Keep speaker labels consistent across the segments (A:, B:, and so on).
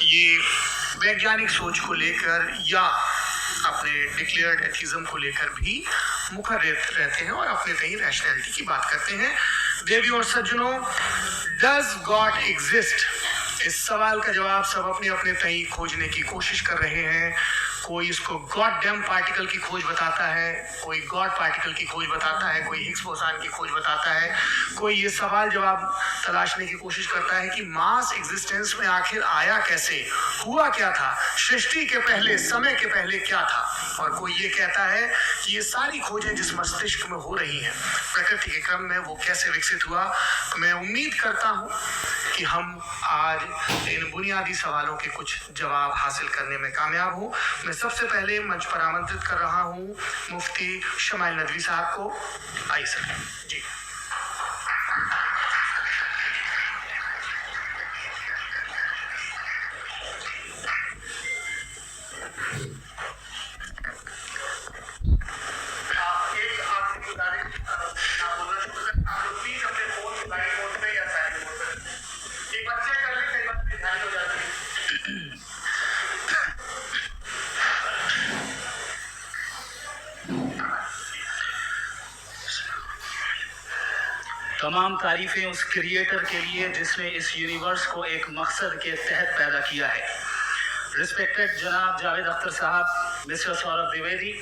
A: ये वैज्ञानिक सोच को लेकर या अपने डिक्लेयर्ड एथिज्म को लेकर भी मुखर रहते हैं और अपने कहीं रैशनैलिटी की बात करते हैं। देवी और सज्जनों, डज गॉड एग्जिस्ट? इस सवाल का जवाब सब अपने अपने तहीं खोजने की कोशिश कर रहे हैं। कोई इसको गॉड डैम पार्टिकल की खोज बताता है, कोई गॉड पार्टिकल की खोज बताता है, कोई हिग्स बोसान की खोज बताता है, कोई ये सवाल जवाब तलाशने की कोशिश करता है कि मास एग्जिस्टेंस में आखिर आया कैसे, हुआ क्या था, सृष्टि के पहले, समय के पहले क्या था। और कोई ये कहता है कि ये सारी खोजें जिस मस्तिष्क में हो रही हैं प्रकृति के क्रम में, वो कैसे विकसित हुआ। मैं उम्मीद करता हूँ कि हम आज इन बुनियादी सवालों के कुछ जवाब हासिल करने में कामयाब हूँ। मैं सबसे पहले मंच पर आमंत्रित कर रहा हूँ मुफ्ती शमाइल नदवी साहब को। आइए सर जी।
B: तमाम तारीफ़ें उस क्रिएटर के लिए जिसने इस यूनिवर्स को एक मकसद के तहत पैदा किया है। रिस्पेक्टेड जनाब जावेद अख्तर साहब, मिस्टर सौरभ द्विवेदी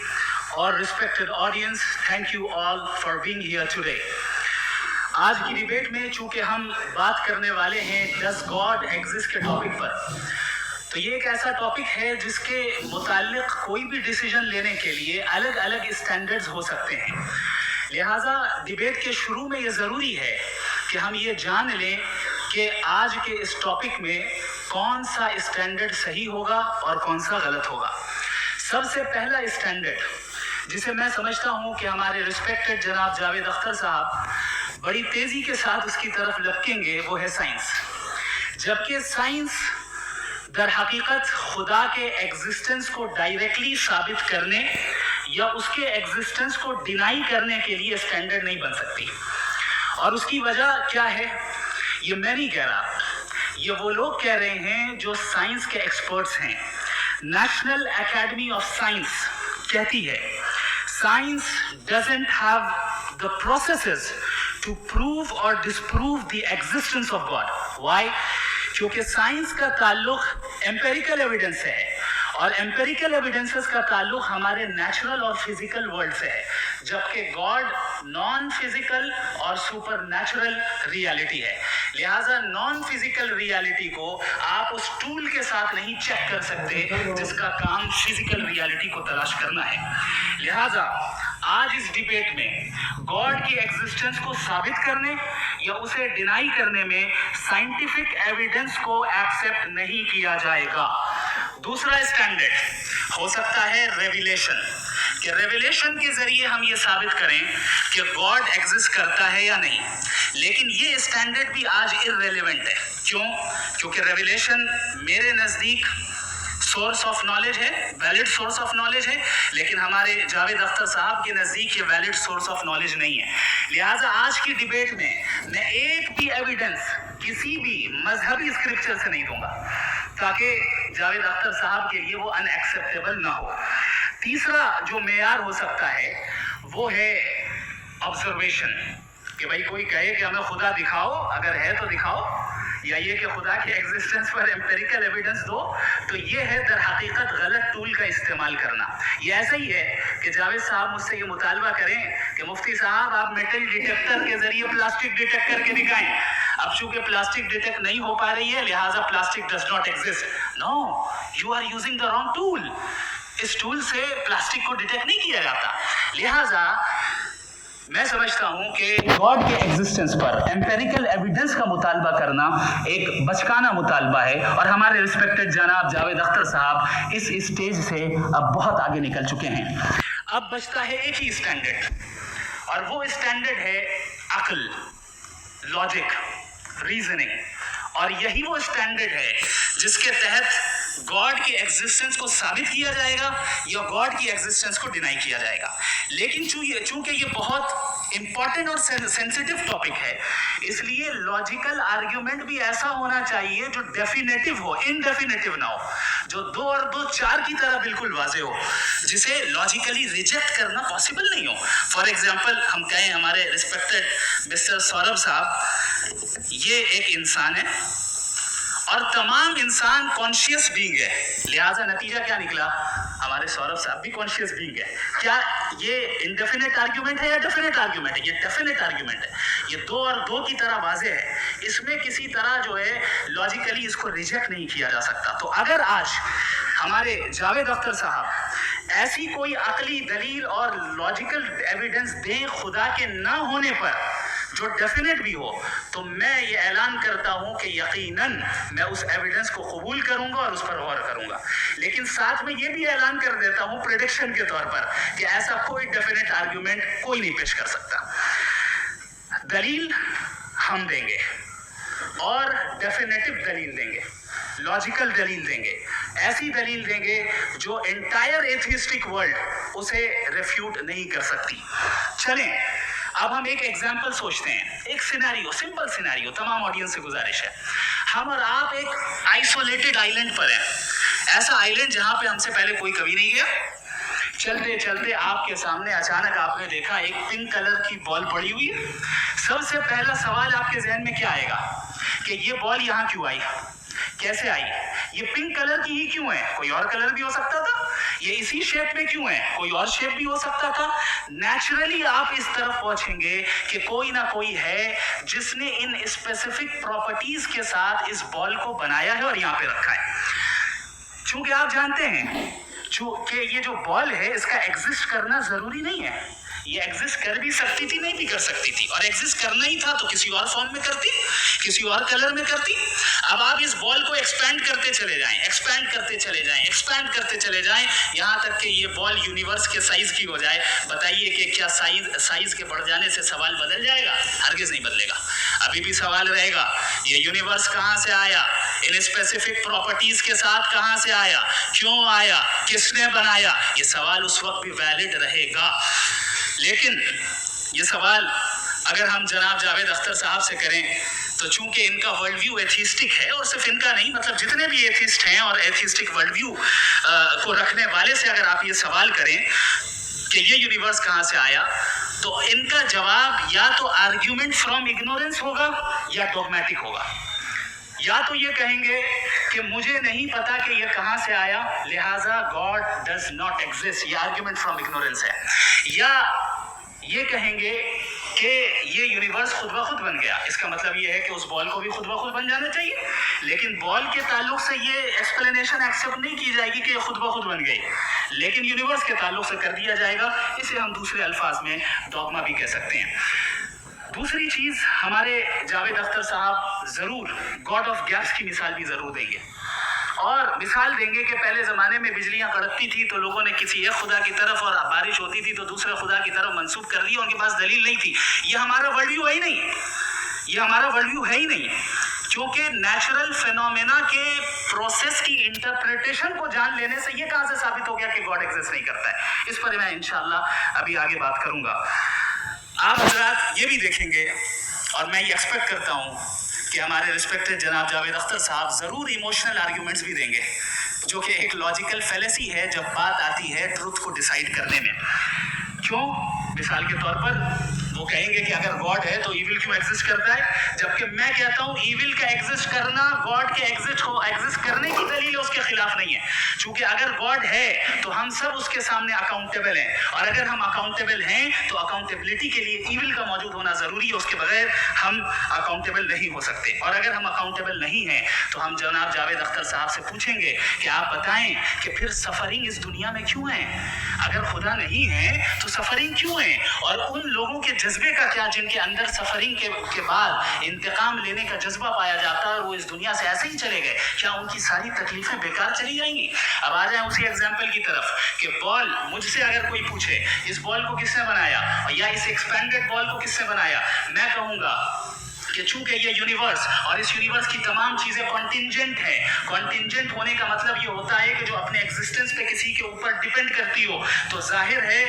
B: और respected audience, thank you all for being here today. आज की डिबेट में चूंकि हम बात करने वाले हैं डज गॉड एग्जिस्ट के टॉपिक पर, तो ये एक ऐसा टॉपिक है जिसके मुताल्लिक कोई भी डिसीजन लेने के लिए अलग अलग स्टैंडर्ड्स हो सकते हैं। लिहाजा डिबेट के शुरू में ये ज़रूरी है कि हम ये जान लें कि आज के इस टॉपिक में कौन सा स्टैंडर्ड सही होगा और कौन सा गलत होगा। सबसे पहला स्टैंडर्ड जिसे मैं समझता हूँ कि हमारे रिस्पेक्टेड जनाब जावेद अख्तर साहब बड़ी तेज़ी के साथ उसकी तरफ लपकेंगे, वो है साइंस। जबकि साइंस दर हकीकत खुदा के एग्जिस्टेंस को डायरेक्टली साबित करने या उसके एग्जिस्टेंस को डिनाई करने के लिए स्टैंडर्ड नहीं बन सकती। और उसकी वजह क्या है, ये मैं नहीं कह रहा, ये वो लोग कह रहे हैं जो साइंस के एक्सपर्ट्स हैं। नेशनल एकेडमी ऑफ साइंस कहती है science doesn't have the processes to prove और disprove the existence of God. Why? क्योंकि साइंस का ताल्लुक एम्पेरिकल एविडेंस से है और एम्पेरिकल एविडेंसेस का ताल्लुक हमारे नेचुरल और फिजिकल वर्ल्ड से है, जबकि गॉड नॉन फिजिकल और सुपर नेचुरल रियलिटी है। लिहाजा नॉन फिजिकल रियलिटी को आप उस टूल के साथ नहीं चेक कर सकते जिसका काम फिजिकल रियलिटी को तलाश करना है। लिहाजा आज इस डिबेट में गॉड की एग्जिस्टेंस को साबित करने या उसे डिनाई करने में साइंटिफिक एविडेंस को एक्सेप्ट नहीं किया जाएगा। दूसरा स्टैंडर्ड हो सकता है रेविलेशन, कि रेविलेशन के जरिए हम ये साबित करें कि गॉड एग्जिस्ट करता है या नहीं। लेकिन ये स्टैंडर्ड भी आज इररिलेवेंट है। क्यों? क्योंकि रेविलेशन मेरे नज़दीक सोर्स ऑफ नॉलेज है, वैलिड सोर्स ऑफ नॉलेज है, लेकिन हमारे जावेद अख्तर साहब के नज़दीक ये वैलिड सोर्स ऑफ नॉलेज नहीं है। लिहाजा आज की डिबेट में मैं एक भी एविडेंस किसी भी मजहबी स्क्रिप्चर से नहीं दूंगा ताकि जावेद अख्तर साहब के लिए वो अनएक्सेप्टेबल ना हो। तीसरा जो मेयार हो सकता है वो है ऑब्जर्वेशन, कि भाई कोई कहे कि हमें खुदा दिखाओ, अगर है तो दिखाओ, या ये कि खुदा के एग्जिस्टेंस पर एम्पेरिकल एविडेंस दो, तो ये है दर हकीकत गलत टूल का इस्तेमाल करना। ये ऐसा ही है कि जावेद साहब मुझसे ये मुतालबा करें कि मुफ्ती साहब आप मेटल डिटेक्टर के जरिए प्लास्टिक डिटेक्ट करके दिखाएं। अब चूंकि प्लास्टिक डिटेक्ट नहीं हो पा रही है लिहाजा plastic does not exist. No, you are using the wrong tool. इस टूल से प्लास्टिक को डिटेक्ट नहीं किया जाता। लिहाजा मैं समझता हूं कि गॉड के एग्जिस्टेंस पर एम्पेरिकल एविडेंस का मुतालबा करना एक बचकाना मुतालबा है और हमारे रिस्पेक्टेड जनाब जावेद अख्तर साहब इस स्टेज से अब बहुत आगे निकल चुके हैं। अब बचता है एक ही स्टैंडर्ड और वो स्टैंडर्ड है अक्ल, लॉजिक, रीजनिंग। और यही वो स्टैंडर्ड है जिसके तहत गॉड की एग्जिस्टेंस को साबित किया जाएगा या गॉड की एग्जिस्टेंस को डिनाई किया जाएगा। लेकिन चूंकि ये बहुत इंपॉर्टेंट और सेंसिटिव टॉपिक है, इसलिए लॉजिकल आर्ग्यूमेंट भी ऐसा होना चाहिए जो डेफिनेटिव हो, इनडेफिनेटिव ना हो, जो 2 और 2 4 की तरह बिल्कुल वाजे हो, जिसे लॉजिकली रिजेक्ट करना पॉसिबल नहीं हो। फॉर एग्जाम्पल हम कहें हमारे रिस्पेक्टेड मिस्टर सौरभ साहब, ये एक इंसान है और तमाम इंसान कॉन्शियस बीइंग है, लिहाजा नतीजा क्या निकला, हमारे सौरभ साहब भी कॉन्शियस बीइंग है। क्या ये इनडेफिनेट आर्ग्यूमेंट है या डेफिनेट आर्ग्यूमेंट है? ये डेफिनेट आर्ग्यूमेंट है, ये 2 और 2 की तरह वाजे है, इसमें किसी तरह जो है लॉजिकली इसको रिजेक्ट नहीं किया जा सकता। तो अगर आज हमारे जावेद अख्तर साहब ऐसी कोई अकली दलील और लॉजिकल एविडेंस दें खुदा के ना होने पर जो डेफिनेट भी हो, तो मैं ये ऐलान करता हूं कि यकीनन मैं उस एविडेंस को कबूल करूंगा और उस पर गौर करूंगा। लेकिन साथ में ये भी ऐलान कर देता हूं प्रेडिक्शन के तौर पर कि ऐसा कोई डेफिनेट आर्ग्यूमेंट कोई नहीं पेश कर सकता। दलील हम देंगे और डेफिनेटिव दलील देंगे, लॉजिकल दलील देंगे, ऐसी दलील देंगे जो एंटायर एथिस्टिक वर्ल्ड उसे रिफ्यूट नहीं कर सकती। चलें अब हम एक एग्जाम्पल सोचते हैं, एक सिनेरियो, सिंपल सिनेरियो, तमाम ऑडियंस से गुजारिश है, हम और आप एक आइसोलेटेड आइलैंड पर हैं, ऐसा आइलैंड जहां पे हमसे पहले कोई कभी नहीं गया। चलते चलते आपके सामने अचानक आपने देखा एक पिंक कलर की बॉल पड़ी हुई है। सबसे पहला सवाल आपके जहन में क्या आएगा कि ये बॉल यहाँ क्यों आई, कैसे आई, ये पिंक कलर की ही क्यों है, कोई और कलर भी हो सकता था, ये इसी शेप में क्यों है, कोई और शेप भी हो सकता था। नेचुरली आप इस तरफ पहुंचेंगे कि कोई ना कोई है जिसने इन स्पेसिफिक प्रॉपर्टीज के साथ इस बॉल को बनाया है और यहाँ पे रखा है। चूंकि आप जानते हैं कि ये जो बॉल है इसका एग्जिस्ट करना जरूरी नहीं है, ये एग्जिस्ट कर भी सकती थी, नहीं भी कर सकती थी, और एग्जिस्ट करना ही था तो किसी और फॉर्म में करती, किसी और कलर में करती। अब आप इस बॉल को एक्सपैंड करते चले जाएं, एक्सपैंड करते चले जाएं, एक्सपैंड करते चले जाएं, यहाँ तक कि ये बॉल यूनिवर्स के साइज की हो जाए। बताइए कि क्या साइज के बढ़ जाने से सवाल बदल जाएगा? हरगिज नहीं बदलेगा, अभी भी सवाल रहेगा ये यूनिवर्स कहाँ से आया, इन स्पेसिफिक प्रॉपर्टीज के साथ कहाँ से आया, क्यों आया, किसने बनाया, ये सवाल उस वक्त भी वैलिड रहेगा। लेकिन ये सवाल अगर हम जनाब जावेद अख्तर साहब से करें तो चूंकि इनका वर्ल्ड व्यू एथिस्टिक है, और सिर्फ इनका नहीं, मतलब जितने भी एथिस्ट हैं और एथिस्टिक वर्ल्ड व्यू को रखने वाले से अगर आप ये सवाल करें कि ये यूनिवर्स कहाँ से आया, तो इनका जवाब या तो आर्ग्यूमेंट फ्रॉम इग्नोरेंस होगा या डॉगमेटिक होगा। या तो ये कहेंगे कि मुझे नहीं पता कि ये कहाँ से आया, लिहाजा गॉड डज नॉट एग्जिस्ट, ये आर्ग्यूमेंट फ्रॉम इग्नोरेंस है। या ये कहेंगे कि ये यूनिवर्स खुद ब खुद बन गया, इसका मतलब ये है कि उस बॉल को भी खुद ब खुद बन जाना चाहिए। लेकिन बॉल के ताल्लुक से ये एक्सप्लेनेशन एक्सेप्ट नहीं की जाएगी कि खुद ब खुद बन गई, लेकिन यूनिवर्स के ताल्लुक से कर दिया जाएगा। इसे हम दूसरे अल्फाज में डॉगमा भी कह सकते हैं। दूसरी चीज, हमारे जावेद अख्तर साहब जरूर गॉड ऑफ गैप्स की मिसाल भी जरूर देंगे, और मिसाल देंगे कि पहले ज़माने में बिजलियां कड़कती थी तो लोगों ने किसी एक खुदा की तरफ, और बारिश होती थी तो दूसरे खुदा की तरफ मंसूब कर दिया, उनके पास दलील नहीं थी। ये हमारा वर्ल्ड व्यू है ही नहीं, ये हमारा वर्ल्ड व्यू है ही नहीं, क्योंकि नेचुरल फिनोमेना के प्रोसेस की इंटरप्रिटेशन को जान लेने से ये कहाँ से साबित हो गया कि गॉड एग्जिस्ट नहीं करता है। इस पर मैं इंशाल्लाह अभी आगे बात करूँगा। आप हजरात ये भी देखेंगे, और मैं ये एक्सपेक्ट करता हूँ कि हमारे रिस्पेक्टेड जनाब जावेद अख्तर साहब ज़रूर इमोशनल आर्ग्यूमेंट्स भी देंगे, जो कि एक लॉजिकल फेलेसी है जब बात आती है ट्रुथ को डिसाइड करने में। क्यों? मिसाल के तौर पर वो कहेंगे कि अगर गॉड है तो ईविल क्यों एग्जिस्ट करता है, जबकि मैं कहता हूँ ईविल का एग्जिस्ट करना गॉड के एग्जिस्ट करने की दलील उसके खिलाफ नहीं है। क्योंकि अगर गॉड है तो हम सब उसके सामने अकाउंटेबल हैं, और अगर हम अकाउंटेबल हैं तो अकाउंटेबिलिटी के लिए ईविल का मौजूद होना ज़रूरी है, उसके बगैर हम अकाउंटेबल नहीं हो सकते। और अगर हम अकाउंटेबल नहीं हैं तो हम जनाब जावेद अख्तर साहब से पूछेंगे कि आप बताएं कि फिर सफ़रिंग इस दुनिया में क्यों है? अगर खुदा नहीं है तो सफ़रिंग क्यों है? और उन लोगों के जज्बे का क्या जिनके अंदर सफ़रिंग के बाद इंतकाम लेने का जज्बा पाया जाता है और वो इस दुनिया से ऐसे ही चले गए, क्या उनकी सारी तकलीफें बेकार चली जाएंगी? अब आ जाए उसी एग्जाम्पल की तरफ कि बॉल, मुझसे अगर कोई पूछे इस बॉल को किसने बनाया या इस एक्सपेंडेड बॉल को किसने बनाया, मैं कहूँगा कि चूंकि ये यूनिवर्स और इस यूनिवर्स की तमाम चीज़ें कॉन्टिंजेंट हैं। कॉन्टिंजेंट होने का मतलब ये होता है कि जो अपने एग्जिस्टेंस पे किसी के ऊपर डिपेंड करती हो, तो जाहिर है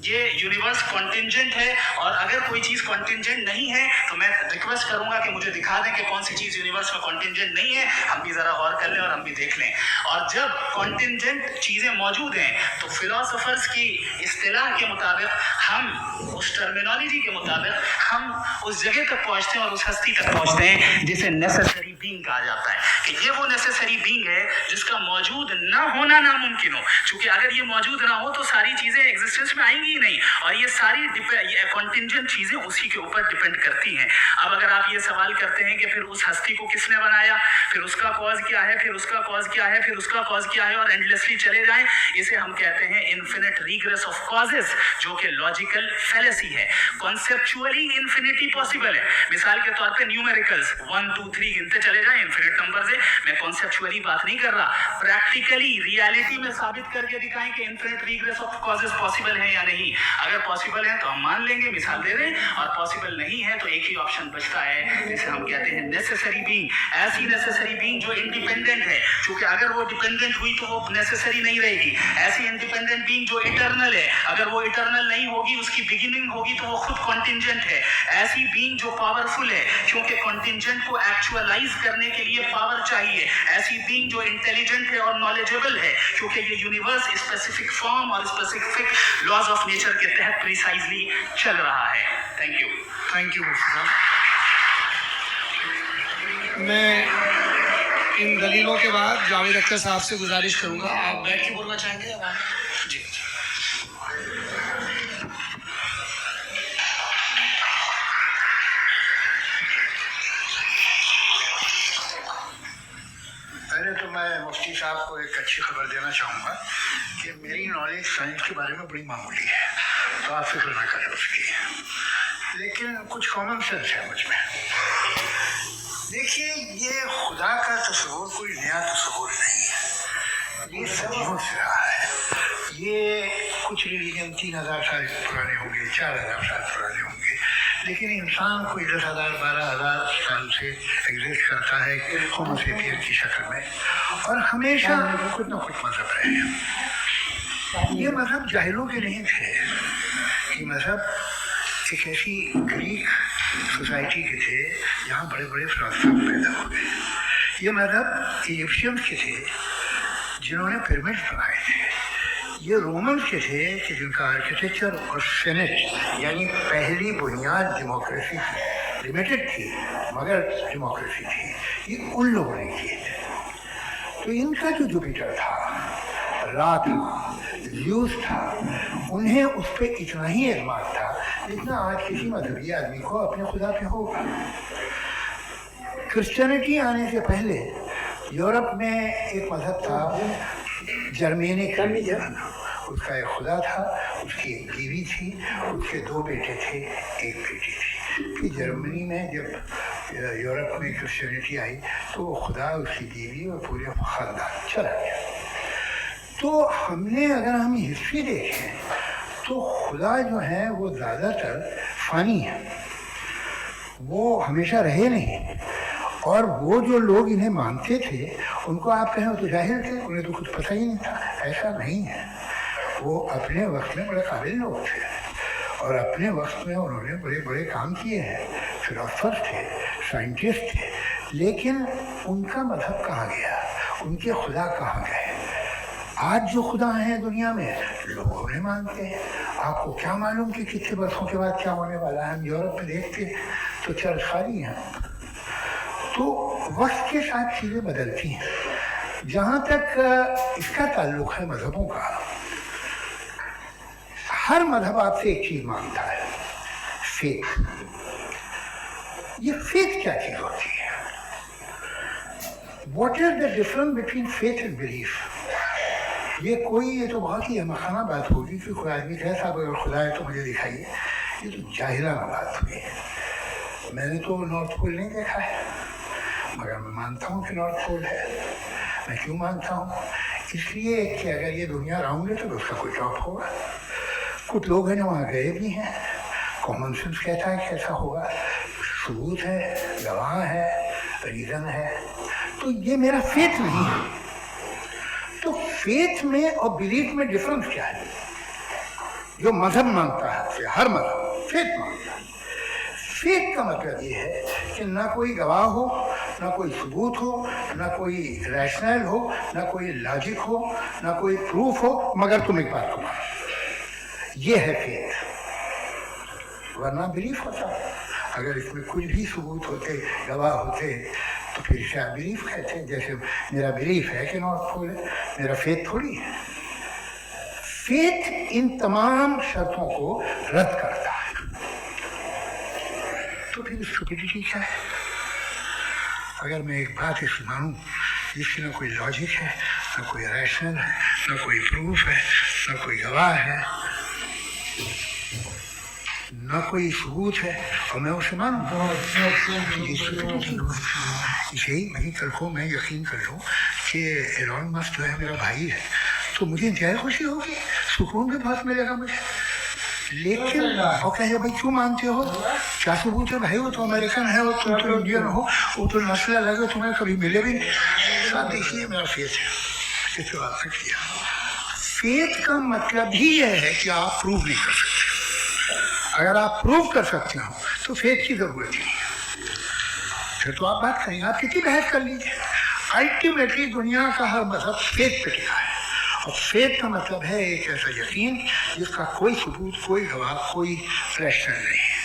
B: ये यूनिवर्स कॉन्टिंजेंट है, और अगर कोई चीज कॉन्टिंजेंट नहीं है तो मैं रिक्वेस्ट करूंगा कि मुझे दिखा दें कि कौन सी चीज यूनिवर्स में कॉन्टिंजेंट नहीं है, हम भी जरा गौर कर लें और हम भी देख लें। और जब कॉन्टिंजेंट चीजें मौजूद हैं तो फिलोसोफर्स की इस्तिलाह के मुताबिक, हम उस टर्मिनोलॉजी के मुताबिक हम उस जगह तक पहुंचते हैं और उस हस्ती तक पहुंचते हैं जिसे नेसेसरी बीइंग कहा जाता है, कि ये वो नेसेसरी बीइंग है जिसका मौजूद ना होना नामुमकिन हो। क्योंकि अगर ये मौजूद ना हो तो सारी चीजें एग्जिस्टेंस में आएंगी ही नहीं, और ये सारी कॉन्टिंजेंट चीजें उसी के ऊपर डिपेंड करती हैं। अब अगर आप ये सवाल करते हैं कि फिर उस हस्ती को किसने बनाया, फिर उसका कॉज क्या है, फिर उसका कॉज क्या है, फिर उसका कॉज क्या है, और एंडलेसली चले जाएं, इसे हम कहते हैं इन्फिनिट रिग्रेस ऑफ कॉजेस, जो कि लॉजिकल फैलेसी है। कॉन्सेप्चुअली इन्फिनिटी पॉसिबल है, मिसाल के तौर पे न्यूमेरिकल्स 1 2 3 गिनते चले जाएं इन्फिनिट नंबर से, मैं कॉन्सेप्चुअली बात नहीं कर रहा, प्रैक्टिकली रियलिटी में साबित करके दिखाएं कि infinite regress of causes possible है या नहीं। अगर पॉसिबल है तो हम मान लेंगे, मिसाल दे रहे हैं, और पॉसिबल नहीं है तो एक ही ऑप्शन बचता है जिसे हम कहते हैं नेसेसरी बीइंग। ऐसी नेसेसरी बीइंग जो इंडिपेंडेंट है, क्योंकि अगर वो डिपेंडेंट हुई तो वो नेसेसरी नहीं रहेगी। ऐसी इंडिपेंडेंट बीइंग जो इटर्नल है, अगर वो इटर्नल नहीं होगी, उसकी बिगिनिंग होगी तो वो खुद कॉन्टिंजेंट है। ऐसी बीइंग जो पावरफुल है, क्योंकि कॉन्टिंजेंट को एक्चुअलाइज करने के लिए पावर चाहिए। ऐसी बीइंग जो इंटेलिजेंट है और नॉलेजेबल है, क्योंकि ये यूनिवर्स स्पेसिफिक फॉर्म और स्पेसिफिक लॉज ऑफ नेचर के तहत प्रिसाइजली चल रहा है। Thank you.
A: थैंक यू मुफ्ती साहब। मैं इन दलीलों के बाद जावेद अख्तर साहब से गुजारिश करूंगा, आप बैठ के बोलना चाहेंगे या वहाँ? जी।
C: पहले तो मैं मुफ्ती साहब को एक अच्छी खबर देना चाहूँगा कि मेरी नॉलेज साइंस के बारे में बड़ी मामूली है, तो आप फिक्र ना करें उसकी, लेकिन कुछ कॉमन सेंस है मुझ में। देखिए, ये खुदा का तस्वुर कोई नया तस्वुर नहीं है, ये सदियों से रहा है। ये कुछ रिलीजन 3000 साल पुराने होंगे, 4000 साल पुराने होंगे, लेकिन इंसान कोई 10,000 12,000 साल से एग्जिस्ट करता है होमो सेपियन की शक्ल में, और हमेशा कुछ ना कुछ मजहब रहे हैं। ये मजहब जाहिलों के नहीं थे, ये मजहब एक ऐसी ग्रीक सोसाइटी के थे जहाँ बड़े बड़े फिलोसफर पैदा हुए। ये मजहब इजिप्शियंस के थे जिन्होंने पिरामिड बनाए थे। ये रोमन्स के थे कि जिनका आर्किटेक्चर और सेनेट यानी पहली बुनियाद डेमोक्रेसी की, लिमिटेड थी मगर डेमोक्रेसी थी, ये उन लोगों ने किए थे। तो इनका जो जुपिटर था, रा था, ज़्यूस था, उन्हें उस पर इतना ही एतमाद था जितना आज किसी मजहबी आदमी को अपने खुदा पे होगा। क्रिश्चियनिटी आने से पहले यूरोप में एक मजहब था जर्मेनिक रिलीजन, उसका एक खुदा था, उसकी एक बीवी थी, उसके 2 बेटे थे, एक बेटी थी। फिर जर्मनी में जब यूरोप में क्रिश्चियनिटी आई तो वो खुदा, उसकी बीवी और पूरे ख़ानदान चला गया। तो हमने, अगर हम हिस्ट्री देखें तो खुदा जो है वो ज़्यादातर फ़ानी है, वो हमेशा रहे नहीं, और वो जो लोग इन्हें मानते थे उनको आप कहें तो जाहिल थे, उन्हें तो कुछ पता ही नहीं था। ऐसा नहीं है, वो अपने वक्त में बड़े काबिल लोग थे और अपने वक्त में उन्होंने बड़े बड़े काम किए हैं, फिलोसफर थे, साइंटिस्ट थे, लेकिन उनका मजहब कहाँ गया, उनके खुदा कहाँ गए? आज जो खुदा हैं दुनिया में लोग उन्हें मानते हैं। आपको क्या मालूम कि कितने वर्षों के बाद क्या होने वाला है? हम यूरोप में देखते तो चर्च खाली हैं। तो वक्त के साथ चीज़ें बदलती हैं। जहाँ तक इसका ताल्लुक है मजहबों का, हर मजहब आपसे एक चीज़ मांगता है, फेथ। ये फेथ क्या चीज़ होती है? What is the difference between faith and belief? ये तो बहुत ही अहमखाना बात होगी कि कोई आदमी कहे साहब अगर खुदा है तो मुझे दिखाइए, ये तो जाहिलाना बात हुई है। मैंने तो नॉर्थ पोल नहीं देखा है, मगर मैं मानता हूँ कि नॉर्थ पोल है। मैं क्यों मानता हूँ? इसलिए कि अगर ये दुनिया राउंड है तो उसका कोई टॉप होगा। कुछ लोग हैं जो वहाँ गए भी हैं, कॉमन सेंस कहता है कि ऐसा होगा, सबूत है, गवाह है, रीज़न है। तो ये मेरा फेथ नहीं है। तो फेथ में और बिलीफ में डिफरेंस क्या है? जो मजहब मानता है, हर मजहब फेथ मानता है। फेथ का मतलब ये है कि ना कोई गवाह हो, ना कोई सबूत हो, ना कोई रैशनल हो, ना कोई लॉजिक हो, ना कोई प्रूफ हो, मगर तुम एक बात को मानो। ये है फेथ। वरना बिलीफ होता। अगर इसमें कुछ भी सबूत होते, गवाह होते, तो फिर इसे आप बिलीफ कहते हैं। जैसे मेरा बिलीफ है कि नॉर्थ पोल है, मेरा फेथ थोड़ी है। फेथ इन तमाम शर्तों को रद्द करता है। तो फिर स्टुपिडिटी क्या है? अगर मैं एक बात इसे मानूं जिसकी ना कोई लॉजिक है, ना कोई रैशनल है, ना कोई प्रूफ है, ना कोई गवाह है, ना कोई सबूत है, और मैं उसे मानूं, यही नहीं कल को मैं यकीन कर लूँ कि एलॉन मस्क जो है मेरा भाई है, तो मुझे इंतहाई खुशी होगी, सुकून भी बहुत मिलेगा मुझे। लेकिन और कहे भाई क्यों मानते हो, क्या सबूत है भाई, वो तो अमेरिकन है, वो तुम तो इंडियन हो, वो तो नस्ल अलग है, तुम्हें कभी मिले भी नहीं। साथ देखिए मेरा फेथ है, इस बात से किया। फेथ का मतलब ही यह है कि आप प्रूव नहीं कर सकते। अगर आप प्रूव कर सकते हो तो फेथ की जरूरत ही नहीं है, फिर तो आप बात करेंगे, आप कितनी बहस कर लीजिए। अल्टीमेटली दुनिया का हर मजहब फेथ पे टिका है, और फेथ का मतलब है एक ऐसा यकीन जिसका कोई सबूत, कोई गवाह, कोई रैशनल नहीं है।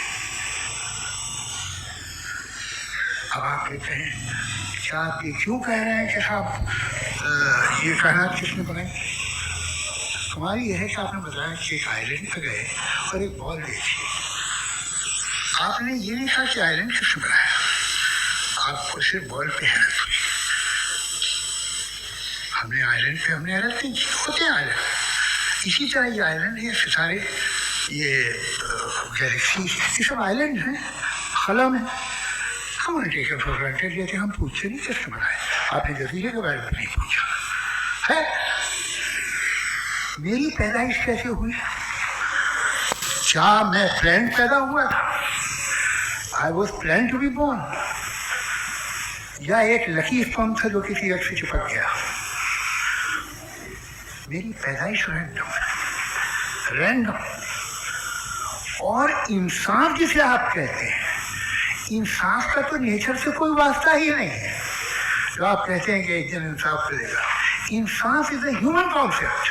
C: अब आप कहते हैं क्या आप ये क्यों कह रहे हैं कि साहब ये कहना किसने बनाई? हमारी यह है कि आपने बताया कि एक आइलैंड पे गए और एक बॉल देखी। आपने ये नहीं कहा कि आइलैंड किसने बनाया, आपको सिर्फ बॉल पे हैरत हुई। हमने आइलैंड पे हमने हैरत नहीं की, होते हैं आइलैंड। इसी तरह ये आइलैंड, ये सितारे, ये गैलेक्सी, ये सब आइलैंड हैं खला में। हम उन्हें टेकन फॉर ग्रांटेड लेते, हम पूछते नहीं किसने बनाए। आपने जजीरे के बारे में नहीं पूछा है। मेरी पैदाइश कैसे हुई? क्या मैं प्लान पैदा हुआ था? I was plan to be born, या एक लकी स्पर्म था जो किसी एक से चिपक गया? मेरी पैदाइश रैंडम। और इंसाफ जिसे आप कहते हैं, इंसाफ का तो नेचर से कोई वास्ता ही नहीं है। जो आप कहते हैं कि एक दिन इंसाफ करेगा, इंसाफ is a human concept,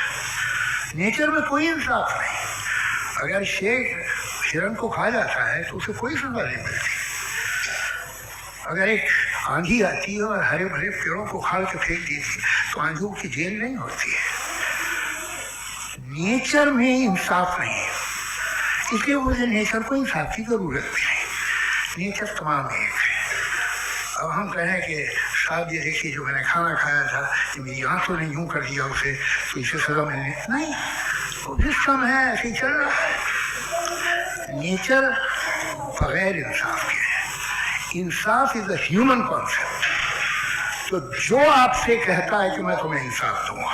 C: nature में कोई इंसाफ नहीं। अगर शेर हिरन को खा जाता है तो उसे कोई सजा नहीं मिलती। अगर एक आंधी आती है और हरे भरे पेड़ों को उखाड़ के फेंक देती तो आंधियों की जेल नहीं होती है। नेचर में इंसाफ नहीं है, इसलिए मुझे नेचर को इंसाफ की जरूरत भी नहीं। नेचर तमाम एक है। अब हम कहें कि साहब ये देखिए जो मैंने खाना खाया था, कि मेरी आंखों ने यूँ कर दिया उसे, तो इसे सजा मिलने नहीं, वो सिस्टम है, ऐसे ही चल रहा है। नेचर बगैर इंसाफ के है। इंसाफ इज अ ह्यूमन कॉन्सेप्ट। तो जो आपसे कहता है कि मैं तुम्हें इंसाफ दूंगा,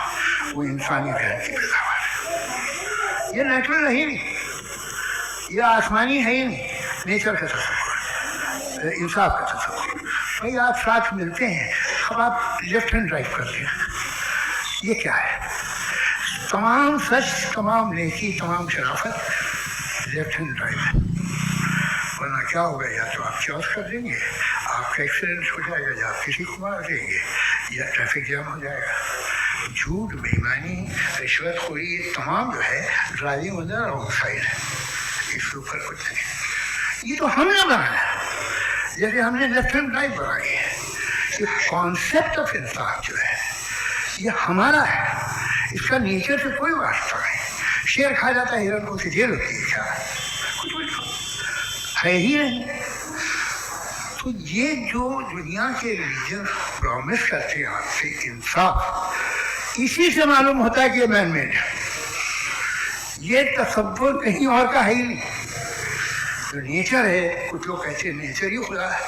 C: वो इंसानी जहन की पैदावार है। ये नेचुरल है ही नहीं, ये आसमानी है ही नहीं। नेचर का तस्वीर, इंसाफ का तस्वीर। भाई आप साथ मिलते हैं, अब आप लेफ्ट हैंड ड्राइव करते हैं, ये क्या है? तमाम सच, तमाम नेकी, तमाम शराफत लेफ्ट हैंड ड्राइव है। वरना क्या होगा, या तो आप क्रॉस कर देंगे, आपका एक्सीडेंट हो जाएगा, या आप किसी को मार देंगे, या ट्रैफिक जाम हो जाएगा। झूठ, बेईमानी, रिश्वतखोरी, ये तमाम जो है driving on the wrong side है। इसके ऊपर कुछ नहीं। ये तो हमने बनाया, जैसे हमने लेफ्ट हैंड ड्राइव बनाई है। ये कॉन्सेप्ट ऑफ इंसाफ जो है ये हमारा है, इसका नेचर से कोई वास्ता नहीं। शेर खा जाता है, हिरन को, जेल होती है, क्या कुछ है ही नहीं। तो ये जो दुनिया के रिलीजन प्रॉमिस करते हैं आपसे इंसाफ, इसी से मालूम होता है कि ये मैन मेड है। ये तसव्वुर कहीं और का है ही नहीं। तो नेचर है, कुछ लोग कहते हैं नेचर ही खुदा है,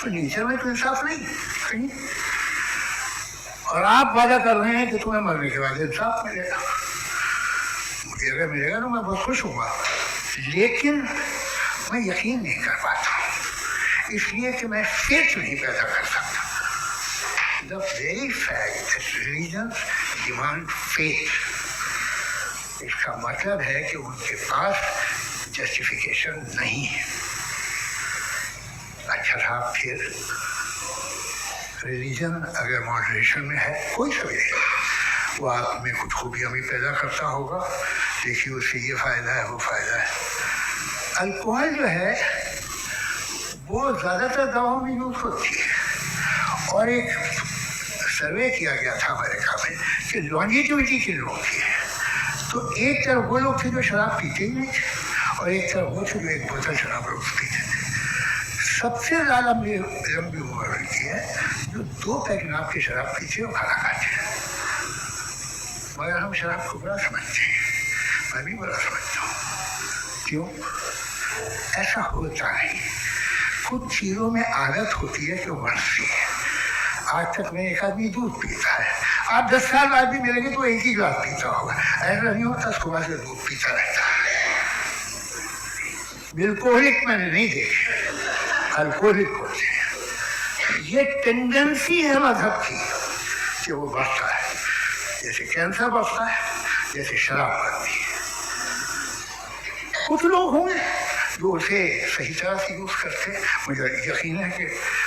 C: तो नेचर में तो इंसाफ नहीं कहीं। और आप वादा कर रहे हैं कि तुम्हें मरने के बाद इंसाफ मिलेगा। मुझे अगर मिलेगा तो मैं बहुत खुश होगा, लेकिन मैं यकीन नहीं कर पाता हूँ, इसलिए कि मैं फेथ नहीं पैदा कर सकता। The very fact that religion demand faith, इसका मतलब है कि उनके पास जस्टिफिकेशन नहीं है। अच्छा साहब, फिर रिलीजन अगर मॉडरेशन में है, कोई सभी नहीं, वो आप में कुछ खूबियाँ भी पैदा करता होगा, देखिए उससे ये फ़ायदा है वो फ़ायदा है। अल्कोहल जो है वो ज़्यादातर दवाओं में यूज़ होती है, और एक सर्वे किया गया था अमेरिका में कि लॉन्जिटिविटी किन लोगों की है, तो एक तरफ वो लोग थे जो शराब पीते ही नहीं थे, और एक तरफ वो थे जो एक बोतल शराब रोज़ पीते थे। सबसे ज़्यादा लंबी उम्र होती है जो 2 पैक नाप की शराब पीते और खाना खाते हैं। मगर हम शराब को बुरा समझते हैं, मैं भी बुरा समझता हूँ। क्यों? ऐसा होता नहीं, कुछ चीज़ों में आदत होती है जो बढ़ती है। आज तक में एक आदमी दूध पीता है, आप 10 साल बाद भी मिलेंगे तो एक ही गिलास पीता होगा, ऐसा नहीं होता सुबह से दूध पीता रहता है। बिल्कोहलिक मैंने नहीं देखे, अल्कोहलिक होते हैं। ये टेंडेंसी है मजहब की कि वो बढ़ता है, जैसे कैंसर बढ़ता है, जैसे शराब बढ़ती है। कुछ लोग होंगे जो उसे सही तरह से यूज़ करते हैं, मुझे यकीन है कि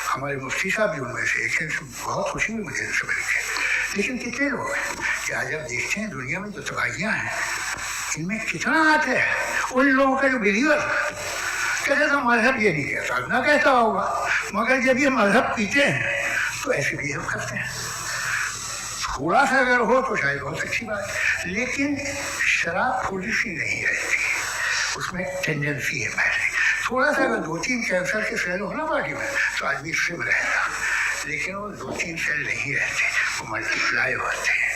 C: हमारे मुफ्ती साहब भी उनमें से एक हैं, बहुत खुशी हुई मुझे इनसे मिलकर। लेकिन कितने लोग हैं कि आज आप देखते हैं दुनिया में जो तबाहियाँ हैं, इनमें कितना हाथ है उन लोगों का जो बिलीवर कहते तो मजहब ये नहीं कहता, ना कहता होगा, मगर जब ये मजहब पीते हैं तो ऐसे बिहेव करते हैं। थोड़ा सा अगर हो तो शायद बहुत अच्छी बात, लेकिन शराब पॉलिसी नहीं रहती, उसमें टेंडेंसी है पहले। थोड़ा सा अगर 2-3 कैंसर के सेल हो ना बॉडी में तो आदमी सिम रहेगा, लेकिन वो 2-3 सेल नहीं रहते, वो मल्टीप्लाई होते हैं।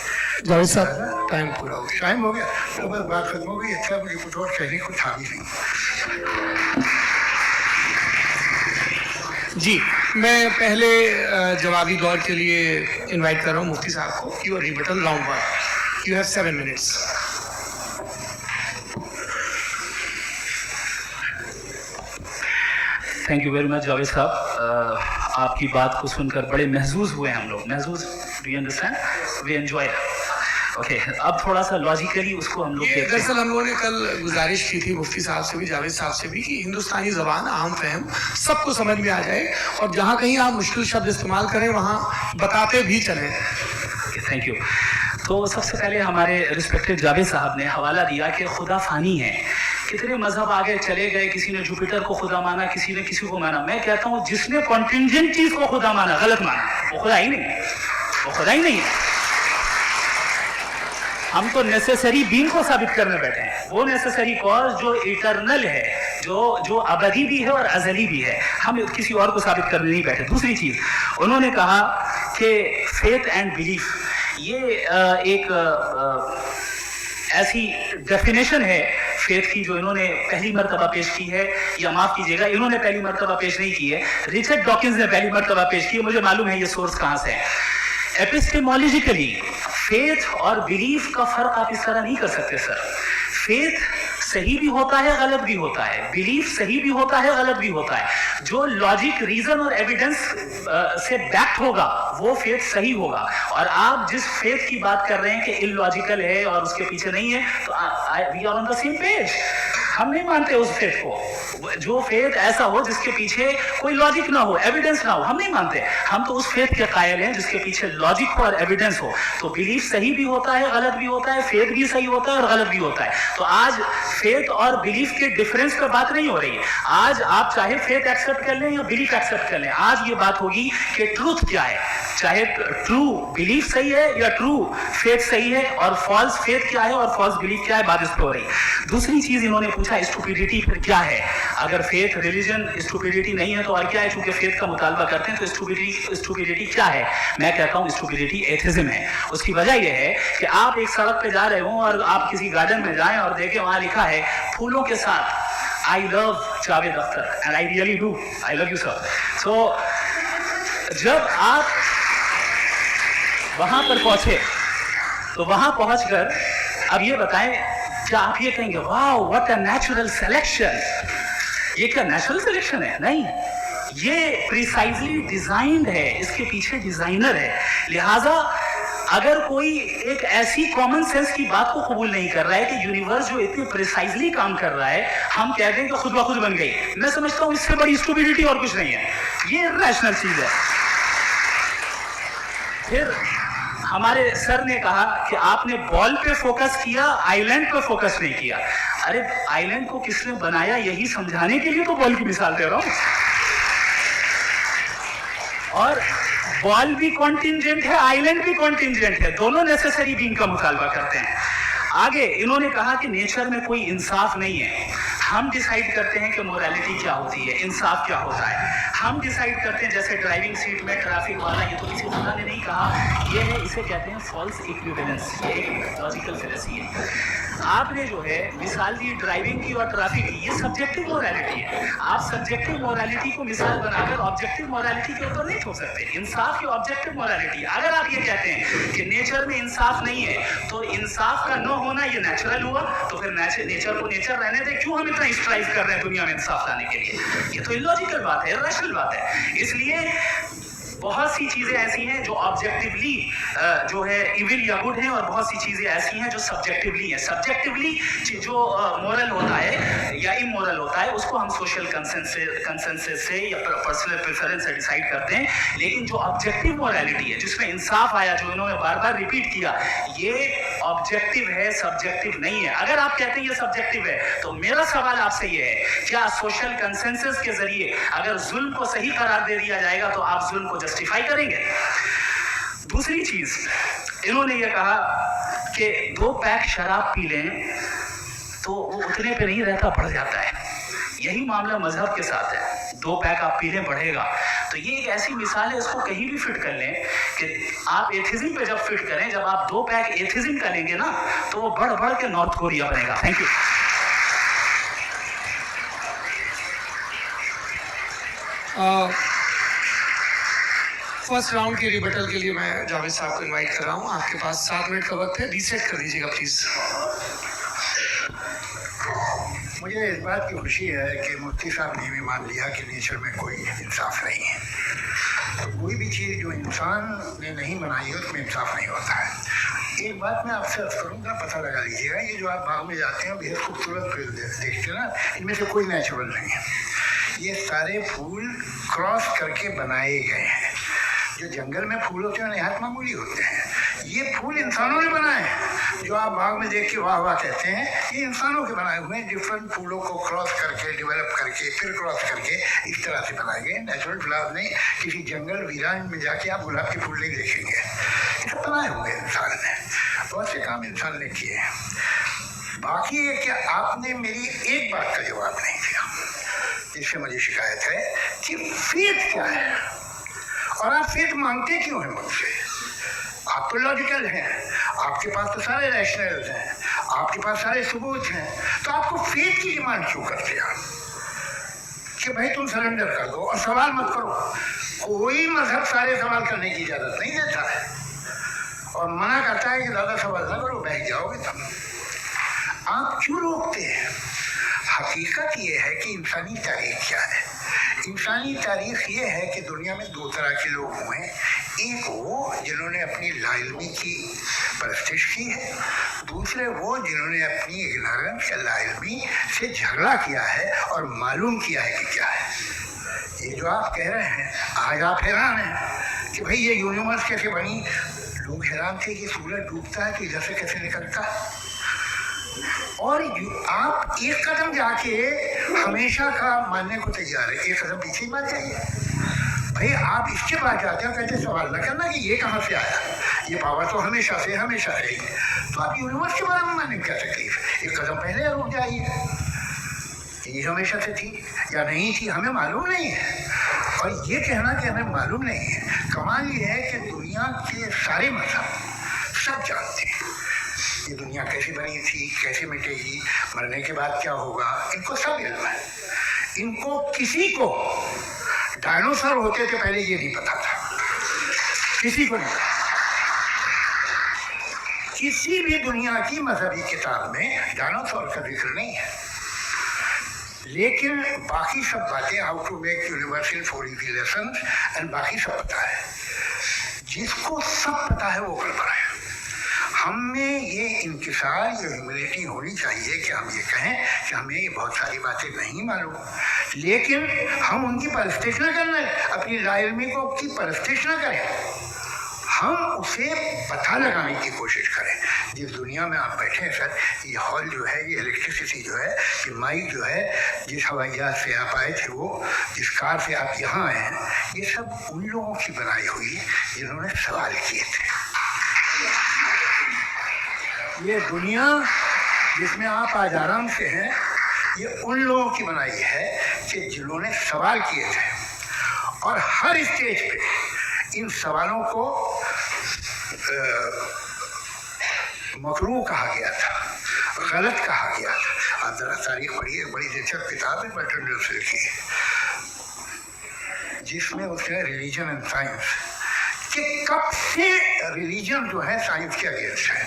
D: जावेद साहब, टाइम पूरा हो गया।
C: टाइम हो गया तो बस बात खत्म हो गई। अच्छा, मुझे कुछ और कहने को था भी नहीं।
D: जी, मैं पहले जवाबी दौर के लिए इनवाइट कर रहा हूँ मुफ्ती साहब को। Your rebuttal round 1, you have 7 minutes.
B: Thank you very much Javed साहब, आपकी बात को सुनकर बड़े महजूज हुए हम लोग। महजूज, do you understand? We enjoy. Okay, अब थोड़ा सा लॉजिकली उसको हम लोग देखते हैं।
D: दरअसल हम लोगों ने कल गुजारिश की थी मुफ्ती साहब से भी, जावेद साहब से भी, कि हिंदुस्तानी ज़बान आम फहम सबको समझ में आ जाए, और जहाँ कहीं आप मुश्किल शब्द इस्तेमाल करें वहाँ बताते भी चलें।
B: Thank you. तो सबसे पहले हमारे रिस्पेक्टेड जावेद साहब ने हवाला दिया कि खुदा फ़ानी है। कितने मजहब आगे चले गए, किसी ने जुपिटर को खुदा माना, किसी ने किसी को माना। मैं कहता हूँ जिसने कॉन्टिंजेंट चीज़ को खुदा माना, गलत माना, वो खुदा ही नहीं है, वो खुदा ही नहीं है। हम तो नेसेसरी बीइंग को साबित करने बैठे हैं, वो नेसेसरी कॉज जो इटरनल है, जो अबदी भी है और अजली भी है। हम किसी और को साबित करने नहीं बैठे। दूसरी चीज़, उन्होंने कहा कि फेथ एंड बिलीफ, ये एक ऐसी डेफिनेशन है फेथ की जो इन्होंने पहली मर्तबा पेश की है, या माफ़ कीजिएगा, इन्होंने पहली मर्तबा पेश नहीं की है, रिचर्ड डॉकिंस ने पहली मर्तबा पेश की है। मुझे मालूम है ये सोर्स कहाँ से है। एपिस्टेमोलॉजिकली फेथ और बिलीफ का फ़र्क आप इस तरह नहीं कर सकते सर। फेथ सही भी होता है, गलत भी होता है, बिलीफ सही भी होता है, गलत भी होता है। जो लॉजिक, रीजन और एविडेंस से बैक्ड होगा वो फेथ सही होगा। और आप जिस फेथ की बात कर रहे हैं कि इलॉजिकल है और उसके पीछे नहीं है, तो we are on the same page. हम नहीं मानते उस फेथ को, जो फेथ ऐसा हो जिसके पीछे कोई लॉजिक ना हो, एविडेंस ना हो, हम नहीं मानते। हम तो उस फेथ के कायल हैं जिसके पीछे लॉजिक हो और एविडेंस हो। तो बिलीफ सही भी होता है, गलत भी होता है, फेथ भी सही होता है और गलत भी होता है। तो आज फेथ और बिलीफ के डिफरेंस पर बात नहीं हो रही है। आज आप चाहे फेथ एक्सेप्ट कर लें या बिलीफ एक्सेप्ट कर लें, आज ये बात होगी कि ट्रूथ क्या है, चाहे ट्रू बिलीफ सही है या ट्रू फेथ सही है, और फॉल्स फेथ क्या है और फॉल्स बिलीफ क्या है, बात इस पर हो रही। दूसरी चीज इन्होंने पूछा स्टुपिडिटी फिर क्या है। अगर फेथ रिलीजन स्टुपिडिटी नहीं है तो और क्या है? चूंकि फेथ का मुतालबा करते हैं तो स्टुपिडिटी क्या है? मैं कहता हूँ स्टुपिडिटी एथिज्म है। उसकी वजह यह है कि आप एक सड़क पे जा रहे हो और आप किसी गार्डन में जाएं और देखें वहां लिखा है फूलों के साथ I love Javed Akhtar, and I really do, I love you sir. So जब आप वहां पर पहुंचे तो वहां पहुंचकर अब ये बताएं, क्या आप ये कहेंगे वाह व्हाट अ नेचुरल सिलेक्शन? ये क्या नेचुरल सिलेक्शन है? नहीं, ये प्रिसाइजली डिजाइंड है, इसके पीछे डिजाइनर है। लिहाजा अगर कोई एक ऐसी कॉमन सेंस की बात को कबूल नहीं कर रहा है कि यूनिवर्स जो इतनी प्रिसाइजली काम कर रहा है, हम कहते हैं कि खुद ब खुद बन गई, मैं समझता हूं इससे बड़ी स्टूपिडिटी और कुछ नहीं है। ये रैशनल चीज है। फिर हमारे सर ने कहा कि आपने बॉल पे फोकस किया, आइलैंड पे फोकस नहीं किया। अरे आइलैंड को किसने बनाया, यही समझाने के लिए तो बॉल की मिसाल दे रहा हूं। और बॉल भी कॉन्टिंजेंट है, आइलैंड भी कॉन्टिंजेंट है, दोनों नेसेसरी बीइंग का मुतालबा करते हैं। आगे इन्होंने कहा कि नेचर में कोई इंसाफ नहीं है, हम डिसाइड करते हैं कि मोरालिटी क्या होती है, इंसाफ क्या होता है। हम डिसाइड करते हैं, जैसे ड्राइविंग सीट में ट्रैफिक वाला, ये तो किसी खुदा ने नहीं कहा, ये है, इसे कहते हैं फॉल्स इक्विवेलेंस, ये एक लॉजिकल फेलेसी है। आपने जो है मिसाल दी ड्राइविंग की और ट्रैफिक की, ये सब्जेक्टिव मोरालिटी है। आप सब्जेक्टिव मोरालिटी को मिसाल बनाकर ऑब्जेक्टिव मोरालिटी के ऊपर नहीं छोड़ सकते। इंसाफ की ऑब्जेक्टिव मोरालिटी, अगर आप ये कहते हैं कि नेचर में इंसाफ नहीं है, तो इंसाफ का न होना ये नेचुरल हुआ, तो फिर नेचर को नेचर रहने दे, क्यों हम इतना स्ट्राइव कर रहे हैं दुनिया में इंसाफ लाने के लिए? ये तो इलॉजिकल बात है, इरैशनल बात है। इसलिए बहुत सी चीजें ऐसी हैं जो ऑब्जेक्टिवली जो है इविल या गुड हैं, और बहुत सी चीजें ऐसी हैं जो सब्जेक्टिवली हैं। सब्जेक्टिवली जो मोरल होता है या इमोरल होता है, उसको हम सोशल कंसेंसस से या पर्सनल प्रेफरेंस से डिसाइड करते हैं। लेकिन जो ऑब्जेक्टिव मोरालिटी है, जिसमें इंसाफ आया, जो इन्होंने बार बार रिपीट किया, ये ऑब्जेक्टिव है, सब्जेक्टिव नहीं है। अगर आप कहते हैं ये सब्जेक्टिव है, तो मेरा सवाल आपसे ये है, क्या सोशल कंसेंसस के जरिए अगर जुल्म को सही करार दे दिया जाएगा तो आप जुल्म को जस्टिफाई करेंगे? दूसरी चीज इन्होंने ये कहा कि 2 पैक शराब पी लें तो वो उतने पे नहीं रहता, बढ़ जाता है। यही मामला मजहब के साथ है, 2 पैक आप पी लें बढ़ेगा। तो ये एक ऐसी मिसाल है, इसको कहीं भी फिट कर लें कि आप एथिज्म पे जब फिट करें, जब आप 2 पैक एथिज्म का लेंगे ना, तो वो बढ़ बढ़ के नॉर्थ कोरिया बनेगा। Thank you.
D: फर्स्ट राउंड के रिबटल के लिए मैं जावेद साहब को इनवाइट कर रहा हूँ। आपके पास 7 मिनट का वक्त है, रीसेट कर दीजिएगा प्लीज।
C: मुझे इस बात की खुशी है कि मुफ्ती साहब ने भी मान लिया कि नेचर में कोई इंसाफ नहीं है। तो कोई भी चीज़ जो इंसान ने नहीं बनाई है उसमें इंसाफ नहीं होता है। एक बात मैं आपसे अर्ज करूँगा, पता लगा लीजिएगा, ये जो आप बाग में जाते हैं बेहद खूबसूरत फूल देखते हैं ना, इनमें से कोई नेचुरल नहीं है। ये सारे फूल क्रॉस करके बनाए गए हैं। जो जंगल में फूल होते हैं नहायत मामूली होते हैं, ये फूल इंसानों ने बनाए हैं। जो आप बाग में देख के वाह वाह कहते हैं, ये इंसानों के बनाए हुए हैं। डिफरेंट फूलों को क्रॉस करके, डेवलप करके, फिर क्रॉस करके इस तरह से बनाए गए। नेचुरल फ्लावर नहीं, किसी जंगल वीरान में जाके आप गुलाब के फूल नहीं देखेंगे। ये सब बनाए हुए इंसान ने, बहुत से काम इंसान ने किए हैं। बाकी है कि आपने मेरी एक बात का जवाब नहीं दिया, जिससे मुझे शिकायत है कि फेथ क्या है और आप फेथ मांगते क्यों हैं मुझसे? आप तो लॉजिकल हैं, आपके पास तो सारे रैशनल्स हैं, आपके पास सारे सबूत हैं, तो आपको फेथ की डिमांड क्यों करते हैं कि भाई तुम सरेंडर कर दो और सवाल मत करो? कोई मजहब सारे सवाल करने की इजाज़त नहीं देता है और मना करता है कि ज़्यादा सवाल ना करो, बह जाओगे तुम। आप क्यों रोकते हैं? हकीकत ये है कि इंसानी तारीख क्या है। इंसानी तारीख ये है कि दुनिया में 2 तरह के लोग हुए हैं। एक वो जिन्होंने अपनी लाइल्मी की परस्तिश की है, दूसरे वो जिन्होंने अपनी इग्नोरेंस या लाइल्मी से झगड़ा किया है और मालूम किया है कि क्या है। ये जो आप कह रहे हैं, आज आप हैरान हैं कि भाई ये यूनिवर्स कैसे बनी। लोग हैरान थे कि सूरज डूबता है तो इधर से कैसे निकलता है, और आप एक कदम जाके हमेशा का मानने को तैयार है, एक कदम पीछे मत जाइए। भाई आप इसके बाद जाते हो, कहते सवाल न करना कि ये कहाँ से आया, ये पावर तो हमेशा से हमेशा रहेगी। तो आप यूनिवर्स के बारे में मानने में क्या तकलीफ है? एक कदम पहले रुक जाइए। ये हमेशा से थी या नहीं थी हमें मालूम नहीं है, और ये कहना कि हमें मालूम नहीं है, कमाल ये है कि दुनिया के सारे मजहब सब जानते हैं ये दुनिया कैसे बनी थी, कैसे मिटेगी, मरने के बाद क्या होगा, इनको सब इल्म है। इनको किसी को डायनासोर होते थे पहले ये नहीं पता था, किसी को नहीं। किसी भी दुनिया की मजहबी किताब में डायनासोर का जिक्र नहीं है, लेकिन बाकी सब बातें, how to make universal for easy lessons and बाकी सब पता है। जिसको सब पता है वो गड़बड़ है। हम में ये इंकिसार, ये ह्यूमिलिटी होनी चाहिए कि हम ये कहें कि हमें ये बहुत सारी बातें नहीं मालूम, लेकिन हम उनकी परस्तिश न करना, अपनी लाइल्मी को की परस्तिश न करें, हम उसे पता लगाने की कोशिश करें। जिस दुनिया में आप बैठे हैं सर, ये हॉल जो है, ये इलेक्ट्रिसिटी जो है, ये माइक जो है, जिस हवाई जहाज से आप आए थे, वो जिस कार से आप यहाँ आए हैं, ये सब उन लोगों की बनाई हुई है जिन्होंने सवाल किए थे। ये दुनिया जिसमें आप आज आराम से हैं, ये उन लोगों की बनाई है कि जिन्होंने सवाल किए थे, और हर स्टेज पे इन सवालों को मकरूह कहा गया था, गलत कहा गया था। आप जरा तारीख पढ़िए, बड़ी दिलचस्प किताब है बर्ट्रैंड रसेल की, जिसमें उसने रिलीजन एंड साइंस कि कब से रिलीजन जो है साइंस के अगेंस्ट है,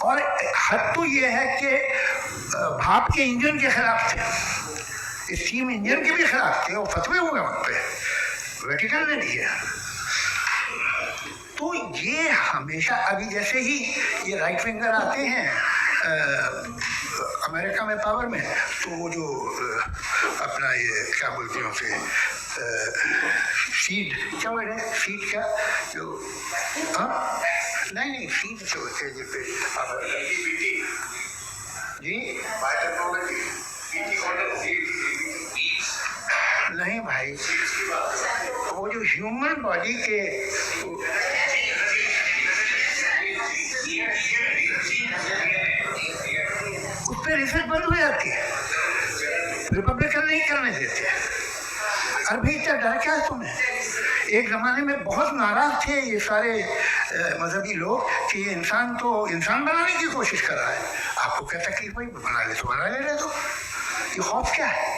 C: और हद तो ये है कि भाप के इंजन के खिलाफ थे, स्टीम इंजन के भी खिलाफ थे, और फतवे हुए उन पे, वेटिकन ने दिए। तो ये हमेशा, अभी जैसे ही ये राइट विंगर आते हैं अमेरिका में पावर में, तो वो जो अपना ये क्या बोलते हैं उसे, सीड क्या बोल रहे हैं, सीड क्या जो, हाँ नहीं सीड जो होते हैं जिसपे जी नहीं भाई, वो जो ह्यूमन बॉडी के उस पर रिसर्च बंद हो जाती है, रिपब्लिकन नहीं करने देते। अभी इतना डर क्या है तुम्हें? एक ज़माने में बहुत नाराज थे ये सारे मजहबी लोग कि ये इंसान तो इंसान बनाने की कोशिश कर रहा है। आपको क्या तकलीफ भाई, बना ले तो बना ले रहे, तो ये खौफ क्या है?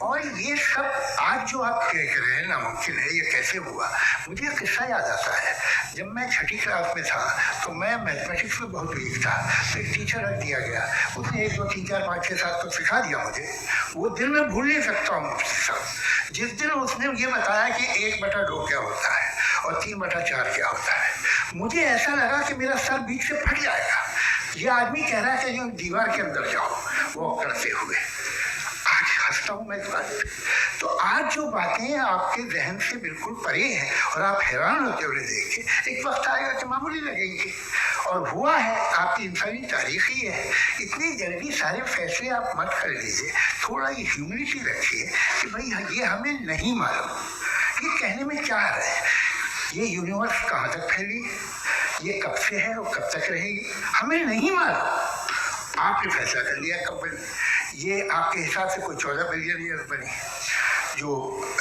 C: और ये सब आज जो आप कह रहे हैं नामुमकिन है, ये कैसे हुआ? मुझे एक किस्सा याद आता है। जब मैं छठी क्लास में था तो मैं मैथमेटिक्स में बहुत वीक था, तो एक टीचर रख दिया गया, उसने 1 2 3 4 5 6 7 तो सिखा दिया मुझे। वो दिन मैं भूल नहीं सकता हूँ मुफ्ती साहब, जिस दिन उसने ये बताया कि 1/2 क्या होता है और 3/4 क्या होता है, मुझे ऐसा लगा कि मेरा सर बीच से फट जाएगा। ये आदमी कह रहा है कि जो दीवार के अंदर जाओ, वो करते हुए आज हंसता हूँ मैं इस बात पे। तो आज जो बातें आपके जहन से बिल्कुल परे हैं और आप हैरान होते हुए देख के, एक वक्त आएगा कि मामूली लगेंगे, और हुआ है। आपकी इंसानी तारीख ही है। इतनी जल्दी सारे फैसले आप मत कर लीजिए, थोड़ा ये ह्यूमिलिटी रखिए कि भाई ये हमें नहीं मालूम। ये कहने में क्या है, ये यूनिवर्स कहाँ तक फैली, ये कब से है और कब तक रहेगी, हमें नहीं मालूम। आपने फैसला कर लिया कब बनी, ये आपके हिसाब से कोई 14 बिलियन ईयर बनी जो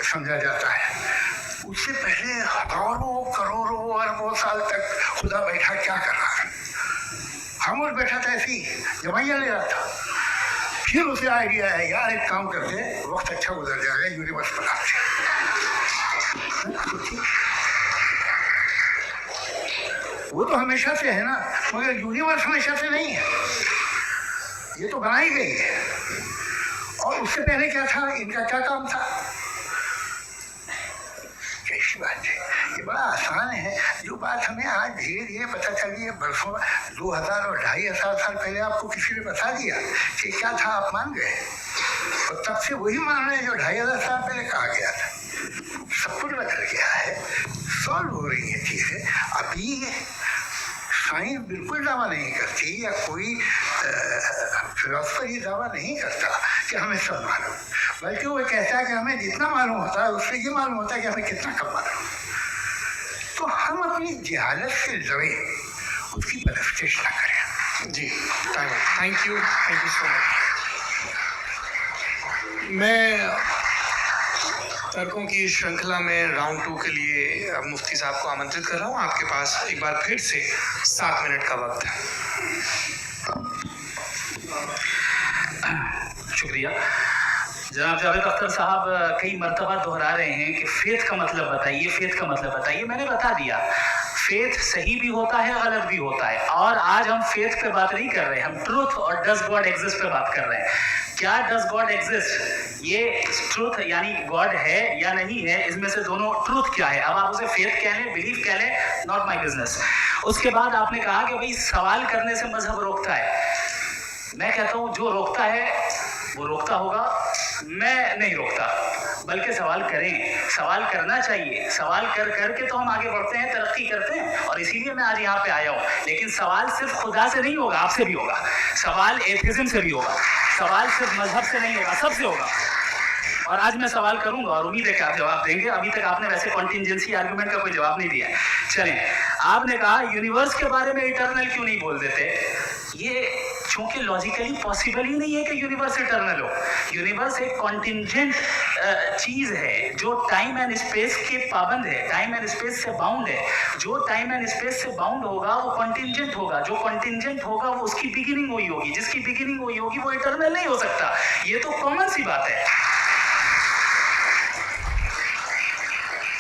C: समझा जाता है। उससे पहले हजारों करोड़ों अरबों साल तक खुदा बैठा क्या कर रहा था? खामोश बैठा था, ऐसी जमाइयाँ ले रहा था। फिर उसे आइडिया है, यार एक काम करते, वक्त अच्छा गुजर जाएगा, यूनिवर्स बनाते। वो तो हमेशा से है ना, मगर यूनिवर्स हमेशा से नहीं है, ये तो बनाई गई है। और उससे पहले क्या था, इनका क्या काम था? कैसी बात है, ये बड़ा आसान है। जो बात हमें आज धीरे धीरे पता चली है, बरसों 2000 और 2500 साल पहले आपको किसी ने बता दिया कि क्या था, आप मान गए, और तब से वही मान रहे हैं जो 2500 साल पहले कहा गया था। सब कुछ बदल गया है, सॉल्व हो रही है चीज़ें। अभी साइंस बिल्कुल दावा नहीं करती, या कोई फिलोसफर ये दावा नहीं करता कि हमें सब मालूम, बल्कि वो कहता है कि हमें जितना मालूम होता है उससे ये मालूम होता है कि हमें कितना कम मालूम। तो हम अपनी जहालत से लड़े, उसकी परस्तिश ना करें।
D: जी थैंक यू सो मच। मैं तर्कों की श्रृंखला में राउंड 2 के लिए मुफ्ती साहब को आमंत्रित कर रहा हूँ। आपके पास एक बार फिर से 7 मिनट का वक्त है।
B: शुक्रिया। जनाब जावेद अख्तर साहब कई मरतबा दोहरा रहे हैं कि फेथ का मतलब बताइए, फेथ का मतलब बताइए। मैंने बता दिया, फेथ सही भी होता है, गलत भी होता है। और आज हम फेथ पे बात नहीं कर रहे, हम ट्रूथ और डज गॉड एग्जिस्ट पे बात कर रहे हैं। क्या डज गॉड एग्जिस्ट, ये ट्रूथ यानी गॉड है या नहीं है, इसमें से दोनों ट्रूथ क्या है। अब आप उसे फेथ कह लें, बिलीफ कह लें, नॉट माई बिजनेस। उसके बाद आपने कहा कि भाई सवाल करने से मजहब रोकता है। मैं कहता हूं जो रोकता है वो रोकता होगा, मैं नहीं रोकता, बल्कि सवाल करें, सवाल करना चाहिए। सवाल कर करके तो हम आगे बढ़ते हैं, तरक्की करते हैं, और इसीलिए मैं आज यहाँ पे आया हूँ। लेकिन सवाल सिर्फ खुदा से नहीं होगा, आपसे भी होगा। सवाल एथिज्म से भी होगा, सवाल सिर्फ मजहब से नहीं होगा, सबसे होगा। और आज मैं सवाल करूंगा और उम्मीद है कि आप जवाब देंगे। अभी तक आपने वैसे कॉन्टिंजेंसी आर्गुमेंट का कोई जवाब नहीं दिया। चलें, आपने कहा यूनिवर्स के बारे में इटर्नल क्यों नहीं बोल देते। ये चूंकि लॉजिकली पॉसिबल ही नहीं है कि यूनिवर्स इटर्नल हो। यूनिवर्स एक कॉन्टिंजेंट चीज है जो टाइम एंड स्पेस के पाबंद है, टाइम एंड स्पेस से बाउंड है। जो टाइम एंड स्पेस से बाउंड होगा वो कॉन्टिंजेंट होगा, जो कॉन्टिंजेंट होगा वो उसकी बिगिनिंग हुई होगी, जिसकी बिगिनिंग हुई होगी वो इटर्नल नहीं हो सकता। ये तो कॉमन सी बात है।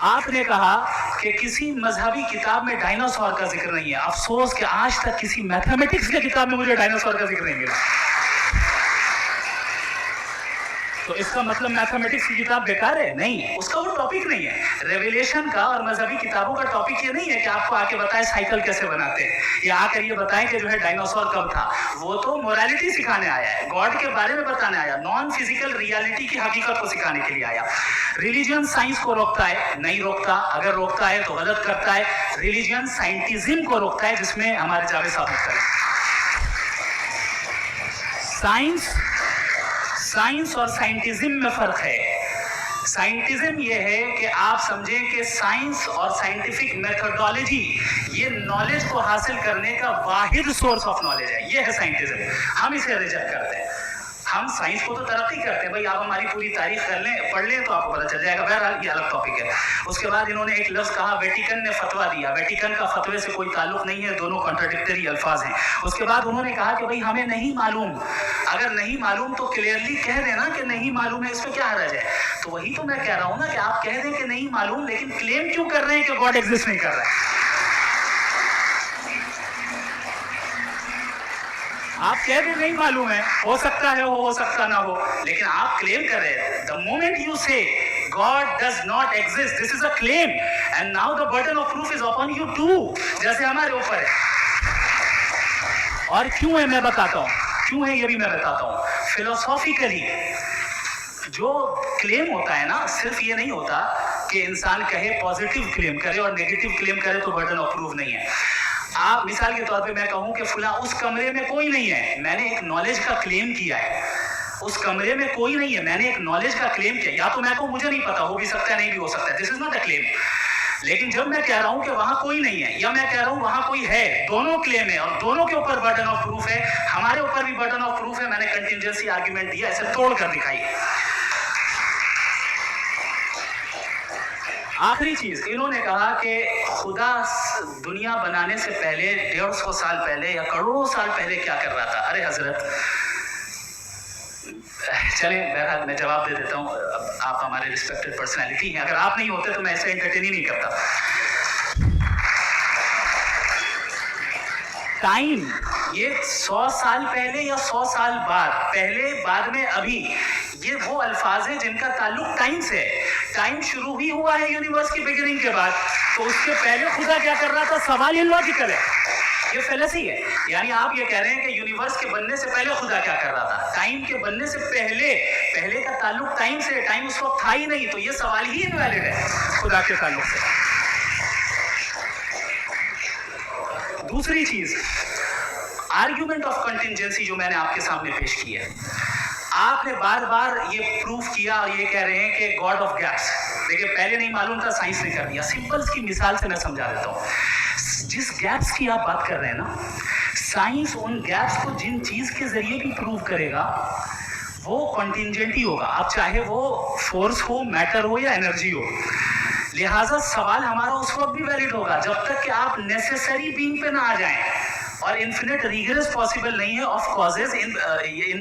B: आपने कहा कि किसी मजहबी किताब में डायनासोर का जिक्र नहीं है। अफसोस कि आज तक किसी मैथमेटिक्स की किताब में मुझे डायनासोर का जिक्र नहीं मिला। तो इसका मतलब मैथमेटिक्स की किताब बेकार है? नहीं, उसका वो टॉपिक नहीं है। रेवलेशन का और मजहबी किताबों का टॉपिक ये नहीं है कि आपको आके बताएं साइकिल कैसे बनाते हैं, या आकर ये बताएं कि जो है डायनासोर कब था। वो तो मोरालिटी सिखाने आया है, गॉड के बारे में बताने आया, नॉन फिजिकल रियलिटी की हकीकत को सिखाने के लिए आया। रिलीजन साइंस को रोकता है? नहीं रोकता। अगर रोकता है तो गलत करता है। रिलीजन साइंटिज्म को रोकता है, जिसमें हमारे जावेद साहब मुख्तलिफ। साइंस और साइंटिज्म में फर्क है। साइंटिज्म ये है कि आप समझें कि साइंस और साइंटिफिक मेथोडोलॉजी ये नॉलेज को हासिल करने का वाहिद सोर्स ऑफ नॉलेज है। ये है साइंटिज्म। हम इसे रिजेक्ट करते हैं। हम साइंस को तो तरक्की करते हैं, भाई आप हमारी पूरी तारीख कर लें, पढ़ लें तो आपको पता चल जाएगा। बहरहाल ये अलग टॉपिक है। उसके बाद इन्होंने एक लफ्ज़ कहा, वेटिकन ने फतवा दिया। वेटिकन का फतवे से कोई ताल्लुक नहीं है, दोनों कॉन्ट्राडिक्टरी अल्फाज हैं। उसके बाद उन्होंने कहा कि भाई हमें नहीं मालूम। अगर नहीं मालूम तो क्लियरली कह देना कि नहीं मालूम है, इसमें क्या हर्ज है। तो वही तो मैं कह रहा हूँ ना कि आप कह दें कि नहीं मालूम, लेकिन क्लेम क्यों कर रहे हैं कि गॉड एग्जिस्ट नहीं कर रहा है। आप कह रहे नहीं मालूम है, हो सकता है हो सकता ना हो, लेकिन आप क्लेम कर रहे हैं। द मोमेंट यू से God does not exist, this is a claim, and now the burden of proof is upon you too, जैसे हमारे ऊपर है। और क्यों है मैं बताता हूँ, क्यों है ये भी मैं बताता हूँ। फिलोसॉफिकली जो क्लेम होता है ना, सिर्फ ये नहीं होता कि इंसान कहे पॉजिटिव क्लेम करे और नेगेटिव क्लेम करे तो बर्डन ऑफ प्रूफ नहीं है। आप मिसाल के तौर पे मैं कहूं कि फुला उस कमरे में कोई नहीं है, मैंने एक नॉलेज का क्लेम किया है। उस कमरे में कोई नहीं है, मैंने एक नॉलेज का क्लेम किया। या तो मैं कहूं मुझे नहीं पता, हो भी सकता है नहीं भी हो सकता है, this is not a claim. लेकिन जब मैं कह रहा हूं कि वहां कोई नहीं है, या मैं कह रहा हूं वहां कोई है, दोनों क्लेम है और दोनों के ऊपर बर्डन ऑफ प्रूफ है। हमारे ऊपर भी बर्डन ऑफ प्रूफ है। मैंने कंटिजेंसी आर्ग्यूमेंट दिया, इसे तोड़ कर दिखाई। आखिरी चीज, इन्होंने कहा कि खुदा दुनिया बनाने से पहले 150 साल पहले या करोड़ों साल पहले क्या कर रहा था। अरे हजरत, चलें बहरहाल मैं जवाब दे देता हूँ। आप हमारे रिस्पेक्टेड पर्सनैलिटी हैं, अगर आप नहीं होते तो मैं ऐसे एंटरटेन ही नहीं करता। टाइम ये 100 साल पहले या 100 साल बाद, पहले बाद में अभी, ये वो अल्फाज हैं जिनका ताल्लुक टाइम से है। टाइम शुरू ही हुआ है यूनिवर्स की बिगिनिंग के बाद, तो उसके पहले खुदा क्या कर रहा था। सवाल इलॉजिकल है, ये फेलसी है। यानी आप ये कह रहे हैं कि यूनिवर्स के बनने से पहले खुदा क्या कर रहा था। टाइम के बनने से पहले का ताल्लुक टाइम से, टाइम उस वक्त था ही नहीं, तो ये सवाल ही इनवैलिड है खुदा के ताल्लुक से। दूसरी चीज, आर्ग्यूमेंट ऑफ कंटिजेंसी जो मैंने आपके सामने पेश की है, आपने बार बार ये प्रूफ किया और ये कह रहे हैं कि गॉड ऑफ गैप्स। देखिए पहले नहीं मालूम था, साइंस ने कर दिया। सिंपल की मिसाल से मैं समझा देता हूँ। जिस गैप्स की आप बात कर रहे हैं ना, साइंस उन गैप्स को जिन चीज के जरिए भी प्रूव करेगा वो कॉन्टिजेंट ही होगा। आप चाहे वो फोर्स हो, मैटर हो या एनर्जी हो। लिहाजा सवाल हमारा उस वक्त भी वैलिड होगा जब तक कि आप नेसेसरी बीइंग पे ना आ जाएं। और इन्फिनिट रिग्रेस पॉसिबल नहीं है of causes in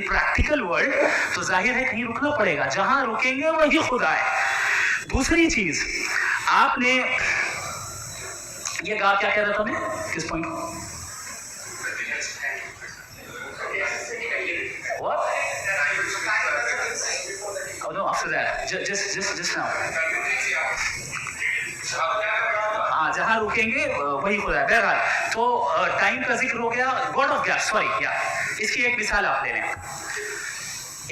B: practical world, तो जाहिर है कहीं रुकना पड़ेगा। जहां रुकेंगे वही खुदा है। दूसरी चीज, आपने ये कहा, क्या कह रहा था मैं, किस पॉइंट को? What? Oh no, after that, just now. हाँ, हाँ, जहाँ रुकेंगे वही खुदा है। बहरहाल, तो टाइम का जिक्र हो गया, गॉड ऑफ गैस, सॉरी या इसकी एक मिसाल आप ले लें।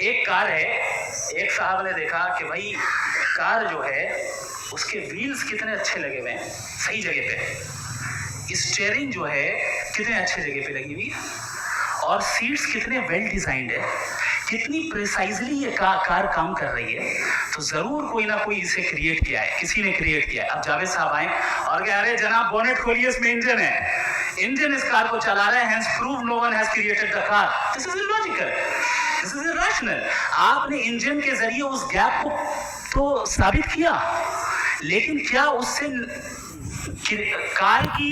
B: एक कार है, एक साहब ने देखा कि भाई कार जो है उसके व्हील्स कितने अच्छे लगे हुए हैं सही जगह पे, स्टीयरिंग जो है कितने अच्छे जगह पे लगी हुई, और सीट्स कितने वेल डिजाइंड है, कितनी प्रिसाइजली ये कार काम कर रही है, तो जरूर कोई ना कोई इसे क्रिएट किया है, किसी ने क्रिएट किया है। अब जावेद साहब आए और कह रहे जनाब बोनेट खोलिए, इसमें इंजन है, इंजन इस कार को चला रहा है, hence prove no one has created the car. This is illogical, this is irrational. आपने इंजन के जरिए उस गैप को तो साबित किया, लेकिन क्या उससे कार की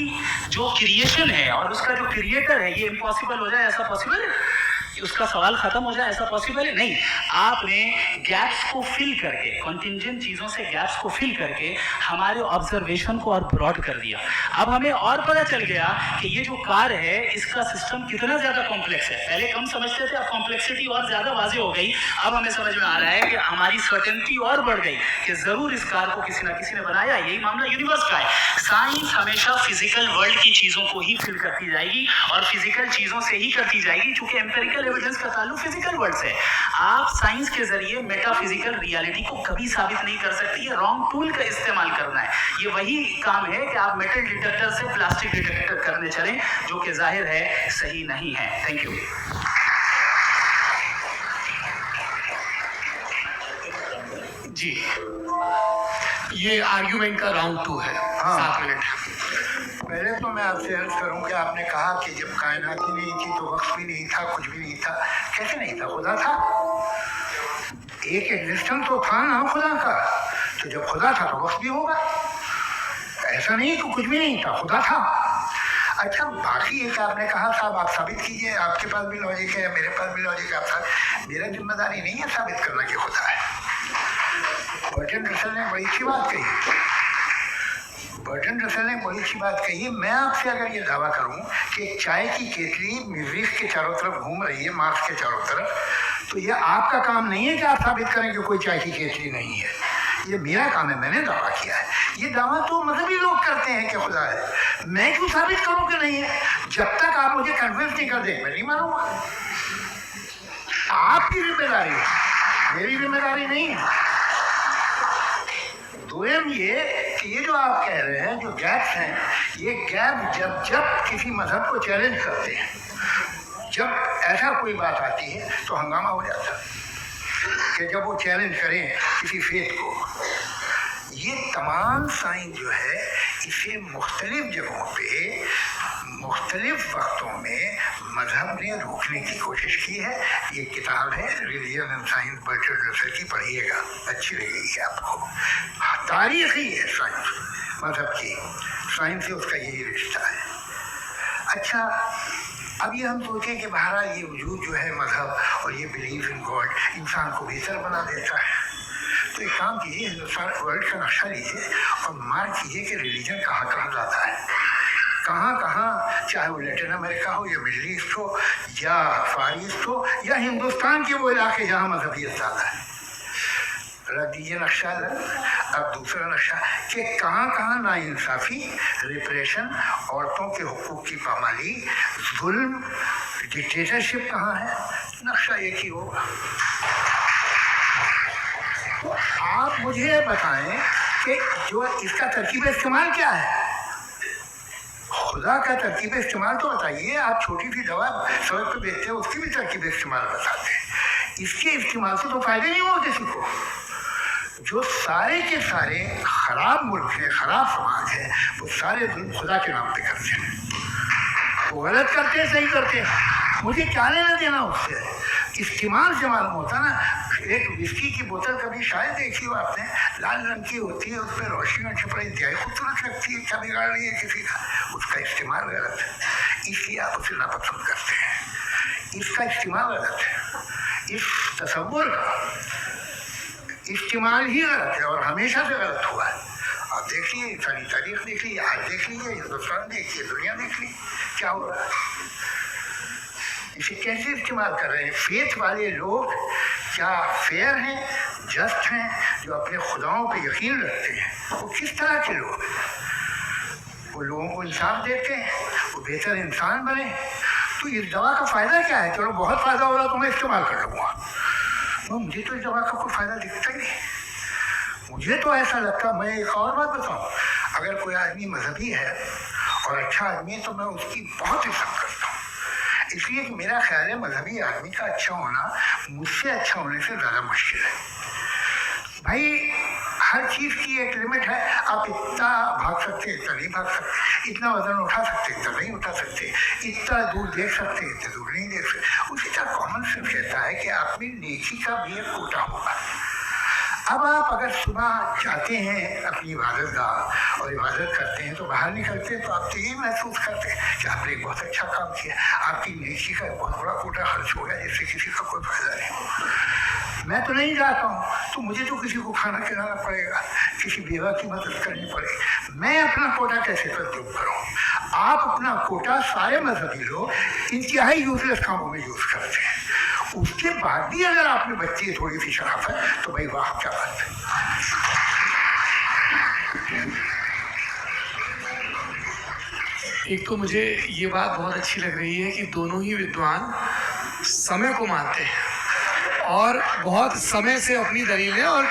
B: जो क्रिएशन है और उसका जो क्रिएटर है ये इम्पॉसिबल हो जाए? ऐसा पॉसिबल है? उसका सवाल खत्म हो जाए, ऐसा पॉसिबल है? नहीं। आपने गैप्स को फिल करके, कंटिंजेंट चीज़ों से गैप्स को फिल करके हमारे ऑब्जर्वेशन को और ब्रॉड कर दिया। अब हमें और पता चल गया कि ये जो कार है इसका सिस्टम कितना ज़्यादा कॉम्प्लेक्स है। पहले कम समझते थे, अब कॉम्प्लेक्सिटी और ज़्यादा वाज़ेह हो गई। अब हमें समझ में आ रहा है कि हमारी सर्टेनिटी और बढ़ गई कि ज़रूर इस कार को किसी न किसी ने बनाया। यही मामला यूनिवर्स का है। साइंस हमेशा फिजिकल वर्ल्ड की चीज़ों को ही फिल करती जाएगी और फिजिकल चीज़ों से ही करती जाएगी, चूंकि एम्पेरिकल एविडेंस का ताल्लुक फिजिकल वर्ल्ड से। आप साइंस के जरिए मेटाफिजिकल रियलिटी को कभी साबित नहीं कर सकती। ये रॉन्ग टूल का इस्तेमाल करना है। ये वही काम है कि आप मेटल डिटेक्टर से प्लास्टिक डिटेक्टर करने चलें, जो कि जाहिर है सही नहीं है। Thank you.
D: जी, ये आर्ग्यूमेंट का राउंड 2 है। 7 मिनट।
C: पहले तो मैं आपसे अर्ज करूं कि आपने कहा कि जब कायनात ही नहीं थी तो वक्त भी नहीं था, कुछ भी नहीं था। कैसे नहीं था? खुदा था, एक एग्जिस्टेंस तो था ना खुदा का। तो जब खुदा था तो वक्त भी होगा। ऐसा नहीं कि कुछ भी नहीं था, खुदा था। अच्छा, बाकी एक आपने कहा साहब आप साबित कीजिए, आपके पास भी लॉजिक है, मेरे पास भी लॉजिक है। आप मेरा जिम्मेदारी नहीं है साबित करना कि खुदा है। बर्टन रसल ने बड़ी अच्छी बात कही। बर्टन रसल ने बड़ी अच्छी बात कही है। मैं आपसे अगर ये दावा करूं कि एक चाय की केतली मरीख के चारों तरफ घूम रही है, मार्स के चारों तरफ, तो ये आपका काम नहीं है कि आप साबित करें कि कोई चाय की केतली नहीं है। ये मेरा काम है, मैंने दावा किया है। ये दावा तो मजहबी लोग करते हैं कि खुदा है। मैं क्यों साबित करूं कि नहीं है? जब तक आप मुझे कन्विंस नहीं कर दें मैं नहीं मानूंगा। आपकी जिम्मेदारी है, मेरी जिम्मेदारी नहीं है। दोयम ये कि ये जो आप कह रहे हैं, जो गैप्स हैं, ये गैप जब किसी मजहब को चैलेंज करते हैं, जब ऐसा कोई बात आती है तो हंगामा हो जाता है कि जब वो चैलेंज करें किसी फेथ को। ये तमाम साइंस जो है इसे मुख्तलिफ जगहों पे मुख्तलिफ वक्तों में मजहब ने रोकने की कोशिश की है। ये किताब है religion and science, Burton Russell की, पढ़िएगा, अच्छी लगेगी आपको। तारीखी है साइंस, मजहब की साइंस से उसका यही रिश्ता है। अच्छा, अब ये हम सोचें कि बहरहाल ये वजूद जो है मजहब और ये बिलीव इन गॉड इंसान को बेहतर बना देता है, तो एक काम कीजिए, हिंदुस्तान वर्ल्ड का नक्शा लीजिए और मार्क कीजिए कि रिलीजन कहाँ कहाँ जाता है, कहाँ कहाँ, चाहे वो लैटिन अमेरिका हो या मिडल ईस्ट हो या फार ईस्ट हो या हिंदुस्तान के वो इलाके जहाँ मजहबियत ज़्यादा है। रख दीजिए नक्शा। अब दूसरा नक्शा कि कहाँ कहाँ नाइंसाफ़ी, रिप्रेशन, औरतों के हुकूक की पामाली, जुल्म, डिक्टेटरशिप कहाँ है। नक्शा एक ही होगा। तो आप मुझे बताएं कि जो इसका तरकीब इस्तेमाल क्या है। खुदा का तरकीब इस्तेमाल तो बताइए। आप छोटी सी दवा सड़क पे बेचते हैं, उसकी भी तरकीब इस्तेमाल बताते हैं। इसके इस्तेमाल से तो फायदे नहीं हुआ किसी को। जो सारे के सारे खराब मुल्क है, खराब समाज है, वो सारे खुदा के नाम पे करते हैं। वो गलत करते हैं, सही करते हैं, मुझे क्या लेना देना उससे। इस्तेमाल से मालूम होता ना। एक विस्की की बोतल कभी शायद देखी हो आपने, लाल रंग की होती है, उस पर रोशनी और छपड़ा इंतहाई खूबसूरत लगती है, क्या बिगाड़ रही है किसी का। उसका इस्तेमाल गलत है, इसलिए आप उसे नापसंद करते हैं। इसका इस्तेमाल गलत है, इस तसव्वुर का इस्तेमाल ही गलत है और हमेशा से गलत हुआ है। आप देखिए, सारी तारीख देख लीजिए, आज देख लीजिए, हिंदुस्तान देखिए, दुनिया देख लीजिए, क्या हो रहा है। इसे कैसे इस्तेमाल कर रहे हैं फेथ वाले लोग? क्या फेयर हैं, जस्ट हैं, जो अपने खुदाओं पे यकीन रखते हैं? वो किस तरह के लोग हैं? वो लोगों को इंसाफ देते, वो बेहतर इंसान बने। तो इस दवा का फ़ायदा क्या है? चलो बहुत फ़ायदा हो रहा तो मैं इस्तेमाल कर लूँगा, तो मुझे तो इस दवा का कोई फ़ायदा दिखता ही नहीं। मुझे तो ऐसा लगता, मैं एक और बात बताऊँ, अगर कोई आदमी मजहबी है और अच्छा आदमी है तो मैं उसकी बहुत इज्जत करता हूँ, इसलिए कि मेरा ख्याल है मजहबी आदमी का अच्छा होना मुझसे अच्छा होने से ज़्यादा मुश्किल है। भाई हर चीज़ की एक लिमिट है, आप इतना भाग सकते इतना नहीं भाग सकते, इतना वजन उठा सकते इतना नहीं उठा सकते, इतना दूर देख सकते इतना दूर नहीं देख सकते। उसी तरह कॉमन सेंस कहता है कि आप में नेकी का भी एक कोटा होगा। अब आप अगर सुबह जाते हैं अपनी इबादत गाह और इबादत करते हैं तो बाहर निकलते हैं तो आप तो ये महसूस करते हैं कि आपने एक बहुत अच्छा काम किया, आपकी नेकी का बहुत बड़ा कोटा खर्च हो गया जिससे किसी का कोई फायदा नहीं हो। मैं तो नहीं जाता हूँ तो मुझे तो किसी को खाना खिलाना पड़ेगा, किसी बेवा की मदद करनी पड़ेगी, मैं अपना कोटा कैसे तब्दील करूँ? आप अपना कोटा सारे मजहबी लोग इंतहाई यूजलेस कामों में यूज़ करते हैं, उसके बाद भी अगर आप में बच्ची है थोड़ी सी शराफत तो भाई वाह क्या बात है।
D: एक तो मुझे ये बात बहुत अच्छी लग रही है कि दोनों ही विद्वान समय को मानते हैं और बहुत समय से अपनी दलीलें और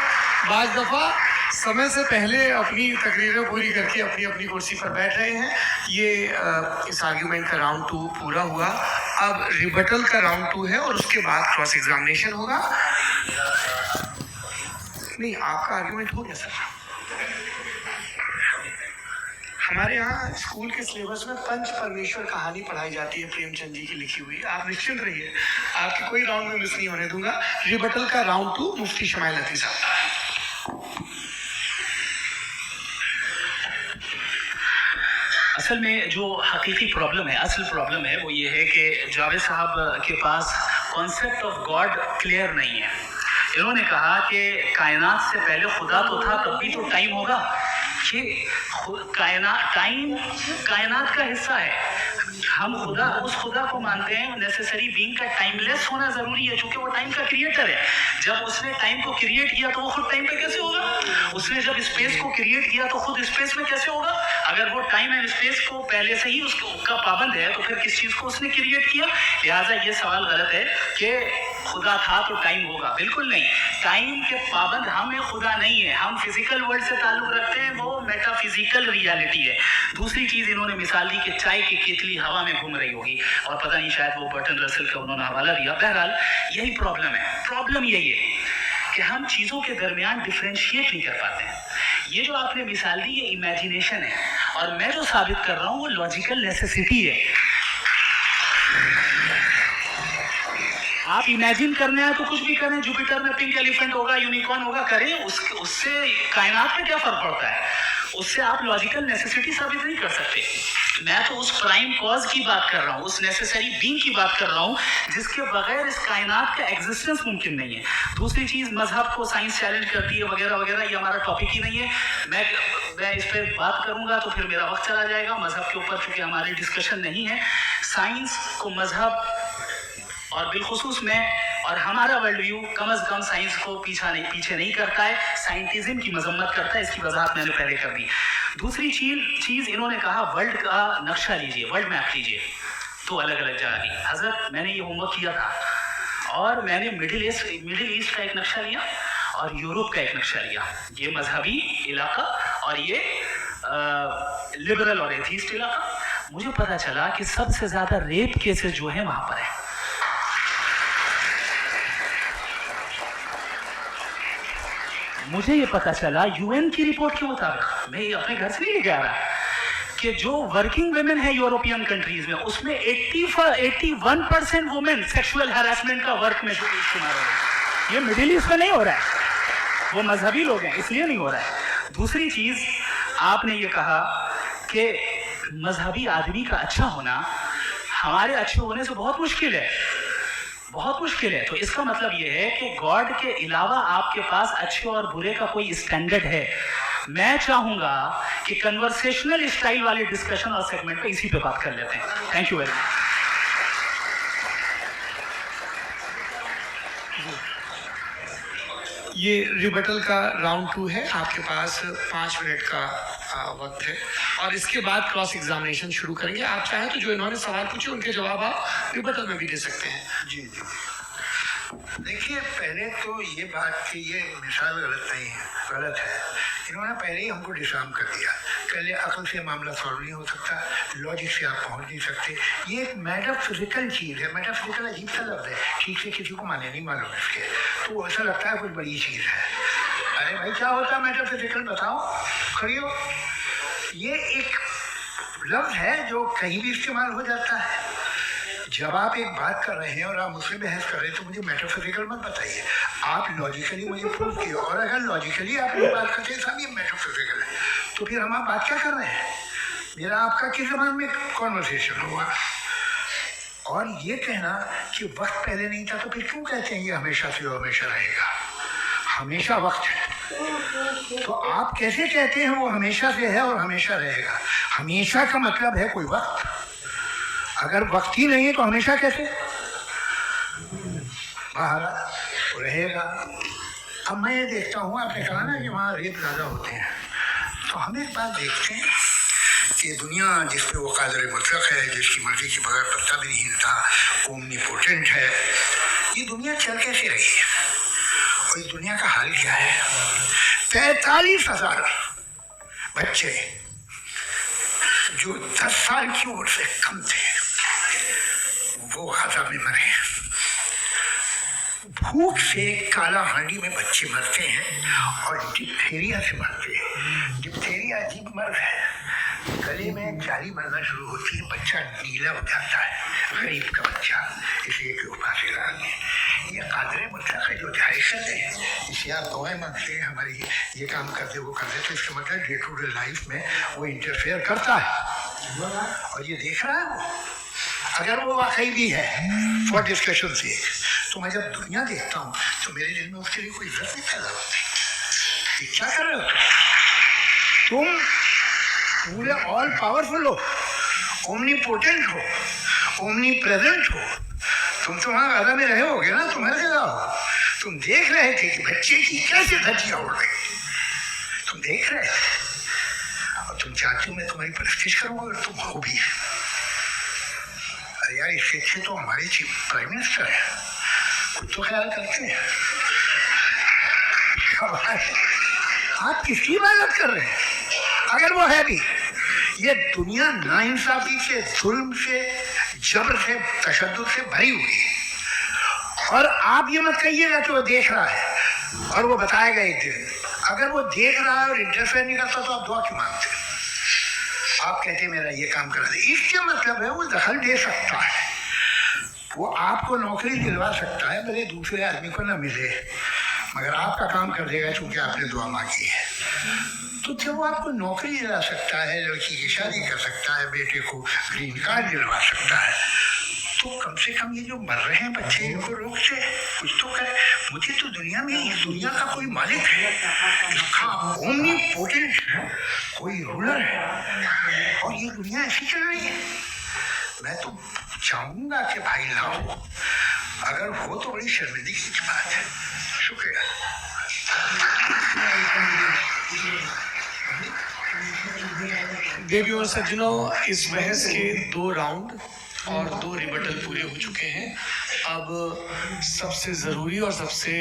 D: बाज़ दफ़ा समय से पहले अपनी तकरीरें पूरी करके अपनी अपनी कुर्सी पर बैठ रहे हैं। ये इस आर्ग्यूमेंट का राउंड 2 पूरा हुआ। अब रिबटल का राउंड 2 है और उसके बाद क्रॉस एग्जामिनेशन होगा। नहीं, आपका आर्ग्यूमेंट हो गया सर। हमारे यहाँ स्कूल के सिलेबस में पंच परमेश्वर कहानी पढ़ाई जाती है प्रेमचंद जी की लिखी हुई। आप निश्चिंत रहिए, आपके कोई राउंड में मिस नहीं होने दूंगा। रिबटल का राउंड 2 मुफ्ती शमाइल हती साहब।
B: असल में जो हकीकी प्रॉब्लम है, असल प्रॉब्लम है वो ये है कि जावेद साहब के पास कॉन्सेप्ट ऑफ गॉड क्लियर नहीं है। इन्होंने कहा कि कायनात से पहले खुदा तो था, तब भी तो टाइम होगा। कि टाइम कायनात का हिस्सा है। हम खुदा उस खुदा को मानते हैं नेसेसरी बीइंग का टाइमलेस होना ज़रूरी है, क्योंकि वो टाइम का क्रिएटर है। जब उसने टाइम को क्रिएट किया तो वो खुद टाइम पे कैसे होगा? उसने जब स्पेस को क्रिएट किया तो खुद स्पेस में कैसे होगा? अगर वो टाइम एंड स्पेस को पहले से ही उसका पाबंद है तो फिर किस चीज़ को उसने क्रिएट किया? लिहाजा ये सवाल गलत है कि खुदा था तो टाइम होगा। बिल्कुल नहीं, टाइम के पाबंद हम हैं, खुदा नहीं है। हम फिजिकल वर्ल्ड से ताल्लुक़ रखते हैं, वो मेटाफिजिकल रियलिटी है। दूसरी चीज़ इन्होंने मिसाल दी कि चाय की केतली हवा में घूम रही होगी, और पता नहीं शायद वो बर्टन रसल का उन्होंने हवाला दिया। बहरहाल यही प्रॉब्लम है। प्रॉब्लम यही है कि हम चीज़ों के दरमियान डिफ्रेंशिएट नहीं कर पाते हैं। ये जो आपने मिसाल दी ये इमेजिनेशन है, और मैं जो साबित कर रहा हूँ वो लॉजिकल नेसेसिटी है। आप इमेजिन करने आए तो कुछ भी करें, जुपिटर में पिंक एलिफेंट होगा, यूनिकॉर्न होगा, करें, उससे कायनात में क्या फ़र्क पड़ता है? उससे आप लॉजिकल नेसेसिटी साबित नहीं कर सकते। मैं तो उस प्राइम कॉज की बात कर रहा हूँ, उस नेसेसरी बीइंग की बात कर रहा हूँ जिसके बगैर इस कायनात का एग्जिस्टेंस मुमकिन नहीं है। दूसरी चीज़, मजहब को साइंस चैलेंज करती है वगैरह वगैरह, ये हमारा टॉपिक ही नहीं है। मैं इस पर बात करूँगा तो फिर मेरा वक्त चला जाएगा। मजहब के ऊपर चूँकि हमारी डिस्कशन नहीं है, साइंस को मजहब और बिलखुसूस मैं और हमारा वर्ल्ड व्यू कम अज़ कम साइंस को पीछे नहीं करता है, साइंटिज्म की मजम्मत करता है। इसकी वजाहत मैंने पहले कर दी। दूसरी चीज़ इन्होंने कहा वर्ल्ड का नक्शा लीजिए, वर्ल्ड मैप लीजिए, तो अलग अलग जगह की। हज़रत मैंने ये होमवर्क किया था और मैंने मिडिल ईस्ट का एक नक्शा लिया और यूरोप का एक नक्शा लिया। ये मजहबी इलाका और ये लिबरल और एथीस्ट इलाका। मुझे पता चला कि सबसे ज़्यादा रेप केसेस जो है वहाँ पर है। मुझे ये पता चला यूएन की रिपोर्ट के मुताबिक, मैं ये अपने घर से नहीं लेके आ रहा, कि जो वर्किंग वुमेन है यूरोपियन कंट्रीज में उसमें 81% वुमेन सेक्सुअल हैरेसमेंट का वर्क में शुमार हो रही है। ये मिडिल ईस्ट में नहीं हो रहा है, वो मजहबी लोग हैं इसलिए नहीं हो रहा है। दूसरी चीज़, आपने ये कहा कि मजहबी आदमी का अच्छा होना हमारे अच्छे होने से बहुत मुश्किल है, बहुत मुश्किल है। तो इसका मतलब ये है कि गॉड के अलावा आपके पास अच्छे और बुरे का कोई स्टैंडर्ड है। मैं चाहूँगा कि कन्वर्सेशनल स्टाइल वाले डिस्कशन और सेगमेंट पे इसी पे बात कर लेते हैं। Thank you very much.
D: ये रिबटल का राउंड 2 है। आपके पास 5 मिनट का वक्त है और इसके बाद क्रॉस एग्जामिनेशन शुरू करेंगे। आप चाहें तो जो इन्होंने सवाल पूछे उनके जवाब आप रिबटल में भी दे सकते हैं।
C: जी जी। देखिए, पहले तो ये बात कि ये मिसाल गलत नहीं है, गलत है। इन्होंने पहले ही हमको डिसार्म कर दिया। पहले अकल से मामला सॉल्व नहीं हो सकता, लॉजिक से आप पहुंच नहीं सकते। ये एक मेटाफिजिकल चीज़ है। मेटाफिजिकल अजीब सा लफ्ज़ है, ठीक से किसी को माने नहीं मालूम इसके, तो ऐसा लगता है कुछ बड़ी चीज़ है। अरे भाई, क्या होता है मेटाफिजिकल, बताओ, खड़ियो। ये एक लफ्ज़ है जो कहीं भी इस्तेमाल हो जाता है। जब आप एक बात कर रहे हैं और आप मुझसे बहस कर रहे हैं तो मुझे मेटाफिजिकल मत बताइए, आप लॉजिकली मुझे प्रूव किए। और अगर लॉजिकली आप ये बात करते हैं साहब ये मेटाफिजिकल है, तो फिर हम आप बात क्या कर रहे हैं? मेरा आपका किस ज़बान में कॉन्वर्सेशन हुआ? और ये कहना कि वक्त पहले नहीं था, तो फिर क्यों कहते हैं ये हमेशा से और हमेशा रहेगा? हमेशा वक्त है, तो आप कैसे कहते हैं वो हमेशा से है और हमेशा रहेगा? हमेशा का मतलब है कोई वक्त, अगर वक्त ही नहीं है तो हमेशा कैसे? महाराज रहेगा। अब मैं ये देखता हूँ, आपने कहा ना कि वहाँ रेप ज़्यादा होते हैं, तो हम एक बात देखते हैं कि दुनिया जिस पे वो कादर मुतलक है, जिसकी मर्जी के बगैर पत्ता भी नहीं हिलता, ओमनीपोटेंट है, ये दुनिया चल कैसे रही है? और इस दुनिया का हाल क्या है? 43,000 बच्चे जो 10 साल की उम्र से कम थे वो गाजा में मरे। भूख से काला हांडी में बच्चे मरते हैं और डिप्थीरिया से मरते हैं। डिप्थीरिया अजीब मर्ज है, गले में जाली मरना शुरू होती है, बच्चा नीला हो जाता है, गरीब का बच्चा, इसलिए कि उपास है। ये कादरे मुतलक है जो जायशत है, इसे आप दुआएं मांगते हैं हमारी ये काम करते वो करते, तो इसका मतलब डे टू डे लाइफ में वो इंटरफेयर करता है और ये देख रहा है वो। अगर वो वाकई भी है फॉर डिस्कशन से, तो मैं जब दुनिया देखता हूँ तो मेरे दिल में उसके लिए कोई इज्जत नहीं पैदा होती। क्या कर रहे हो तुम? पूरे ऑल पावरफुल हो, ओमनीपोटेंट हो, ओमनी प्रेजेंट हो, तुम तो वहाँ गाजा में रहे होगे ना, तुम्हारे जगह हो। तुम देख रहे थे कि बच्चे की कैसे धज्जियाँ उड़ गई, तुम देख रहे थे और तुम चाहते हो मैं तुम्हारी परस्तिश करूँगा और तुम हो भी। अरे यार, इससे अच्छे तो हमारे चीफ प्राइम मिनिस्टर है, कुछ तो ख्याल करते हैं। आप किसकी इबादत कर रहे हैं? अगर वो है भी, ये दुनिया नाइंसाफी से, जुल्म से, जबर से, तशद्दुद से भरी हुई है। और आप ये मत कहिएगा कि वो देख रहा है और वो बताएगा एक दिन। अगर वो देख रहा है और इंटरफेयर नहीं करता तो आप दुआ क्यों मांगते? आप कहते मेरा ये काम करा दे, इसका मतलब है वो दखल दे सकता है, वो आपको नौकरी दिलवा सकता है, भले दूसरे आदमी को ना मिले, मगर आपका काम कर देगा क्योंकि आपने दुआ मांगी है। तो जब वो आपको नौकरी दिला सकता है, लड़की की शादी कर सकता है, बेटे को ग्रीन कार्ड दिलवा सकता है, तो कम से कम ये जो मर रहे हैं बच्चे, इनको रोक से कुछ तो करे। मुझे तो दुनिया में इस दुनिया का कोई मालिक है, इसका ओमनीपोटेंट कोई रूलर है और ये दुनिया ऐसी चल रही है। मैं तो चाहूँगा कि भाई लाओ, अगर हो तो बड़ी शर्मिंदगी की बात है। शुक्रिया।
D: देवी और सज्जनों, इस बहस के 2 राउंड और 2 रिबटल पूरे हो चुके हैं। अब सबसे ज़रूरी और सबसे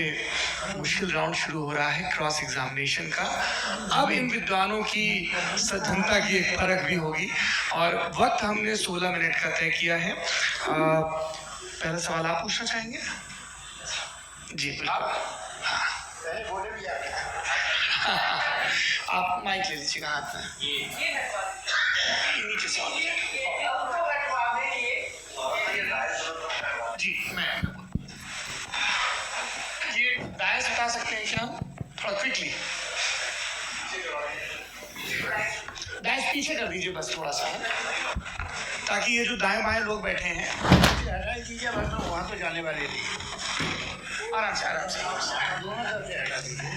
D: मुश्किल राउंड शुरू हो रहा है, क्रॉस एग्जामिनेशन का। अब इन विद्वानों की सज्जनता की एक परख भी होगी और वक्त हमने 16 मिनट का तय किया है। पहला सवाल आप पूछना चाहेंगे? जी बिल्कुल। आप माइक ले लीजिएगा हाथ में। नीचे से जी, मैं ये दायस बता सकते हैं क्या थोड़ा क्विकली? दायस पीछे कर दीजिए बस थोड़ा सा, ताकि ये जो दाएं बाएं लोग बैठे हैं हटा दीजिए, वरना वहाँ तो जाने वाले नहीं। आराम से आराम से दोनों तरफ से हटा दीजिए।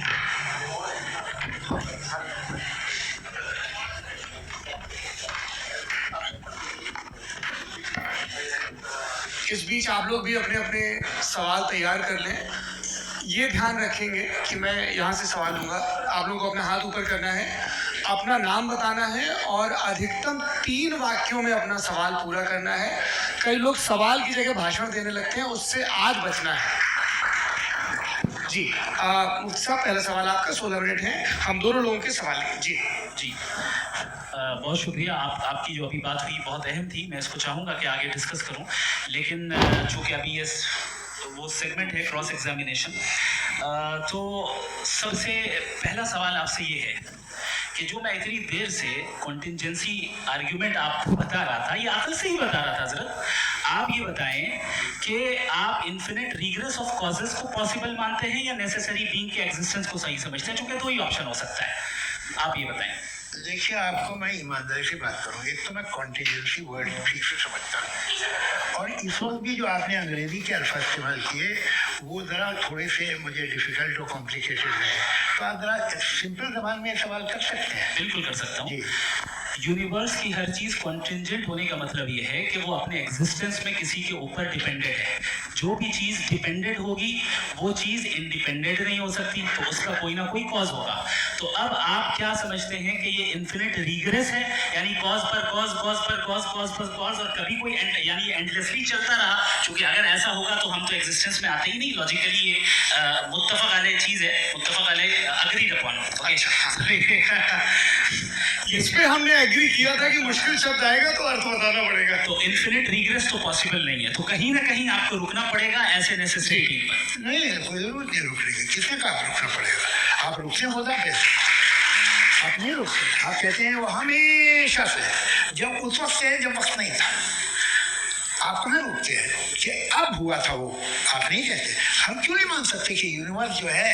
D: इस बीच आप लोग भी अपने अपने सवाल तैयार कर लें। ये ध्यान रखेंगे कि मैं यहाँ से सवाल लूँगा, आप लोगों को अपना हाथ ऊपर करना है। अपना नाम बताना है और अधिकतम 3 वाक्यों में अपना सवाल पूरा करना है। कई लोग सवाल की जगह भाषण देने लगते हैं, उससे आज बचना है। जी मुफ्ती साहब, पहला सवाल आपका, 16 मिनट है, हम दोनों लोगों के सवाल लेंगे। जी
B: बहुत शुक्रिया। आपकी जो अभी बात हुई बहुत अहम थी, मैं इसको चाहूँगा कि आगे डिस्कस करूँ, लेकिन चूँकि अभी वो सेगमेंट है क्रॉस एग्जामिनेशन, तो सबसे पहला सवाल आपसे ये है कि जो मैं इतनी देर से कॉन्टिंजेंसी आर्ग्यूमेंट आपको बता रहा था, ये अकल से ही बता रहा था हजरत, आप ये बताएं कि आप इन्फिनिट रिग्रेस ऑफ कॉजेस को पॉसिबल मानते हैं या नेसेसरी बीइंग के एग्जिस्टेंस को सही समझते हैं, चूँकि 2 ही ऑप्शन हो सकता है, आप ये बताएं।
C: देखिए, आपको मैं ईमानदारी से बात करूँ, एक तो मैं कॉन्टीजेंसी वर्ड ठीक से समझता हूँ, और इस वक्त भी जो आपने अंग्रेजी के अल्फाज इस्तेमाल किए वो ज़रा थोड़े से मुझे डिफ़िकल्ट और कॉम्प्लिकेटेड है, तो आप ज़रा सिंपल ज़बान में सवाल कर सकते हैं।
B: बिल्कुल कर सकता हूँ।
C: जी,
B: यूनिवर्स की हर चीज़ कॉन्टिंजेंट होने का मतलब ये है कि वो अपने एग्जिस्टेंस में किसी के ऊपर डिपेंडेंट है। जो भी चीज़ डिपेंडेंट होगी वो चीज़ इंडिपेंडेंट नहीं हो सकती, तो उसका कोई ना कोई कॉज होगा। तो अब आप क्या समझते हैं कि ये इन्फिनिट रिग्रेस है, यानी कॉज पर कॉज, कॉज पर कॉज, कॉज पर कॉज, और कभी कोई यानी एंडलेसली चलता रहा? क्योंकि अगर ऐसा होगा तो हम तो एग्जिस्टेंस में आते ही नहीं। लॉजिकली ये मुत्तफक अलैह चीज़ है, मुत्तफक अलैह अग्रीड अपॉन।
D: इस पे हमने एग्री किया था कि मुश्किल शब्द आएगा तो अर्थ बताना पड़ेगा।
B: तो इन्फिनिट रिग्रेस तो पॉसिबल नहीं है, तो कहीं ना कहीं आपको रुकना पड़ेगा ऐसे नेसेसिटी पर।
C: नहीं, कोई ज़रूरत नहीं रुकने की, किसने कहा आप रुकना पड़ेगा? आप रुकते होता कैसे? आप नहीं रुकते, आप कहते हैं वो हमेशा से, जब उस वक्त से जब वक्त नहीं था। आप कहाँ रुकते हैं कि अब हुआ था वो? आप नहीं कहते। हम क्यों नहीं मान सकते कि यूनिवर्स जो है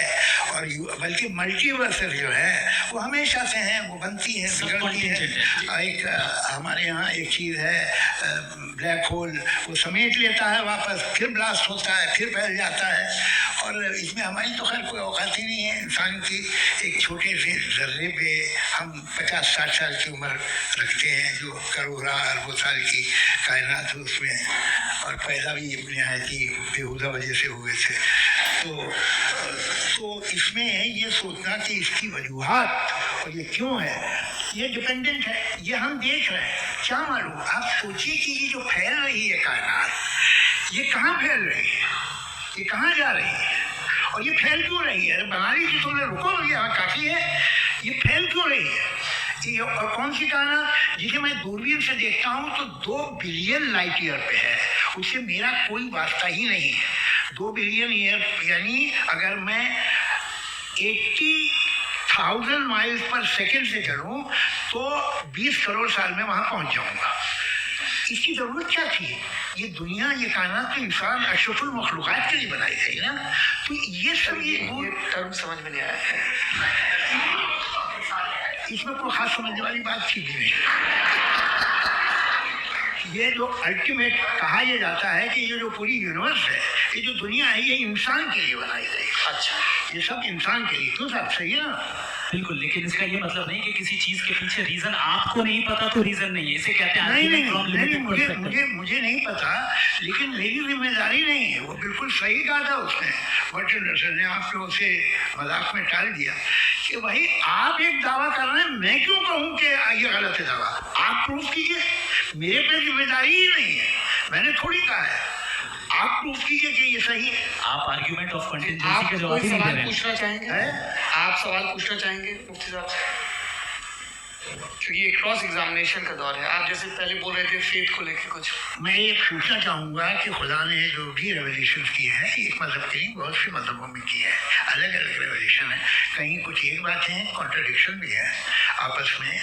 C: और बल्कि मल्टीवर्सेस जो है वो हमेशा से हैं, वो बनती है, बिगड़ती है। एक हमारे यहाँ एक चीज़ है, ब्लैक होल, वो समेट लेता है वापस, फिर ब्लास्ट होता है, फिर फैल जाता है, और इसमें हमारी तो खैर कोई औकात ही नहीं है। इंसान की एक छोटे से जर्रे पे हम 50-60 साल की उम्र रखते हैं, जो करोड़ों अरबों साल की कायनात है उसमें, और पैदा भी नहायत ही बेहुदा वजह से हुए थे। तो इसमें ये सोचना कि इसकी वजूहात और ये क्यों है, ये डिपेंडेंट है, ये हम देख रहे हैं, क्या मालूम। आप सोचिए कि ये जो फैल रही है कायनात, ये कहाँ फैल रही है, ये कहाँ जा रही है, और ये फैल क्यों रही है? बना ली थी तुमने, रुको, ये काफ़ी है, ये फैल क्यों रही है? ये और कौन सी कायनात जिसे मैं दूरबीन से देखता हूँ तो 2 बिलियन लाइट ईयर पे है, उससे मेरा कोई वास्ता ही नहीं है। 2 बिलियन ईयर यानी अगर मैं 80,000 माइल्स पर सेकेंड से चलूँ तो 20 करोड़ साल में वहाँ पहुँच जाऊँगा। इसकी ज़रूरत क्या थी? ये दुनिया, ये कायनात तो इंसान अशरफुल मखलूक़ात के लिए बनाई गई ना, तो ये सब ये
D: टर्म समझ में नहीं आया।
C: इसमें कोई खास समझने वाली बात थी भी नहीं। ये जो अल्टीमेट कहा यह जाता है कि ये जो पूरी यूनिवर्स है, ये जो दुनिया है, ये इंसान के लिए बनाई गई। अच्छा, ये सब इंसान के लिए, क्यों साहब? सही है ना?
B: बिल्कुल, लेकिन इसका ये मतलब नहीं कि किसी चीज के पीछे रीजन आपको नहीं पता तो रीजन नहीं है, इसे कहते हैं
C: नहीं, मुझे नहीं पता, लेकिन मेरी जिम्मेदारी नहीं है। वो बिल्कुल सही कहा था उसने, बर्टन रसल ने, आपने उसे मजाक में टाल दिया कि भाई आप एक दावा कर रहे हैं, मैं क्यों कहूँ कि ये गलत है दावा? आप प्रूफ कीजिए, मेरे पे जिम्मेदारी ही नहीं है, मैंने थोड़ी कहा है, आप प्रूफ कीजिए कि ये सही है।
B: आप आर्ग्यूमेंट ऑफ कंटिजेंसी
D: आप
B: का जवाब
D: कोई
B: ही नहीं दे
D: सवाल
B: रहे हैं।
D: पूछना चाहेंगे? आप सवाल पूछना चाहेंगे मुफ्ती साहब से? क्योंकि ये क्रॉस एग्जामिनेशन का दौर है। आप जैसे पहले बोल रहे थे फेथ को लेकर कुछ,
C: मैं ये पूछना चाहूँगा कि खुदा ने जो भी रेवल्यूशन किए हैं, एक मज़हब के नहीं, बहुत से मज़हबों में किए हैं, अलग अलग रेवल्यूशन है। कहीं कुछ एक बात है, कॉन्ट्रडिक्शन भी है आपस में,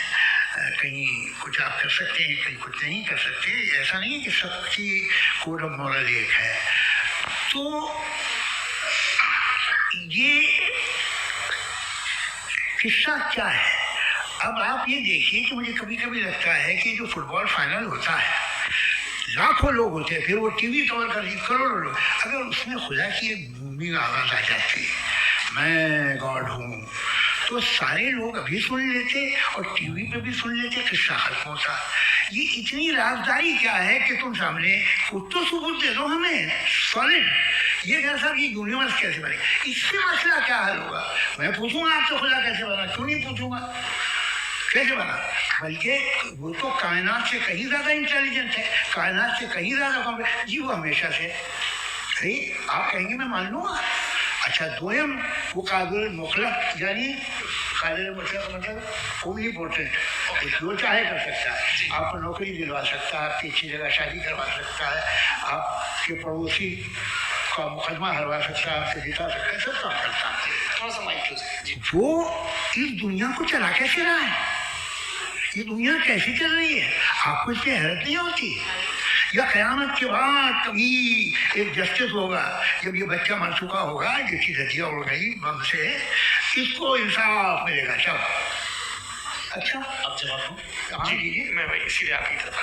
C: कहीं कुछ आप कर सकते हैं, कहीं कुछ नहीं कर सकते। ऐसा नहीं है कि सबकी कोड ऑफ मॉरल एक है। तो ये किस्सा क्या है? अब आप ये देखिए कि मुझे कभी कभी लगता है कि जो फुटबॉल फाइनल होता है, लाखों लोग होते हैं, फिर वो टीवी कवर कर रही, करोड़ों लोग, अगर उसमें खुदा की एक बूमिंग आवाज़ आ जाती, मैं गॉड हूँ, तो सारे लोग अभी सुन लेते और टीवी पे भी सुन लेते, किस्सा खत्म होता। ये इतनी राजदारी क्या है कि तुम सामने कुछ तो सबूत दे दो हमें सॉलिड। ये कह सर, ये यूनिवर्स कैसे बने, इससे मसला क्या हल होगा? मैं पूछूंगा आपसे खुदा कैसे बना, क्यों नहीं पूछूंगा? कैसे बना? बल्कि वो तो कायनात से कहीं ज़्यादा इंटेलिजेंट है, कायनात से कहीं ज़्यादा कॉम्प्लेक्स जी, वो हमेशा से। अरे आप कहेंगे मैं मान लूँगा। अच्छा, दोयम वो काबिल मुखलक, यानी काबिल मतलब ओमनीपोटेंट, जो चाहे कर सकता है, आपको नौकरी दिलवा सकता है, आपकी अच्छी जगह शादी करवा सकता है, आपके पड़ोसी का मुकदमा हरवा सकता है, आपसे जिता सकता है, सब काम करता है।
D: थोड़ा सा माइक क्लोज।
C: वो इस दुनिया को चला कैसे रहा है? ये दुनिया कैसी चल रही है? आपको इससे हैरत नहीं होती? या क़यामत के बाद कभी एक जस्टिस होगा, जब ये बच्चा मर चुका होगा, जिसकी रजिया उड़ गई बम से, इसको इंसाफ मिलेगा सब। अच्छा,
B: अब जवाब दूं?
C: हाँ दीजिए।
D: मैं भाई इसीलिए आपकी तरफ।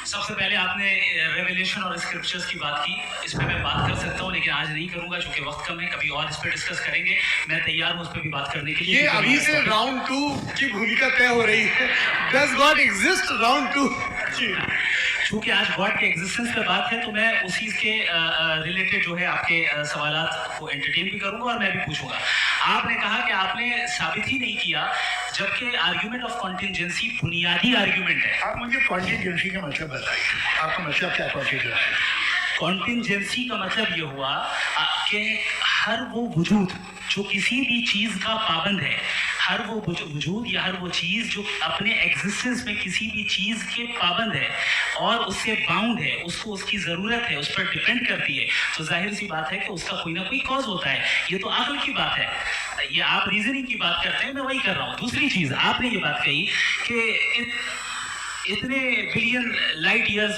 B: सबसे पहले आपने रेवलेशन और स्क्रिप्चर्स की बात की, इस पे मैं बात कर सकता हूँ लेकिन आज नहीं करूँगा क्योंकि वक्त कम है, कभी और इस पे डिस्कस करेंगे। मैं तैयार हूँ उस पर भी बात करने के लिए।
D: ये अभी से राउंड 2 की भूमिका तय हो रही है। Does God exist round 2? जी,
B: चूँकि आज गॉड के एग्जिस्टेंस पे बात है तो मैं उसी के रिलेटेड जो है आपके सवालात को एंटरटेन भी करूँगा और मैं भी पूछूंगा। आपने कहा कि आपने साबित ही नहीं किया, जबकि आर्ग्यूमेंट ऑफ कॉन्टिंजेंसी बुनियादी आर्ग्यूमेंट है।
C: आप मुझे कॉन्टिजेंसी का मतलब बताइए, आपका मतलब क्या कॉन्टिजेंसी?
B: कॉन्टिंजेंसी का मतलब ये हुआ कि हर वो वजूद जो किसी भी चीज़ का पाबंद है, हर वो वजूद या हर वो चीज़ जो अपने एग्जिस्टेंस में किसी भी चीज़ के पाबंद है और उससे बाउंड है, उसको उसकी ज़रूरत है, उस पर डिपेंड करती है, तो जाहिर सी बात है कि उसका कोई ना कोई कॉज होता है। ये तो अक्ल की बात है, ये आप रीजनिंग की बात करते हैं, मैं वही कर रहा हूँ। दूसरी चीज़, आपने ये बात कही कि इतने बिलियन लाइट ईयर्स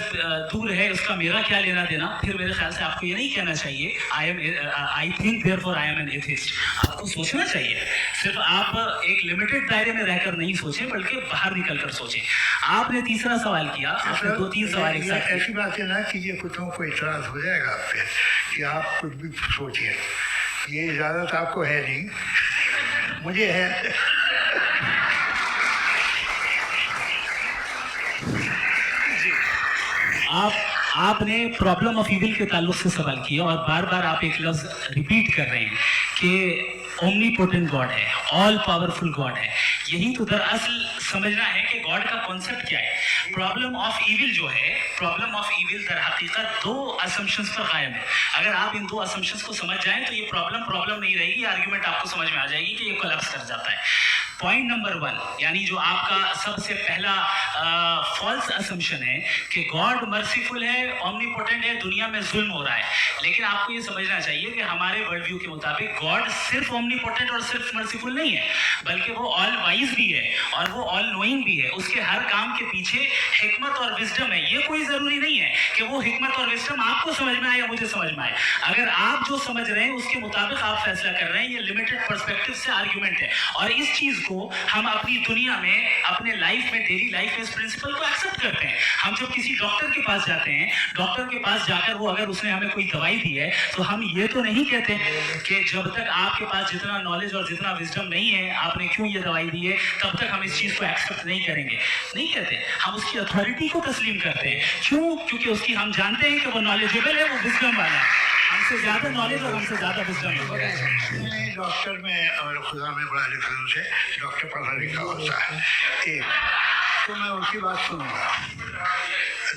B: दूर है, उसका मेरा क्या लेना देना। फिर मेरे ख्याल से आपको ये नहीं कहना चाहिए I think therefore I am an atheist. आपको सोचना चाहिए, सिर्फ आप एक लिमिटेड दायरे में रहकर नहीं सोचें बल्कि बाहर निकल कर सोचें। आपने तीसरा सवाल किया, आपने 2-3 सवाल एक साथ।
C: ऐसी बात है ना कि ये कुत्तों को इतराज़ हो जाएगा आप पे कि आप कुछ भी सोचिए, ये इजाज़त आपको है नहीं, मुझे है।
B: आपने प्रॉब्लम ऑफ इविल के ताल्लुक से सवाल किया और बार बार आप एक लफ्ज़ रिपीट कर रहे हैं कि ओमनीपोटेंट गॉड है, ऑल पावरफुल गॉड है। यही तो दरअसल समझना है कि गॉड का कॉन्सेप्ट क्या है। प्रॉब्लम ऑफ इविल जो है, प्रॉब्लम ऑफ इविल दर हकीकत 2 असम्पशंस पर कायम है। अगर आप इन 2 असम्पशंस को समझ जाएं तो ये प्रॉब्लम नहीं रहेगी, आर्ग्यूमेंट आपको समझ में आ जाएगी कि ये कोलैप्स कर जाता है। पॉइंट नंबर 1, यानी जो आपका सबसे पहला फॉल्स असम्पशन है कि गॉड मर्सीफुल है, ऑमनीपोटेंट है, दुनिया में जुल्म हो रहा है। लेकिन आपको ये समझना चाहिए कि हमारे वर्ल्ड व्यू के मुताबिक गॉड सिर्फ ऑमनीपोटेंट और सिर्फ मर्सीफुल नहीं है, बल्कि वो ऑल वाइज भी है और वो ऑल नोइंग भी है। उसके हर काम के पीछे हिकमत और विजडम है। ये कोई ज़रूरी नहीं है कि वो हिकमत और विजडम आपको समझ में आए या मुझे समझ में आए। अगर आप जो समझ रहे हैं उसके मुताबिक आप फैसला कर रहे हैं, ये लिमिटेड पर्सपेक्टिव से आर्ग्यूमेंट है। और इस चीज़ को हम अपनी दुनिया में, अपने लाइफ में, डेली लाइफ में इस प्रिंसिपल को एक्सेप्ट करते हैं। हम जब किसी डॉक्टर के पास जाते हैं, डॉक्टर के पास जाकर वो अगर उसने हमें कोई दवाई दी है तो हम ये तो नहीं कहते कि जब तक आपके पास जितना नॉलेज और जितना विजडम नहीं है, आपने क्यों ये दवाई दी है, तब तक हम इस चीज़ को एक्सेप्ट नहीं करेंगे। नहीं कहते, हम उसकी अथॉरिटी को तस्लीम करते हैं। क्यों? क्योंकि उसकी हम जानते हैं कि वो नॉलेजेबल है, वो विजडम वाला है, हमसे ज़्यादा नॉलेज और हमसे ज़्यादा विजडम है।
C: डॉक्टर में और खुदा में बड़ा डिफरेंस है। डॉक्टर पढ़ा लिखा होता है, एक तो मैं उसकी बात सुनूंगा।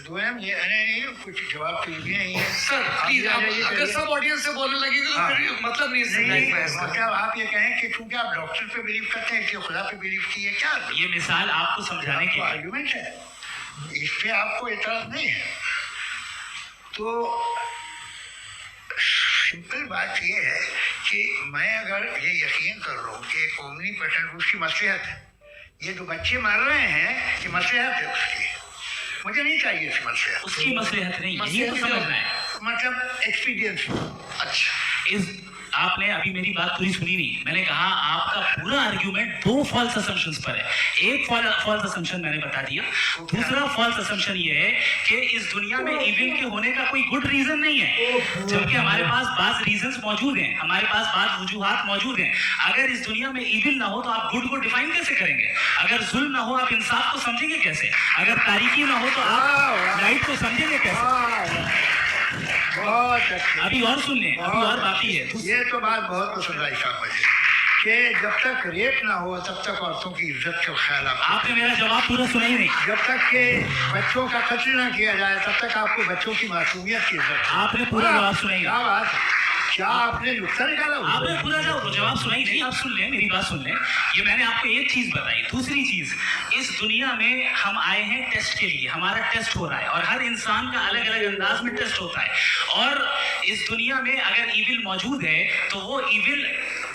C: दोयम ये नहीं, कुछ जवाब तो ये नहीं है
D: सर प्लीज, अगर सब ऑडियंस से बोलने लगेगा तो फिर मतलब नहीं
C: नहीं, मतलब आप ये कहें कि चूंकि आप डॉक्टर पे बिलीव करते हैं इसलिए खुदा पे बिलीव किए, क्या
B: ये मिसाल आपको समझाने के लिए
C: आर्ग्यूमेंट है, इस पे आपको एतराज नहीं है। तो सिंपल बात ये है कि मैं अगर ये यकीन कर रहा हूँ कि एक ओमनीपोटेंट उसकी मसलहत है, ये जो बच्चे मर रहे हैं ये मसलहत है उसकी, मुझे नहीं चाहिए इसकी मसलहत।
B: उसकी मसलहत नहीं है, ये तो समझना है,
C: मतलब एक्सपीरियंस।
B: अच्छा, आपने अभी मेरी बात पूरी सुनी नहीं। मैंने कहा आपका पूरा आर्ग्यूमेंट 2 फॉल्स असम्पशंस पर है। एक फॉल्स असम्पशन मैंने बता दिया, दूसरा फॉल्स असम्पशन ये है कि इस दुनिया में इविल के होने का कोई गुड रीजन नहीं है, जबकि हमारे पास बाज रीजंस मौजूद हैं, हमारे पास बाज वजूहात मौजूद हैं। अगर इस दुनिया में इविल ना हो तो आप गुड को डिफाइन कैसे करेंगे? अगर जुल्म ना हो आप इंसाफ को समझेंगे कैसे? अगर तारीकी ना हो तो आप लाइट को समझेंगे कैसे?
C: बहुत अच्छे।
B: अभी और सुन लें, अभी और बाकी है।
C: ये तो बात बहुत पसंद आई साहब मुझे कि जब तक रेप ना हो तब तक औरतों की इज्जत का ख्याल आप
B: आपने मेरा जवाब पूरा सुना ही नहीं।
C: जब तक के बच्चों का कत्ल ना किया जाए तब तक आपको बच्चों की मासूमियत की इज्जत है।
B: आपने पूरा जवाब सुना ही
C: क्या
B: नहीं।
C: बात है? क्या आपने नुक्ता निकाला हुआ?
B: आपने पूरा जवाब सुना ही नहीं। आप सुन लें, मेरी बात सुन लें। ये मैंने आपको एक चीज बताई। दूसरी चीज, इस दुनिया में हम आए हैं टेस्ट के लिए। हमारा टेस्ट हो रहा है और हर इंसान का अलग अलग अंदाज में टेस्ट होता है। और इस दुनिया में अगर ईविल मौजूद है तो वो ईविल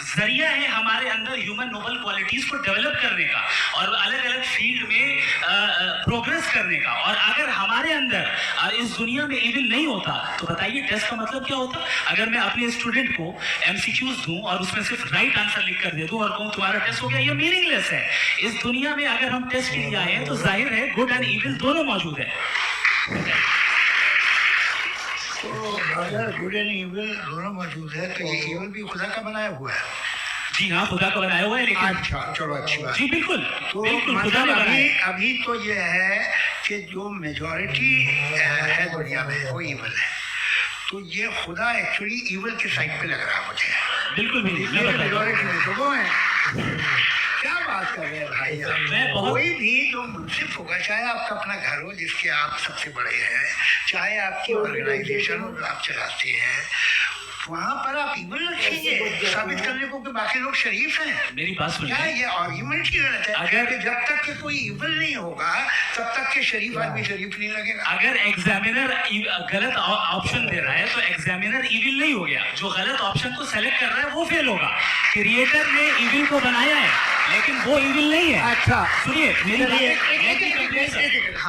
B: जरिया है हमारे अंदर ह्यूमन नोबल क्वालिटीज को डेवलप करने का और अलग अलग फील्ड में प्रोग्रेस करने का। और अगर हमारे अंदर इस दुनिया में ईविल नहीं होता तो बताइए टेस्ट का मतलब क्या होता? अगर मैं अपने स्टूडेंट को एमसीक्यूज दूं और उसमें सिर्फ राइट आंसर लिख कर दे दूं और कहूं तुम्हारा टेस्ट हो गया, ये मीनिंगलेस है। इस दुनिया में अगर हम टेस्ट के लिए आए हैं तो जाहिर है गुड एंड ईविल दोनों मौजूद है।
C: तो अगर गुड एंड इविल दोनों मौजूद है तो ये इविल भी खुदा का बनाया हुआ है।
B: जी हाँ, खुदा का बनाया हुआ है। लेकिन
C: अच्छा, चलो अच्छी बात।
B: जी बिल्कुल
C: तो
B: बिल्कुल खुदा ने
C: मतलब
B: बनाया।
C: अभी तो ये है कि जो मेजॉरिटी है दुनिया में वो इविल है। तो ये खुदा एक्चुअली इविल के साइड पे लग रहा है मुझे।
B: बिल्कुल भी नहीं, मैं बता रहा हूं।
C: मेजॉरिटी में तो वो है। क्या बात कर रहे हैं भाई आप?
B: मैं बहुत-
C: कोई भी जो मुनसिफ होगा, चाहे आपका अपना घर हो जिसके आप सबसे बड़े हैं, चाहे आपकी ऑर्गेनाइजेशन हो जो आप चलाते हैं, वहाँ पर आप इविल रखेंगे साबित करने को कि बाकी लोग शरीफ हैं।
B: मेरी बात सुनिए।
C: क्या ये आर्ग्यूमेंट ही गलत है?
B: अगर-
C: कि जब तक कि कोई इविल नहीं होगा तब तक के शरीफ आदमी शरीफ नहीं लगेगा।
B: अगर एग्जामिनर गलत ऑप्शन दे रहा है तो एग्जामिनर इविल नहीं हो गया। जो गलत ऑप्शन को सेलेक्ट कर रहा है वो फेल होगा। क्रिएटर ने इविल को बनाया है लेकिन वो इविल नहीं है।
C: अच्छा,
B: सुनिए मेरी बात,
C: चलिए,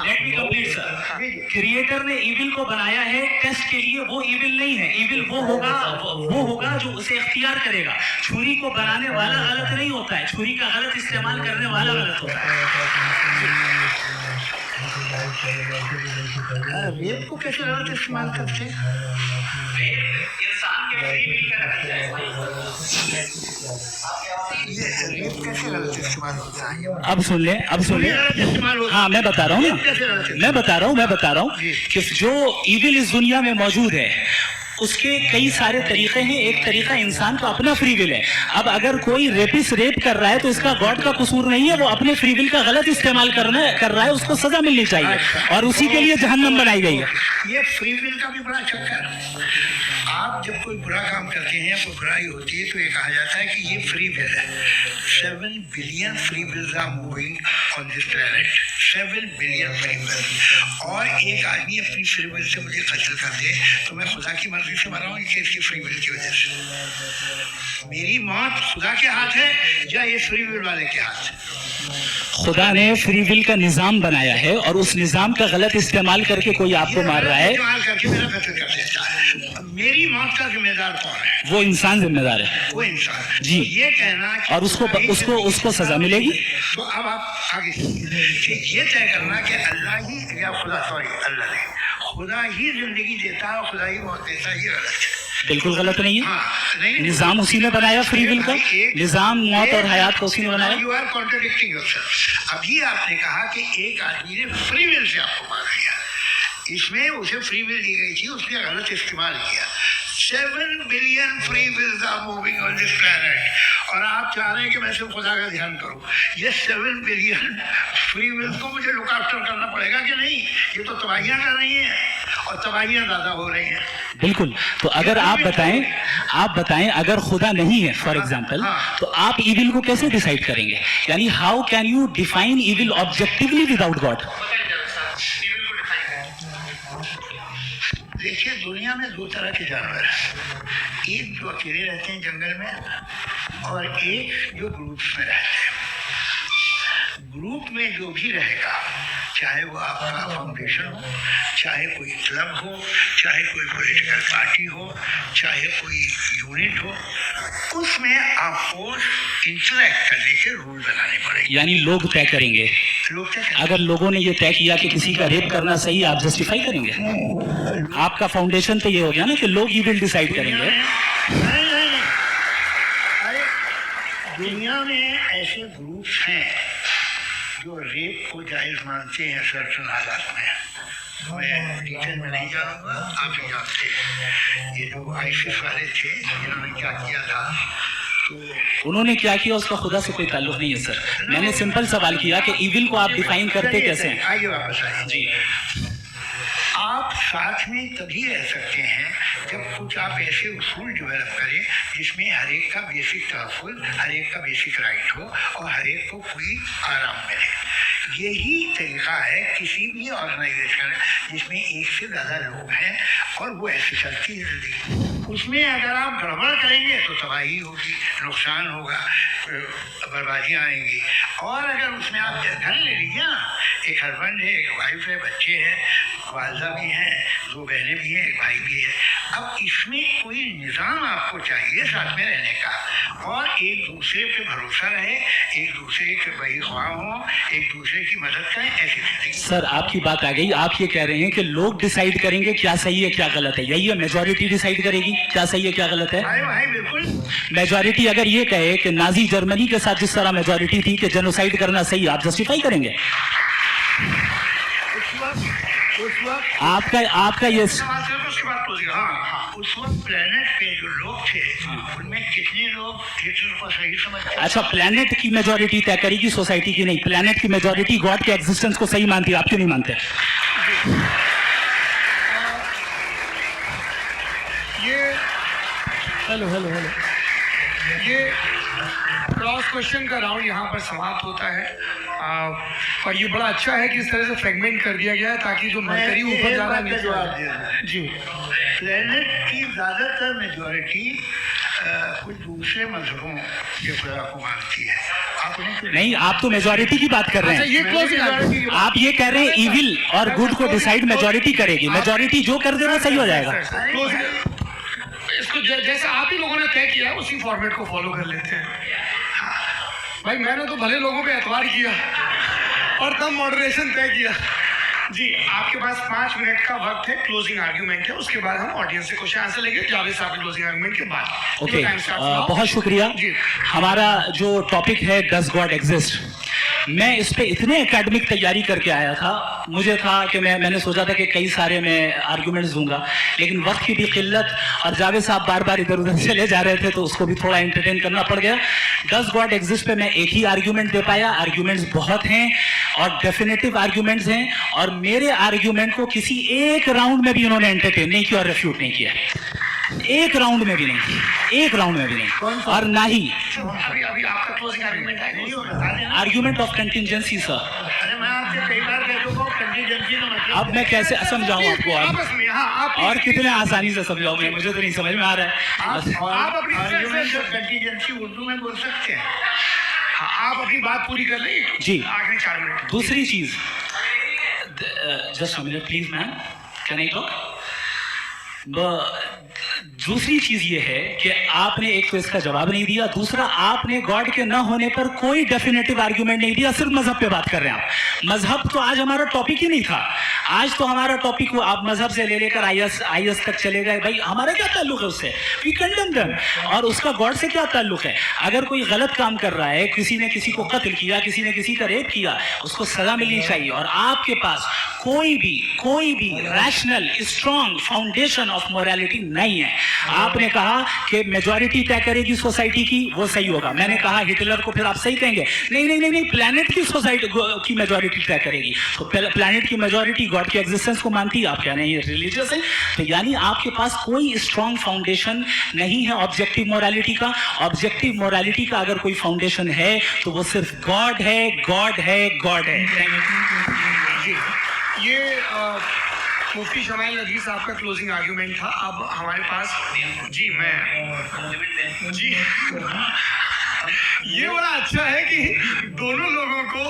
B: let me complete sir. Creator ने इविल को बनाया है टेस्ट के लिए, वो इविल नहीं है। इविल वो होगा जो उसे इख्तियार करेगा। छुरी को बनाने वाला गलत नहीं होता है, छुरी का गलत इस्तेमाल करने वाला गलत होता है।
C: रेप को कैसे गलत इस्तेमाल करते हैं?
B: इंसान के फ्री विल का नतीजा है।
C: ये रेप कैसे गलत इस्तेमाल होता है?
B: अब सुन ले, अब सुन ले।
C: गलत इस्तेमाल होता है।
B: हाँ मैं बता रहा हूँ
C: कैसे गलत
B: ना,
C: इस्तेमाल?
B: मैं बता रहा हूँ कि जो इविल इस दुनिया में मौजूद है उसके कई सारे तरीके हैं। एक तरीका इंसान का अपना फ्री विल है। अब अगर कोई रेपिस्ट रेप कर रहा है तो इसका गॉड का कसूर नहीं है, वो अपने फ्री विल का गलत इस्तेमाल कर रहा है, उसको सजा मिलनी चाहिए और उसी के लिए जहन्नम बनाई गई है।
C: ये फ्री विल का भी बड़ा चक्कर है। आप जब कोई बुरा काम करते हैं, कोई बुराई होती है तो ये कहा जाता है कि ये फ्री विल है। 7 billion free wills are moving on this planet. 7 billion free will. और एक आदमी अपनी फ्री विल से मुझे कत्ल कर दे तो मैं खुदा की मर्जी से मरा हूँ कि इसकी फ्री विल की वजह से। मेरी मौत खुदा के हाथ है या ये फ्री विल वाले के हाथ है?
B: खुदा ने फ्री विल का निजाम बनाया है और उस निजाम का गलत इस्तेमाल करके कोई आपको मार रहा है,
C: इस्तेमाल करके मेरा कत्ल कर देता है। मेरी मौत का जिम्मेदार कौन है?
B: वो इंसान जिम्मेदार है।
C: वो इंसान।
B: जी।
C: तो ये कहना कि
B: और उसको सजा मिलेगी।
C: तो अब आप आगे कि ये तय करना कि अल्लाह ही या खुदा ही जिंदगी देता है और खुदा ही मौत देता है, ये गलत है।
B: बिल्कुल गलत नहीं है।
C: हाँ, नहीं,
B: निजाम उसी ने बनाया फ्री विल का।
C: एक-
B: निजाम मौत और हयात को उसी ने बनाया।
C: You are contradicting yourself। अभी आपने कहा कि एक आदमी ने फ्री विल से आपको मार दिया, इसमें उसे फ्री विल दी गई थी, उसने गलत इस्तेमाल किया। 7 billion free wills are moving on this planet और आप चाह रहे हैं कि मैं सिर्फ खुदा का ध्यान करूं। ये 7 बिलियन फ्री विल्स को मुझे लुक आफ्टर करना पड़ेगा कि नहीं? ये तो तबाहियां कर रही हैं और तबाहियां ज़्यादा हो रही हैं।
B: बिल्कुल। तो अगर आप बताएं अगर खुदा नहीं है फॉर एग्जाम्पल, तो आप इविल को कैसे डिसाइड करेंगे? यानी how can you define evil objectively without God?
C: देखिए, दुनिया में 2 तरह के जानवर हैं। एक जो अकेले रहते हैं जंगल में और एक जो ग्रुप्स में रहते हैं। ग्रुप में जो भी रहेगा, चाहे वो आपका फाउंडेशन हो, चाहे कोई क्लब हो, चाहे कोई पॉलिटिकल पार्टी हो, चाहे कोई यूनिट हो, उसमें आपको इंटरेक्ट करने के रूल बनाने पड़ेंगे।
B: यानी लोग तय करेंगे।
C: लोग क्या कहते
B: अगर लोगों ने ये तय किया कि किसी का रेप करना सही, आप जस्टिफाई करेंगे? आपका फाउंडेशन तो ये हो गया ना कि लोग ही विल डिसाइड करेंगे।
C: नहीं। अरे दुनिया में ऐसे ग्रुप्स हैं जो रेप को जायज़ मानते हैं सर्टन हालात में। मैं डिटेल में नहीं जाऊँगा, आप ही जानते हैं। ये जो आईसिस वाले थे, इन्होंने क्या किया था,
B: उन्होंने क्या किया उसका खुदा से कोई ताल्लुक नहीं है सर। मैंने सिंपल सवाल किया कि इविल को आप डिफाइन करते कैसे हैं?
C: आइए वापस आइए
B: जी
C: आप साथ में तभी रह सकते हैं जब कुछ आप ऐसे उसूल डेवलप करें जिसमें हर एक का बेसिक तहफ़्फ़ुज़, हर एक का बेसिक राइट हो और हर एक को कोई आराम मिले। यही तरीका है किसी भी ऑर्गेनाइजेशन जिसमें एक से ज़्यादा लोग हैं और वो ऐसे चलती है ज़िंदगी। उसमें अगर आप गड़बड़ करेंगे तो तबाही होगी, नुकसान होगा, बर्बादियाँ आएंगी। और अगर उसमें आप घर ले लीजिए ना, एक हस्बैंड है, एक वाइफ है, बच्चे हैं, वालदा भी हैं, दो बहनें भी हैं, एक भाई भी है। अब इसमें कोई निज़ाम आपको चाहिए साथ में रहने का और एक दूसरे पे भरोसा रहे, एक दूसरे के बहीख्वाह हों, एक दूसरे की मदद करें, ऐसी स्थिति।
B: सर आपकी बात आ गई। आप ये कह रहे हैं कि लोग डिसाइड करेंगे क्या सही है क्या गलत है, यही है? मेजॉरिटी डिसाइड करेगी क्या सही है क्या गलत है?
C: भाई भाई बिल्कुल।
B: मेजॉरिटी अगर ये कहे कि नाजी जर्मनी के साथ जिस तरह मेजॉरिटी थी कि जेनोसाइड करना सही, आप जस्टिफाई करेंगे?
C: उस वक्त
B: आपका ये
C: सवाल सिर्फ उसके बाद क्लोज किया। हाँ, उस वक्त प्लेनेट पे जो लोग थे उनमें कितने लोग हिटलर को सही समझते?
B: अच्छा, प्लेनेट की मेजॉरिटी तय करेगी, सोसाइटी की नहीं। प्लेनेट की मेजॉरिटी गॉड के एग्जिस्टेंस को सही मानती है, आप क्यों नहीं मानते?
D: ये हेलो ये क्रॉस क्वेश्चन का राउंड यहाँ पर समाप्त होता है। और ये बड़ा अच्छा है कि इस तरह से फ्रेगमेंट कर दिया गया है ताकि जो मरकरी ऊपर जा रहा है नीचे
C: जवाब
D: आ
C: दे
D: रहा है। जी
C: प्लेनेट की ज़्यादातर मेजॉरिटी कुछ दूसरे मजहबों के खुदा को मानती है। आपने
B: नहीं, आप तो मेजॉरिटी की बात कर रहे
D: अच्छा, ये
B: हैं।
D: क्लोजिंग
B: आप ये कह रहे हैं इविल और गुड को डिसाइड मेजॉरिटी करेगी, मेजॉरिटी जो कर दे वो सही हो जाएगा।
D: इसको जैसे आप ही लोगों ने तय किया है उसी फॉर्मेट को फॉलो कर लेते हैं। भाई मैंने तो भले लोगों पे एतबार किया और तब मॉडरेशन तय किया। जी आपके पास 5 मिनट का वक्त है, क्लोजिंग आर्ग्यूमेंट है, उसके बाद हम ऑडियंस से क्वेश्चन आंसर लेंगे जावेद साहब के क्लोजिंग आर्ग्यूमेंट के बाद।
B: Okay,
D: Time starts now.
B: बहुत शुक्रिया।
D: जी
B: हमारा जो टॉपिक है डज गॉड एग्जिस्ट, मैं इस पे इतने एकेडमिक तैयारी करके आया था, मुझे था कि मैंने सोचा था कि कई सारे मैं आर्गुमेंट्स दूंगा, लेकिन वक्त की भी किल्लत और जावेद साहब बार बार इधर उधर चले जा रहे थे तो उसको भी थोड़ा एंटरटेन करना पड़ गया। डज गॉड एग्जिस्ट पे मैं एक ही आर्ग्यूमेंट दे पाया। आर्ग्यूमेंट्स बहुत हैं और डेफिनेटिव आर्ग्यूमेंट्स हैं और मेरे आर्ग्यूमेंट को किसी एक राउंड में भी उन्होंने एंटरटेन नहीं किया और रेफ्यूट नहीं किया, एक राउंड में भी नहीं, एक राउंड में भी नहीं। और ना ही
D: अभी आपका क्लोजिंग आर्ग्यूमेंट है
B: आर्ग्यूमेंट ऑफ कंटिजेंसी सर।
C: अरे मैं आपसे कई बार कह चुका हूँ कंटीजेंसी का मतलब
B: अब मैं कैसे समझाऊं आपको
D: आपस में। हाँ आप
B: और कितने आसानी से समझाऊं मैं, मुझे तो नहीं समझ में आ रहा है।
D: आप अपनी
C: आर्ग्यूमेंट ऑफ कंटीजेंसी उर्दू में बोल सकते हैं।
D: हाँ, आप अपनी बात पूरी कर लें
B: जी।
D: आखिरी 4 मिनट।
B: दूसरी चीज, just a minute please ma'am, can I talk? दूसरी चीज ये है कि आपने एक तो इसका जवाब नहीं दिया, दूसरा आपने गॉड के न होने पर कोई डेफिनेटिव आर्गुमेंट नहीं दिया, सिर्फ मजहब पे बात कर रहे हैं आप। मजहब तो आज हमारा टॉपिक ही नहीं था। आज तो हमारा टॉपिक वो आप मजहब से ले लेकर आईएस तक चले गए। भाई हमारा क्या ताल्लुक है उससे? We condemn them. और उसका गॉड से क्या ताल्लुक है? अगर कोई गलत काम कर रहा है, किसी ने किसी को कत्ल किया, किसी ने किसी का रेप किया, उसको सजा मिलनी चाहिए। और आपके पास कोई भी rational strong foundation of morality नहीं है। आपने कहा कि मेजॉरिटी तय करेगी सोसाइटी की, वो सही होगा। मैंने कहा हिटलर को फिर आप सही कहेंगे? नहीं, प्लैनेट की सोसाइटी की मेजॉरिटी तय करेगी। तो प्लैनेट की मेजॉरिटी गॉड के एग्जिस्टेंस को मानती है, आप कह रहे हैं ये रिलीजियस है। तो यानी आपके पास कोई स्ट्रॉन्ग फाउंडेशन नहीं है ऑब्जेक्टिव मोरालिटी का। ऑब्जेक्टिव मोरालिटी का अगर कोई फाउंडेशन है तो वो सिर्फ गॉड है, गॉड है, गॉड है।
D: जी ये मुफ्ती शमाइल नदवी साहब का क्लोजिंग आर्ग्यूमेंट था। अब हमारे पास जी ये बड़ा अच्छा है कि दोनों लोगों को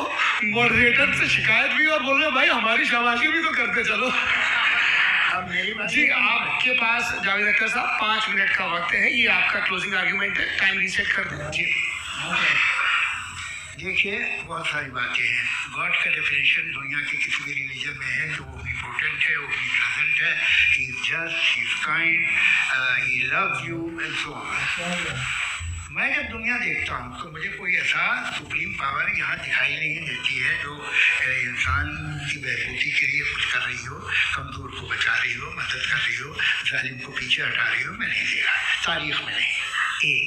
D: मॉडरेटर से शिकायत भी और बोल रहे भाई हमारी शाबाशी भी तो करते चलो। अब मेरी बात जी आपके पास जावेद अख्तर साहब 5 मिनट का वक्त है, ये आपका क्लोजिंग आर्ग्यूमेंट है, टाइम रीसेट कर दें जी।
C: देखिए बहुत सारी बातें हैं। गॉड का डेफिनेशन दुनिया के किसी भी रिलीजन में है कि वो भी पोटेंट है, वो भी प्रेजेंट है, he is just, he is kind, he loves you and so on. मैं जब दुनिया देखता हूँ तो मुझे कोई ऐसा सुप्रीम पावर यहाँ दिखाई नहीं देती है जो इंसान की बहबूदी के लिए कुछ कर रही हो, कमज़ोर को बचा रही हो, मदद कर रही हो, जालिम को पीछे हटा रही हो। मैं नहीं देखा, तारीख में नहीं। एक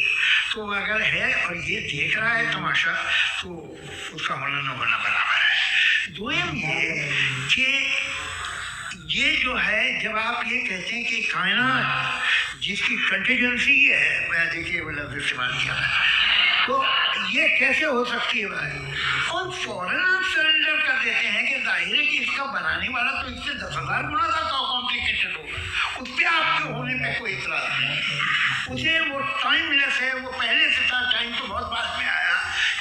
C: तो अगर है और ये देख रहा है तमाशा तो उसका होना न होना बराबर है। दोयम ये कि ये जो है, जब आप ये कहते हैं कि कायनात जिसकी कंटीजेंसी है, मैं देखिए वो लफ्ज़ इस्तेमाल किया है, तो ये कैसे हो सकती है भाई? और फौरन आप सरेंडर कर देते हैं कि जाहिर है कि इसका बनाने वाला तो इससे 10,000 गुना ज़्यादा कॉम्प्लिकेटेड होगा, उस पर आपके होने पे कोई इतराज़ नहीं। उसे वो टाइमलेस है, वो पहले से था, टाइम तो बहुत बाद में आया,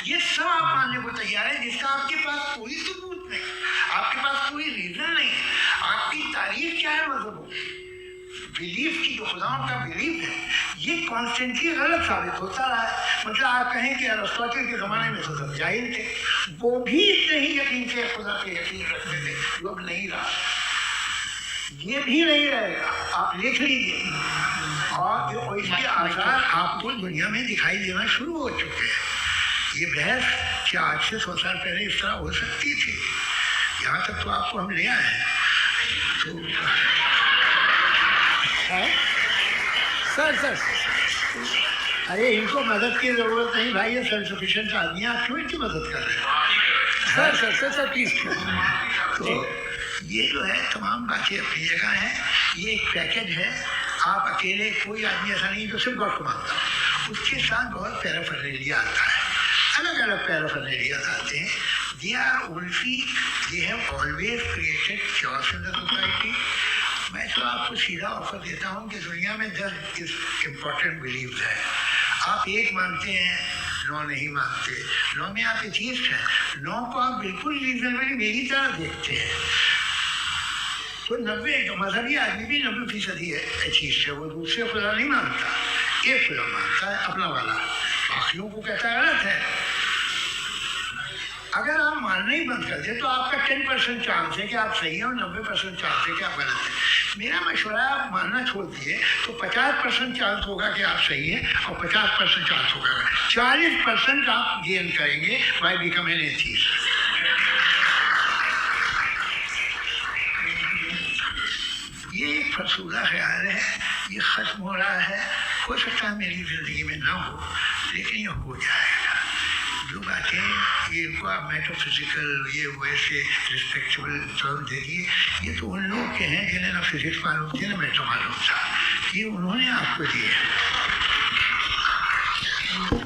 C: ये सब आप मानने को तैयार है जिसका आपके पास कोई सबूत नहीं, आपके पास कोई रीज़न नहीं। आपकी तारीफ क्या है मजहब बिलीफ की, जो खुदाओं का बिलीफ है, ये कॉन्स्टेंटली गलत साबित होता रहा है। मतलब आप कहें कि अरिस्टोटल के ज़माने में तो सब जाहिल थे, वो भी इतने ही यकीन से खुदा पे यकीन रखते थे, जो अब नहीं रहा, ये भी नहीं रहेगा, आप लिख लीजिए। और इसके आसार आपको दुनिया में दिखाई देना शुरू हो चुके हैं। ये बहस क्या आज से 100 साल पहले इस तरह हो सकती थी? यहाँ तक तो आपको हम ले आए हैं।
D: सर
C: अरे इनको मदद की ज़रूरत नहीं भाई, ये सेल्फ सफिशिएंट आदमी है, आप क्यों इनकी मदद कर रहे हैं?
D: Sir please.
C: तो ये जो है तमाम बातें अपनी जगह हैं, ये एक पैकेज है। आप अकेले, कोई आदमी ऐसा नहीं जो सिर्फ गॉड को मानता हो, उसके साथ बहुत पैराफर्नेलिया आता है, अलग अलग पैराफर्नेलिया आते हैं। They are only, they have always created choice in the society. मैं तो आपको सीधा ऑफर देता हूँ कि दुनिया में 10 इम्पोर्टेंट बिलीव्स हैं, आप एक मानते हैं, 9 नहीं मानते, 9 में आप एथीस्ट हैं, 9 को आप बिल्कुल रीजनेबली मेरी तरह देखते हैं। तो 90 मजहबी आदमी भी 90% ही एथीस्ट है, वो दूसरे खुदा नहीं मानता, एक खुदा मानता है अपना वाला, बाकियों को कहता है गलत है। अगर आप मानना ही बंद कर दें तो आपका 10% चांस है कि आप सही हैं और 90% चांस है कि आप गलत हैं। मेरा मशवरा है आप मानना छोड़ दिए तो 50% चांस होगा कि आप सही हैं और 50% चांस होगा, 40% आप गेन करेंगे बाय बिकमिंग एन एथीस्ट। ये एक फरसूदा ख्याल है, ये ख़त्म हो रहा है, हो सकता है मेरी ज़िंदगी में ना हो, लेकिन ये हो जाएगा। जो बातें ये इनको आप मेटाफिजिकल ये वैसे रिस्पेक्टेबल टर्म दे दिए, ये तो उन लोग के हैं जिन्हें ना फिजिक्स मालूम थी ना मेटा मालूम था, ये उन्होंने आपको दिए।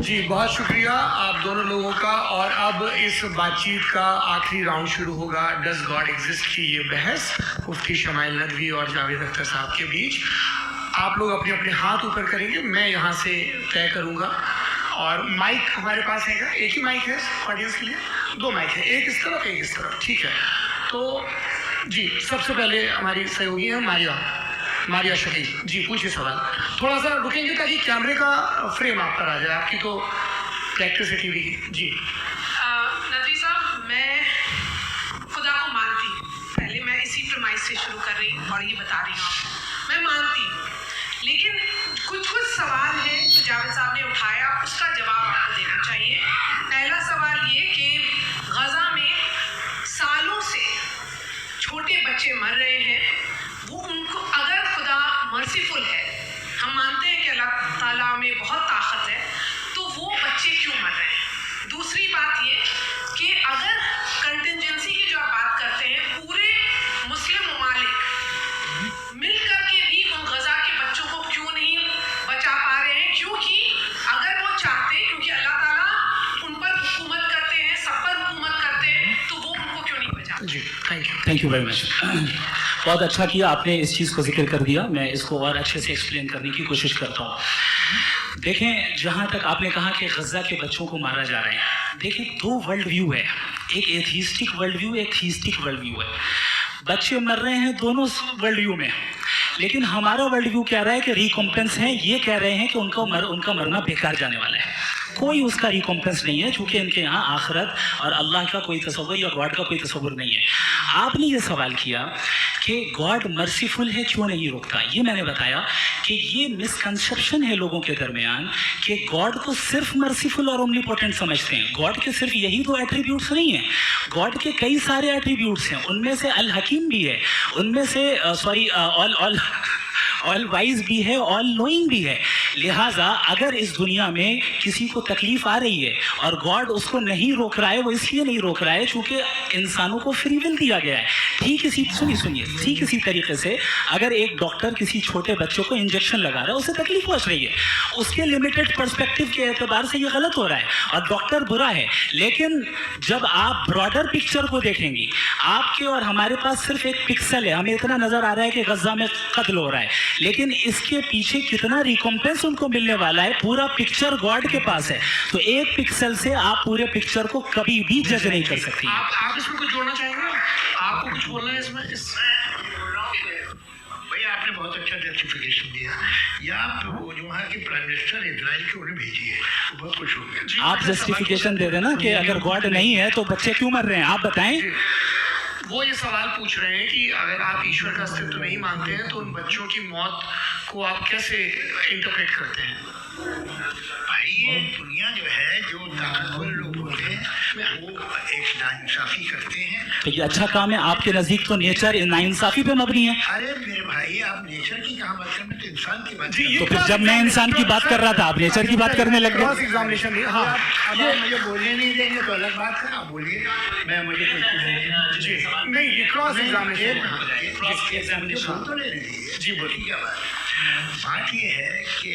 D: जी बहुत शुक्रिया आप दोनों लोगों का। और अब इस बातचीत का आखिरी राउंड शुरू होगा, डज गॉड एग्जिस्ट की ये बहस मुफ्ती शमाइल नदवी और जावेद अख्तर साहब के बीच। आप लोग अपने अपने हाथ ऊपर करेंगे, मैं यहाँ से तय करूँगा। और माइक हमारे पास है क्या? एक ही माइक है ऑडियंस के लिए? 2 माइक है, एक इस तरफ एक इस तरफ, ठीक है। तो जी सबसे पहले हमारी सहयोगी है मारिया शकील जी, पूछिए सवाल। थोड़ा सा रुकेंगे ताकि कैमरे का फ्रेम आप पर आ जाए, आपकी तो प्रैक्टिस है टीवी की। जी
E: नदवी साहब, मैं खुदा को मानती हूँ, पहले मैं इसी प्रमाइश से शुरू कर रही हूँ और ये बता रही हूँ आपको, मैं मानती हूँ, लेकिन कुछ सवाल है जो जावेद साहब ने उठाया, उसका जवाब आपको देना चाहिए। पहला सवाल ये कि गज़ा में सालों से छोटे बच्चे मर रहे हैं, वो उनको, अगर खुदा मर्सीफुल है, हम मानते हैं कि अल्लाह ताला में बहुत ताकत है, तो वो बच्चे क्यों मर रहे हैं? दूसरी बात ये कि अगर कंटिजेंसी की जो आप बात करते हैं, पूरे मुस्लिम ममालिक मिल करके भी उन गज़ा के बच्चों को क्यों नहीं बचा पा रहे हैं? क्योंकि अगर वो चाहते, क्योंकि अल्लाह ताला उन पर हुकूमत करते हैं, सब पर हुकूमत करते हैं, तो वो उनको क्यों नहीं बचाते?
D: जी
B: थैंक यू वेरी मच। बहुत अच्छा किया आपने इस चीज़ को जिक्र कर दिया, मैं इसको और अच्छे से एक्सप्लेन करने की कोशिश करता हूँ। देखें, जहाँ तक आपने कहा कि गज़ा के बच्चों को मारा जा रहा है, देखिए 2 वर्ल्ड व्यू है, एक एथीस्टिक वर्ल्ड व्यू, एक थीस्टिक वर्ल्ड व्यू है। बच्चे मर रहे हैं दोनों वर्ल्ड व्यू में, लेकिन हमारा वर्ल्ड व्यू कह रहा है कि रिकॉम्पेंस है, ये कह रहे हैं कि उनका मरना बेकार जाने वाला है, कोई उसका रिकॉम्पेंस नहीं है, क्योंकि इनके यहाँ आखिरत और अल्लाह का कोई तसव्वुर या गॉड का कोई तसव्वुर नहीं है। आपने ये सवाल किया कि गॉड मर्सीफुल है, क्यों नहीं रोकता? ये मैंने बताया कि ये मिसकंसेप्शन है लोगों के दरमियान कि गॉड को सिर्फ मर्सीफुल और ओमनीपोटेंट समझते हैं। गॉड के सिर्फ यही 2 एट्रीब्यूट्स नहीं हैं, गॉड के कई सारे एट्रीब्यूट्स हैं, उनमें से अल हकीम भी है, उनमें से ऑल वाइज भी है, ऑल नोइंग भी है। लिहाजा अगर इस दुनिया में किसी को तकलीफ आ रही है और गॉड उसको नहीं रोक रहा है, वो इसलिए नहीं रोक रहा है क्योंकि इंसानों को फ्री विल दिया गया है। ठीक इसी सुनिए ठीक इसी तरीके से अगर एक डॉक्टर किसी छोटे बच्चों को इंजेक्शन लगा रहा है, उसे तकलीफ पहुंच रही है, उसके लिमिटेड पर्सपेक्टिव के एतबार से ये गलत हो रहा है और डॉक्टर बुरा है। लेकिन जब आप ब्रॉडर पिक्चर को देखेंगी, आपके और हमारे पास सिर्फ एक पिक्सल है, हमें इतना नजर आ रहा है कि गजा में कत्ल हो रहा है, लेकिन इसके पीछे कितना रिकॉम्पेंस उनको मिलने वाला है, पूरा पिक्चर गॉड के पास है। तो एक पिक्सल से आप पूरे पिक्चर को कभी भी जज नहीं कर सकती।
A: आप इसमें कुछ जोड़ना चाहेंगे? आपको कुछ बोलना है इसमें?
C: भैया आपने बहुत अच्छा जस्टिफिकेशन दिया। या आप वो जो वहाँ के प्राइम मिनिस्टर इजराइल के उन्हें भेजिए, तो बहुत खुश होंगे।
B: आप जस्टिफिकेशन दे देना कि अगर गॉड नहीं है तो बच्चे क्यों मर रहे हैं, आप बताएं।
A: वो ये सवाल पूछ रहे हैं कि अगर आप ईश्वर का अस्तित्व नहीं मानते हैं तो उन बच्चों की मौत को आप कैसे इंटरप्रेट करते हैं?
C: भाई ये दुनिया जो है, जो ताकतवर लोग होते हैं वो एक नाइंसाफी करते हैं।
B: तो ये अच्छा काम है, आपके नजदीक तो नेचर नाइंसाफी पे मबनी है।
C: अरे मेरे भाई, आप नेचर की कहाँ बात कर रहे हैं, तो इंसान की बात कर रहे
B: तो
C: हैं।
B: फिर जब मैं इंसान की बात कर रहा था आप नेचर की बात करने लग
A: क्रॉस
B: गए।
A: एग्जामिनेशन हाँ
C: अब आप मुझे बोलने नहीं देंगे तो अलग बात है, आप बोलिए, मैं मुझे कुछ
A: जी नहीं, ये क्रॉस एग्जामिनेशन
C: तो ले रही जी। बोलिए क्या बात ये है कि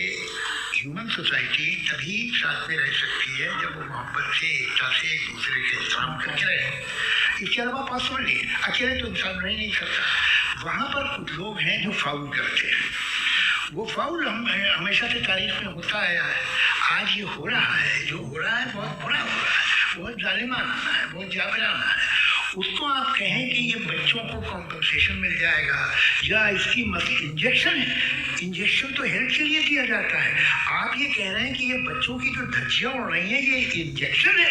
C: ह्यूमन सोसाइटी तभी साथ में रह सकती है जब वो मोहब्बत से, एकता से, एक दूसरे के एहतराम करके रहे। इसके अलावा पॉसिबल नहीं है, अकेले तो इंसान रह नहीं सकता। वहाँ पर कुछ लोग हैं जो फाउल करते हैं, वो फाउल हमेशा से तारीफ में होता आया है। आज ये हो रहा है, जो हो रहा है बहुत बुरा हो रहा है, बहुत जालिमाना है, बहुत जाबराना है। उसको आप कहें कि ये बच्चों को कॉम्पनसेशन मिल जाएगा या इसकी इंजेक्शन है, इंजेक्शन तो हेल्थ के लिए दिया जाता है। आप ये कह रहे हैं कि ये बच्चों की जो धज्जियां उड़ रही हैं ये इंजेक्शन है,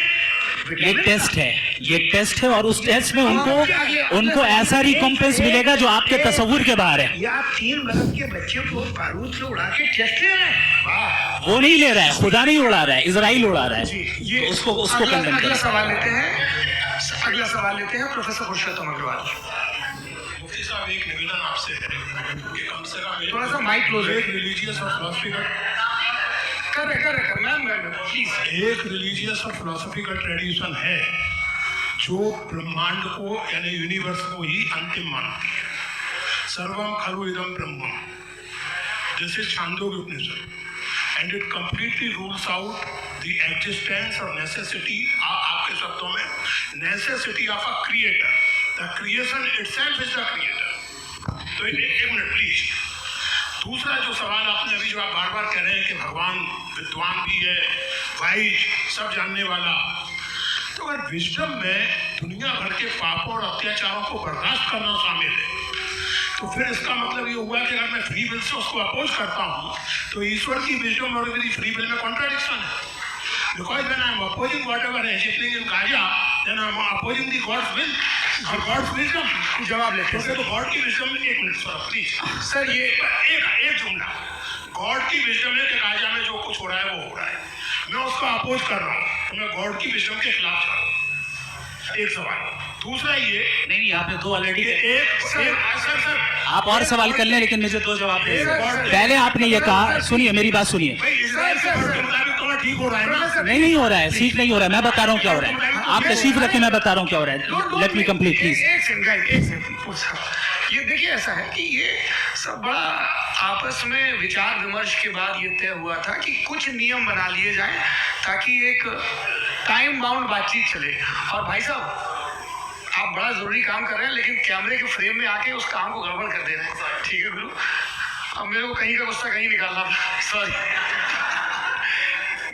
B: ये टेस्ट है, ये टेस्ट है और उस टेस्ट में उनको ऐसा रिकॉम्पेंस मिलेगा जो आपके तस्वुर के बाहर है।
C: ये आप 3 बरस के बच्चे को बारूद से उड़ा के टेस्ट ले रहे हैं। वाह,
B: वो नहीं ले रहा है, खुदा नहीं उड़ा रहा है, इजराइल उड़ा रहा है।
A: ये
B: तो उसको कंडेम
A: अगला
B: करें।
A: सवाल लेते हैं प्रोफेसर पुरुषोत्तम अग्रवाल।
F: मुफ्ती साहब, एक निवेदन आपसे है कि कम से कम
A: थोड़ा सा माइक क्लोज
F: एक रिलीजियस और फिलोसफिकल
A: मैम प्लीज।
F: एक रिलीजियस और फिलोसफिकल ट्रेडिशन है जो ब्रह्मांड को यानी यूनिवर्स को ही अंतिम मानती है। सर्वम खलु इदम ब्रह्मम, this is Chandogya Upanishad and it completely rules out the existence और नेसेसिटी, आपके शब्दों में, necessity of a creator. The creation itself is the creator. तो एक मिनट प्लीज। दूसरा जो सवाल आपने अभी, जो आप बार बार कह रहे हैं कि भगवान विद्वान भी है, वाइज, सब जानने वाला, तो अगर विजडम में दुनिया भर के पापों और अत्याचारों को बर्दाश्त करना शामिल है, तो फिर इसका मतलब ये हुआ कि अगर मैं फ्री विल से उसको अपोज करता हूँ तो ईश्वर की विजडम और मेरी फ्री विल में कॉन्ट्राडिक्शन है। Because when I am opposing whatever is happening in Gaza, then I am opposing the God's will or God's wisdom.
A: जवाब लेते हैं
F: तो गॉड की विजडम में, एक मिनट सर प्लीज
A: सर, ये
F: एक जुमला, गॉड की विजडम है कि गाजा में जो कुछ हो रहा है वो हो रहा है, मैं उसको अपोज कर रहा हूँ, तो मैं गॉड की विजडम के खिलाफ जा रहा हूँ। एक सवाल। दूसरा ये
B: नहीं, आपने 2 ऑलरेडी।
F: सर
B: आप और सवाल कर लें, लेकिन मुझे 2 जवाब दें। पहले आपने ये कहा, सुनिए मेरी बात सुनिए।
F: भाई इजराइल के वर्ड के मुताबिक तो ठीक हो रहा है ना?
B: नहीं हो रहा है, सीख नहीं हो रहा है, मैं बता रहा हूँ क्या हो रहा है। आप तशरीफ रखें, मैं बता रहा हूँ क्या हो रहा है। Let me complete please.
A: एक सेकंड। ये देखिए, ऐसा है कि ये सब बड़ा आपस में विचार विमर्श के बाद ये तय हुआ था कि कुछ नियम बना लिए जाएं ताकि एक टाइम बाउंड बातचीत चले। और भाई साहब, आप बड़ा जरूरी काम कर रहे हैं लेकिन कैमरे के फ्रेम में आके उस काम को गड़बड़ कर दे रहे हैं। ठीक है गुरु, अब मेरे को कहीं का गुस्सा कहीं निकालना, सॉरी।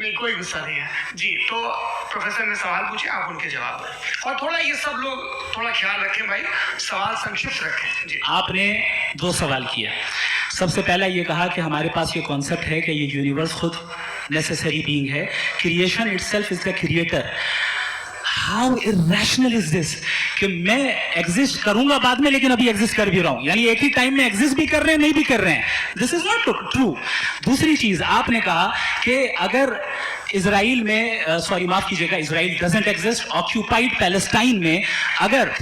A: नहीं, कोई गुस्सा नहीं है जी। तो प्रोफेसर ने सवाल पूछे, आप उनके जवाब दें और थोड़ा ये सब लोग थोड़ा ख्याल रखें भाई, सवाल संक्षिप्त रखें जी।
B: आपने 2 सवाल किए। सबसे पहला ये कहा कि हमारे पास ये कॉन्सेप्ट है कि ये यूनिवर्स खुद नेसेसरी बीइंग है, creation itself is the creator. How irrational is this कि मैं एग्जिस्ट करूंगा बाद में, लेकिन अभी एग्जिस्ट कर भी रहा हूं, यानी एक ही टाइम में एग्जिस्ट भी कर रहे हैं, नहीं भी कर रहे हैं। This is not true. दूसरी चीज आपने कहा कि अगर इजराइल में, सॉरी माफ कीजिएगा, Israel doesn't exist, occupied Palestine में अगर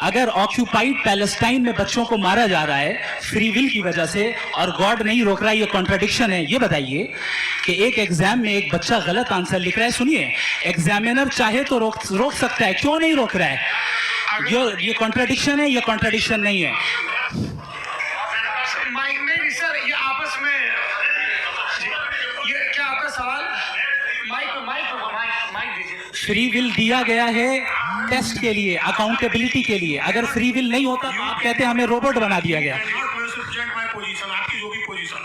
B: अगर ऑक्यूपाइड पैलेस्टाइन में बच्चों को मारा जा रहा है फ्री विल की वजह से और गॉड नहीं रोक रहा है, ये कॉन्ट्रडिक्शन है। ये बताइए कि एक एग्जाम में एक बच्चा गलत आंसर लिख रहा है, सुनिए, एग्जामिनर चाहे तो रोक सकता है, क्यों नहीं रोक रहा है? ये कॉन्ट्रडिक्शन है, ये कॉन्ट्रडिक्शन नहीं है।
A: माइक नहीं सर, ये आपस में ये क्या आपका सवाल? माइक दीजिए।
B: फ्री विल दिया गया है टेस्ट के लिए, अकाउंटेबिलिटी के लिए। अगर फ्री विल नहीं होता तो आप कहते हैं हमें रोबोट बना दिया गया।
F: आपकी जो भी पोजीशन,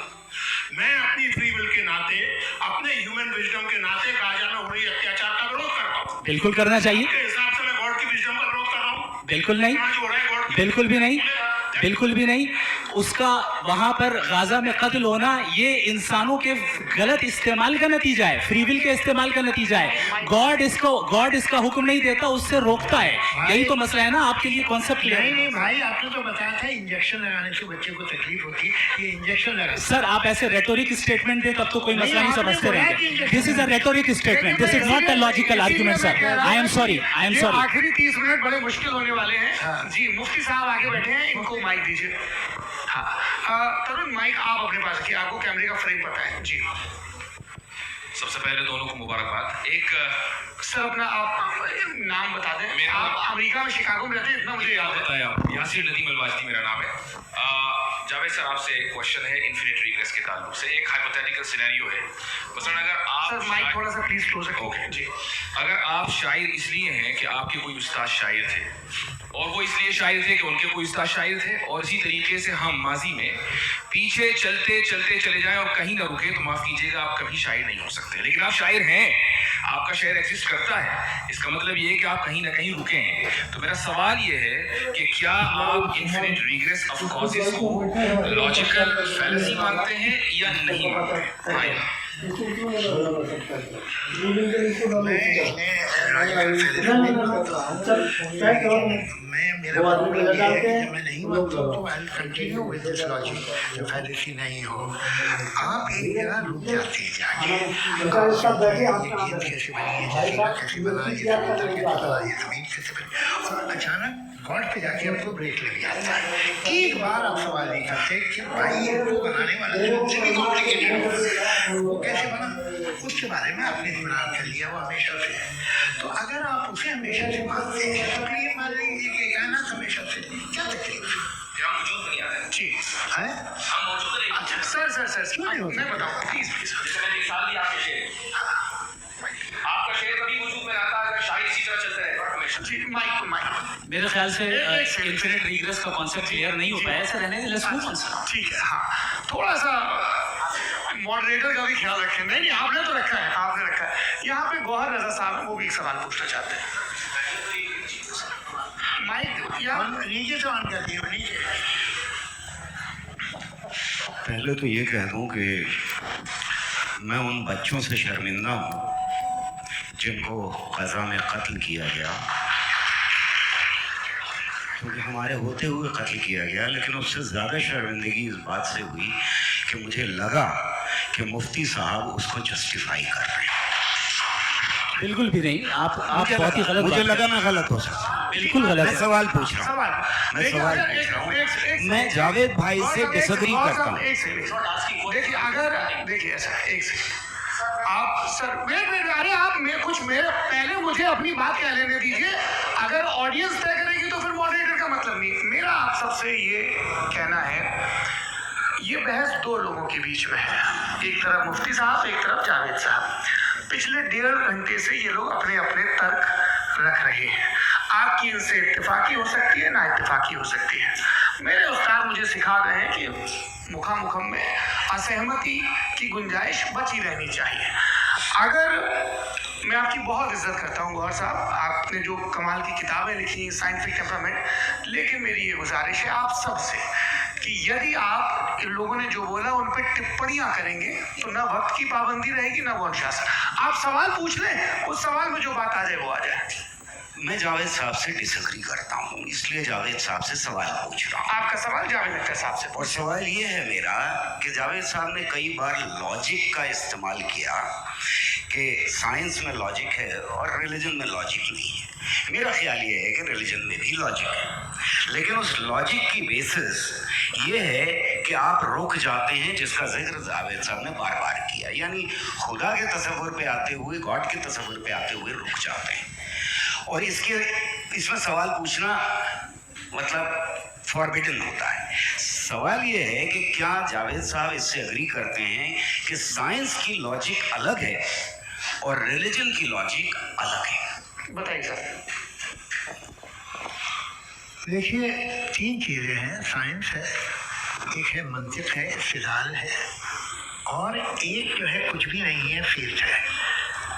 F: मैं अपनी फ्री विल के नाते, अपने ह्यूमन विजडम के नाते गाजा में हो रही अत्याचार का विरोध करता हूँ।
B: बिल्कुल करना चाहिए।
F: के हिसाब से मैं गॉड की विजडम का विरोध कर रहा हूँ?
B: बिल्कुल नहीं,
F: आज हो रहा है गॉड की
B: बिल्कुल भी नहीं, बिल्कुल भी नहीं। उसका वहां पर गाजा में कत्ल होना ये इंसानों के गलत इस्तेमाल का नतीजा है, फ्री विल के इस्तेमाल का नतीजा है। गॉड इसका हुक्म नहीं देता, उससे रोकता है। यही तो मसला है ना, आपके लिए कॉन्सेप्ट
C: नहीं नहीं भाई, आपने तो बताया था इंजेक्शन लगाने से बच्चे को तकलीफ होती है, ये इंजेक्शन लगा।
B: सर आप ऐसे रेटोरिक स्टेटमेंट दें तब तो कोई मसला नहीं
C: आपने
B: समझते
C: बोला कि
B: रहेंगे।
C: injection
B: this is a rhetoric statement, this is not a logical argument sir. I am sorry, I am
A: ये
B: सॉरी।
A: आखिरी 30 मिनट बड़े मुश्किल होने वाले हैं। जी मुफ्ती साहब आगे बैठे हैं, इनको माइक दीजिए। हाँ तरुण, माइक आप अपने पास रखिए, आपको कैमरे का फ्रेम पता है। जी
G: सबसे पहले दोनों को मुबारकबाद। एक
A: सर अपना आप नाम बता दें। आप अमेरिका में शिकागो में रहते हैं, इतना मुझे याद है।
G: बताया, यासिर नदीम अलवाजदी मेरा नाम है। जावेद सर आपसे एक क्वेश्चन है इन्फिनिट रिग्रेस के ताल्लुक से। एक हाइपोथेटिकल सिनेरियो है, मसलन अगर आप
A: सर माइक थोड़ा सा प्लीज क्लोज रखिए। जी
G: अगर आप शायर इसलिए हैं कि आपके कोई उस्ताद शायर थे, और वो इसलिए शायर थे कि उनके कोई उस्ताद शायर थे, और इसी तरीके से हम माजी में पीछे चलते चलते चले जाएं और कहीं ना रुके, तो माफ़ कीजिएगा आप कभी शायर नहीं हो सकते। लेकिन आप शायर हैं, आपका शेर एग्जिस्ट करता है, इसका मतलब ये है कि आप कहीं ना कहीं रुके हैं। तो मेरा सवाल ये है कि क्या आप इन्फिनिट रिग्रेस ऑफ कॉजेस को लॉजिकल फैलेसी मानते हैं या नहीं मानते?
C: मेरा मतलब ये है कि जब मैं नहीं मानता हूँ तो I continue with this logic, जो फैलेसी नहीं हो। आप एक जगह रुक जाते हैं जाके, ये गेंद कैसे बनी, ये जजीरा कैसे बना, ये समुद्र कैसे बना, ये जमीन कैसे बनी, और अचानक गॉड पे जाके आपको ब्रेक लग जाता है। एक बार आप सवाल नहीं करते कि भाई ये वो बनाने वाला है, उससे भी कॉम्प्लिकेटेड वो कैसे बना, उसके बारे में आपने इत्मीनान कर लिया, वो हमेशा से है। तो अगर आप उसे हमेशा से मानते हैं तो फिर ये मान लीजिए कि कायनात हमेशा से, क्या तकलीफ
G: हम मौजूद नहीं आ रहे।
A: जी
C: है?
G: हम मौजूद नहीं।
A: अच्छा सर मैं बताऊँ प्लीज प्लीज।
G: मैंने मिसाल दी आपके शेर, आपका शेर कभी वजूद में आता अगर शायर इसी तरह चलते रहेगा हमेशा।
A: जी माइक
B: मेरे ख्याल से इन्फिनिट रिग्रेस का कॉन्सेप्ट क्लियर नहीं हो पाया सर। रहने लेट्स मूव ऑन सर।
A: ठीक है। हाँ थोड़ा सा मॉडरेटर का भी ख्याल रखें। नहीं आपने तो रखा है, आपने रखा है। यहाँ पे गौहर रजा साहब है, वो भी एक सवाल पूछना चाहते हैं। माइक यहाँ नीचे से ऑन कर दिए, नीचे।
H: पहले तो ये कह दूं कि मैं उन बच्चों से शर्मिंदा हूँ जिनको ग़ज़ा में कत्ल किया गया, क्योंकि हमारे होते हुए कत्ल किया गया। लेकिन उससे ज़्यादा शर्मिंदगी इस बात से हुई कि मुझे लगा कि मुफ्ती साहब उसको जस्टिफाई कर रहे हैं।
B: बिल्कुल भी नहीं, आप बहुत ही गलत।
H: मुझे लगा मैं गलत हो सकता,
B: बिल्कुल गलत।
H: मैं सवाल पूछ रहा हूँ, मैं सवाल पूछ रहा हूँ। मैं जावेद भाई से डिसएग्री करता हूँ।
A: देखिए अगर देखिए ऐसा एक सेकंड आप सर वेट अरे आप कुछ मेरे पहले मुझे अपनी बात कह लेने दीजिए। अगर ऑडियंस तय करेगी तो फिर मॉडरेटर का मतलब नहीं। मेरा आप सबसे ये कहना है, ये बहस दो लोगों के बीच में है, एक तरफ मुफ्ती साहब, एक तरफ जावेद साहब। पिछले 1.5 घंटे से ये लोग अपने अपने तर्क रख रहे हैं। आपकी इनसे इत्तेफाकी हो सकती है, ना इत्तेफाकी हो सकती है। मेरे उस्ताद मुझे सिखा गए हैं कि मुखामुखम में असहमति की गुंजाइश बची रहनी चाहिए। अगर मैं आपकी बहुत इज्जत करता हूँ गौहर साहब, आपने जो कमाल की किताबें लिखी हैं साइंटिफिक टेम्परामेंट, लेकिन मेरी ये गुजारिश है आप सबसे कि यदि आप इन लोगों ने जो बोला उन पर टिप्पणियां करेंगे तो ना वक्त की पाबंदी रहेगी ना वो अनुशासन। आप सवाल पूछ लें, उस सवाल में जो बात आ जाए वो आ जाए।
H: मैं जावेद साहब से डिसएग्री करता हूँ, इसलिए जावेद साहब से सवाल पूछ रहा हूँ।
A: आपका सवाल जावेद अख्तर साहब से
H: और सवाल ये है मेरा कि जावेद साहब ने कई बार लॉजिक का इस्तेमाल किया कि साइंस में लॉजिक है और रिलीजन में लॉजिक नहीं है। मेरा ख्याल ये है कि रिलीजन में भी लॉजिक है, लेकिन उस लॉजिक की बेसिस ये है कि आप रुक जाते हैं, जिसका जिक्र जावेद साहब ने बार बार किया, यानी खुदा के तसव्वुर पे आते हुए, गॉड के तसव्वुर पे आते हुए रुक जाते हैं। और इसमें सवाल पूछना मतलब फॉरबिडन होता है। सवाल ये है कि क्या जावेद साहब इससे एग्री करते हैं कि साइंस की लॉजिक अलग है और रिलीजन की लॉजिक अलग है?
D: बताइए सर।
C: देखिए, 3 चीज़ें हैं। साइंस है, एक है मंतिक है, इस्तिदलाल है, और एक जो है कुछ भी नहीं है, फेथ है,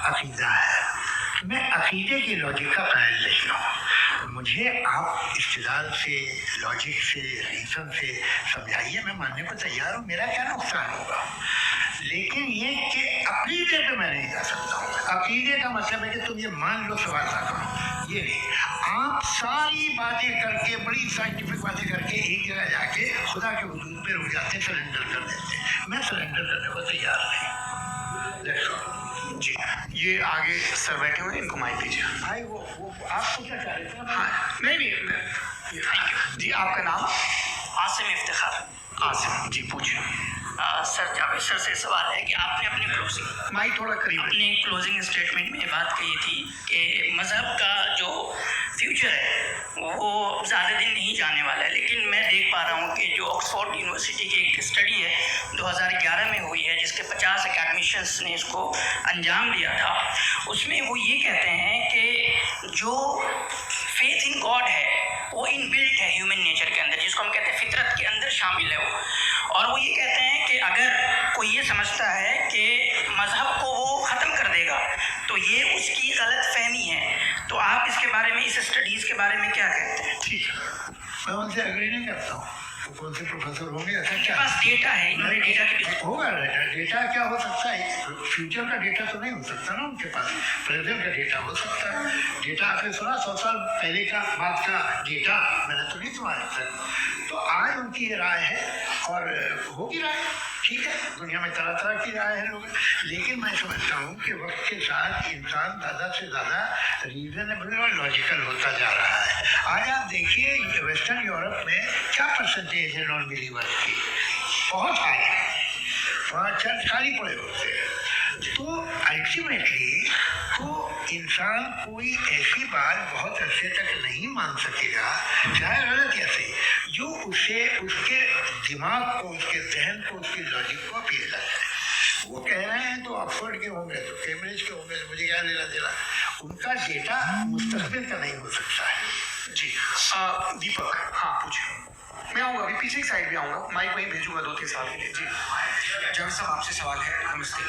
C: अकीदा है। मैं अकीदे की लॉजिक का कायल नहीं हूँ। मुझे आप इस्तिदलाल से, लॉजिक से, रीज़न से समझाइए, मैं मानने को तैयार हूँ, मेरा क्या नुकसान होगा। लेकिन ये कि अकीदे पे मैं नहीं जा सकता हूँ। अकीदे का मतलब है कि तुम ये मान लो, सवाल ना करो, ये नहीं। आप सारी बातें करके, बड़ी साइंटिफिक बातें करके एक जगह जाके खुदा के हुजूर पे रुक जाते, सरेंडर कर देते। मैं सरेंडर करने को तैयार नहीं। That's all।
A: जी, ये आगे सर बैठे हुए हैं, इनको माइक दीजिए।
C: भाई वो आप पूछना चाह रहे थे ना?
A: हाँ, नहीं जी, आपका नाम?
I: आसिम इफ्तिखार।
A: आसिम जी, पूछिए।
I: सर, जावेद सर से सवाल है कि आपने
A: माइक थोड़ा करीब है।
I: अपनी क्लोजिंग स्टेटमेंट में बात कही थी कि मज़हब का जो फ्यूचर है वो ज़्यादा दिन नहीं जाने वाला है, लेकिन मैं देख पा रहा हूँ कि जो ऑक्सफोर्ड यूनिवर्सिटी की एक स्टडी है 2011 में हुई है, जिसके 50 एकेडमिशियंस ने इसको अंजाम दिया था, उसमें वो ये कहते हैं कि जो फेथ इन गॉड है वो इनबिल्ट है ह्यूमन नेचर के अंदर, जिसको हम कहते हैं फितरत के अंदर शामिल है वो। और वो ये कहते हैं कि अगर कोई ये समझता है कि मज़हब को वो ख़त्म कर देगा तो ये उसकी गलत फहमी है। तो आप इसके बारे में, इस स्टडीज़ के बारे में क्या कहते हैं?
C: ठीक है, मैं उनसे एग्री नहीं करता हूँ। वो कौन से प्रोफेसर होंगे, ऐसा
I: उनके
C: क्या
I: पास डेटा है, इन्होंने डेटा की
C: होगा? डेटा क्या हो सकता है? फ्यूचर का डेटा तो नहीं हो सकता ना उनके पास, प्रेजेंट का डेटा हो सकता है। डेटा आपने सुना 100 साल पहले का बाद का डेटा, मैंने तो नहीं सुना तक। तो आज उनकी ये राय है और होगी राय, ठीक है। दुनिया में तरह तरह की राय है लोग, लेकिन मैं समझता हूँ कि वक्त के साथ इंसान ज़्यादा से ज़्यादा रीजनेबल और लॉजिकल होता जा रहा है। आज आप देखिए वेस्टर्न यूरोप में क्या परसेंटेज है नॉन बिलीवर्स की, बहुत हाई है, वहाँ चर्च खाली पड़े होते हैं। तो अल्टीमेटली तो इंसान कोई ऐसी बात बहुत अरसे तक नहीं मान सकेगा, चाहे गलत या सही, जो उसे, उसके दिमाग को, उसके जहन को, उसकी लॉजिक को अपील करता है। वो कह रहे हैं तो ऑक्सफोर्ड के होंगे तो कैम्ब्रिज के होंगे, तो मुझे क्या लेना देना, उनका डेटा मुस्तकबिल का नहीं हो सकता है।
A: जी, दीपक, हाँ पूछिए। मैं आऊँगा, अभी पीछे की साइड भी आऊँगा, माइक वहीं भेजूंगा 2-3 साल के लिए। जी
G: जावेद साहब, आपसे सवाल है। नमस्ते।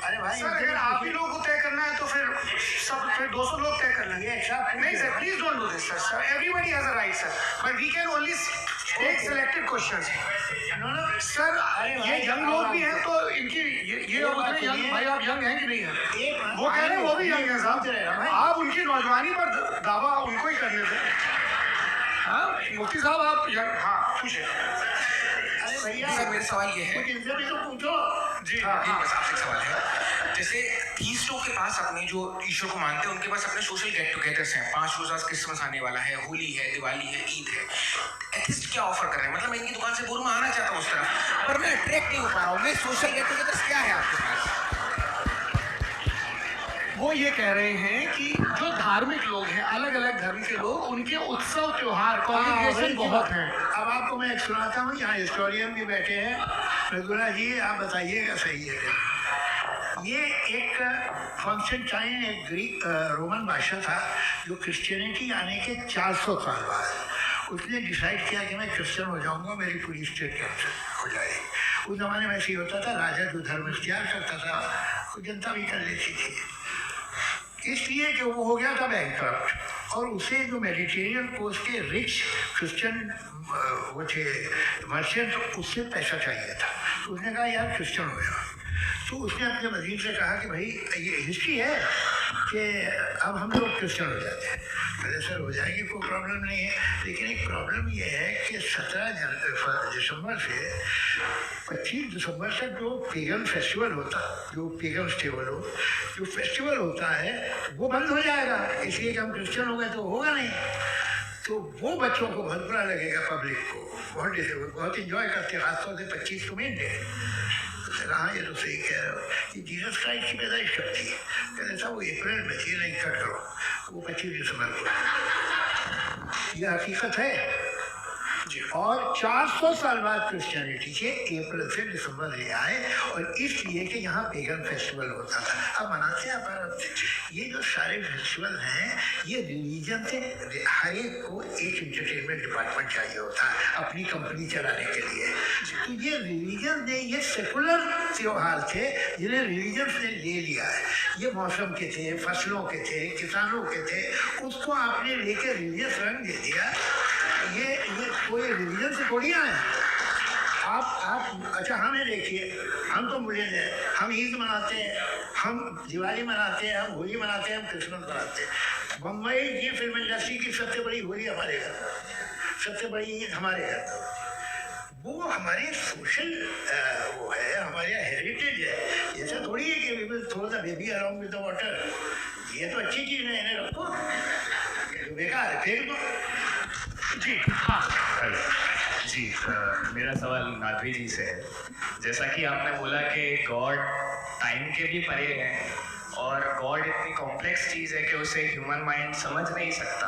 C: अरे भाई,
A: सर, अगर आप ही लोगों को तय करना है तो फिर 200 लोग तय कर लेंगे। नहीं sir, please don't do this sir, everybody has a right sir, but we can only take selected questions. Sir, ये यंग लोग भी हैं तो इनकी ये उतने यंग, भाई आप यंग हैं कि नहीं हैं? वो कह रहे हैं वो भी यंग हैं साहब, आप उनकी नौजवानी पर दावा उनको ही करने दें। हाँ मुफ्ती साहब, आप यंग, हाँ पूछे।
C: अरे भैया,
G: सर, मेरा सवाल ये है,
C: इनसे भी तो पूछो।
A: जी
G: हाँ, बस आपसे सवाल है। जैसे थीस्टों के पास अपने जो ईश्वर को मानते हैं उनके पास अपने सोशल गेट टुगेदर्स हैं, 5 रोज़ा क्रिसमस आने वाला है, होली है, दिवाली है, ईद है। एथिस्ट क्या ऑफर कर रहे हैं? मतलब मैं इनकी दुकान से बोलूँ, मैं आना चाहता हूँ उस तरफ, पर मैं अट्रैक्ट नहीं हो पा रहा हूँ। मैं सोशल गेट टुगेदर्स क्या है आपके पास?
A: वो ये कह रहे हैं कि जो धार्मिक लोग हैं, अलग अलग धर्म के लोग, उनके उत्सव त्योहार कॉन्ग्रेगेशन बहुत हैं।
C: अब आपको मैं एक सुनाता हूँ, यहाँ हिस्टोरियन भी बैठे हैं, रघुरा जी आप बताइएगा सही है क्या। ये एक कॉन्स्टेंटाइन, एक ग्रीक रोमन बादशाह था जो क्रिश्चियनिटी आने के 400 साल बाद उसने डिसाइड किया कि मैं क्रिश्चियन हो जाऊंगा, मेरी पूरी स्टेट कैंसिल हो जाएगी। उस ज़माने में ऐसे ही होता था, राजा जो धर्म इख्तियार करता था जनता भी कर लेती थी, इसलिए कि वो हो गया था बैंकक्रप्ट। और उसे जो मेडिटेरियन कोस्ट के रिच क्रिश्चियन वो थे मर्चेंट, उससे पैसा चाहिए था। तो उसने कहा यार क्रिश्चियन हो जाओ। तो उसने अपने वजीर से कहा कि भाई ये हिस्ट्री है कि अब हम लोग क्रिश्चियन हो जाते हैं। प्रेशर हो जाएंगे, कोई प्रॉब्लम नहीं है। लेकिन एक प्रॉब्लम ये है कि 17 दिसंबर से 25 दिसंबर तक जो पेगन फेस्टिवल होता, जो पेगन जो फेस्टिवल होता है वो बंद हो जाएगा, इसलिए कि हम क्रिश्चियन हो गए तो होगा नहीं। तो वो बच्चों को बहुत बुरा लगेगा, पब्लिक को बहुत इंजॉय करते हैं, खासतौर से 25 को मेन डे। हाँ, ये तो सही कह रहे हो कि जीसस क्राइस्ट की पैदाइश कब थी? कहते था वो अप्रैल में थी, नहीं कट करो, वो 25 दिसंबर को। यह हकीकत है जी। और 400 साल बाद क्रिश्चियनिटी के अप्रैल से दिसंबर ले आए, और इसलिए कि यहाँ पेगन फेस्टिवल होता था। अब मनाते हैं आप, ये जो सारे फेस्टिवल हैं ये रिलीजन से, हर एक को एक इंटरटेनमेंट डिपार्टमेंट चाहिए होता है अपनी कंपनी चलाने के लिए। तो ये रिलीजन ने, ये सेकुलर त्योहार थे जिन्हें रिलीजन ने ले लिया है। ये मौसम के थे, फसलों के थे, किसानों के थे, उसको आपने लेके रिलीजियस रंग दे दिया। ये कोई रिलीजन से थोड़ी आए आप। अच्छा, हमें देखिए, हम तो मुझे हम ईद मनाते हैं, हम दिवाली मनाते हैं, हम होली मनाते हैं, हम क्रिसमस मनाते हैं। बम्बई की फिल्म इंडस्ट्री की सबसे बड़ी होली हमारे घर, सबसे बड़ी ईद हमारे घर। वो हमारे सोशल वो है, हमारे हेरिटेज है। ऐसा थोड़ी है कि थोड़ा सा baby around with the water, ये तो अच्छी चीज़ है, इन्हें रखो, बेकार है फेंक दो। जी हाँ
J: जी, मेरा सवाल नादवी जी से है। जैसा कि आपने बोला कि गॉड टाइम के भी परे है, और गॉड इतनी कॉम्प्लेक्स चीज़ है कि उसे ह्यूमन माइंड समझ नहीं सकता,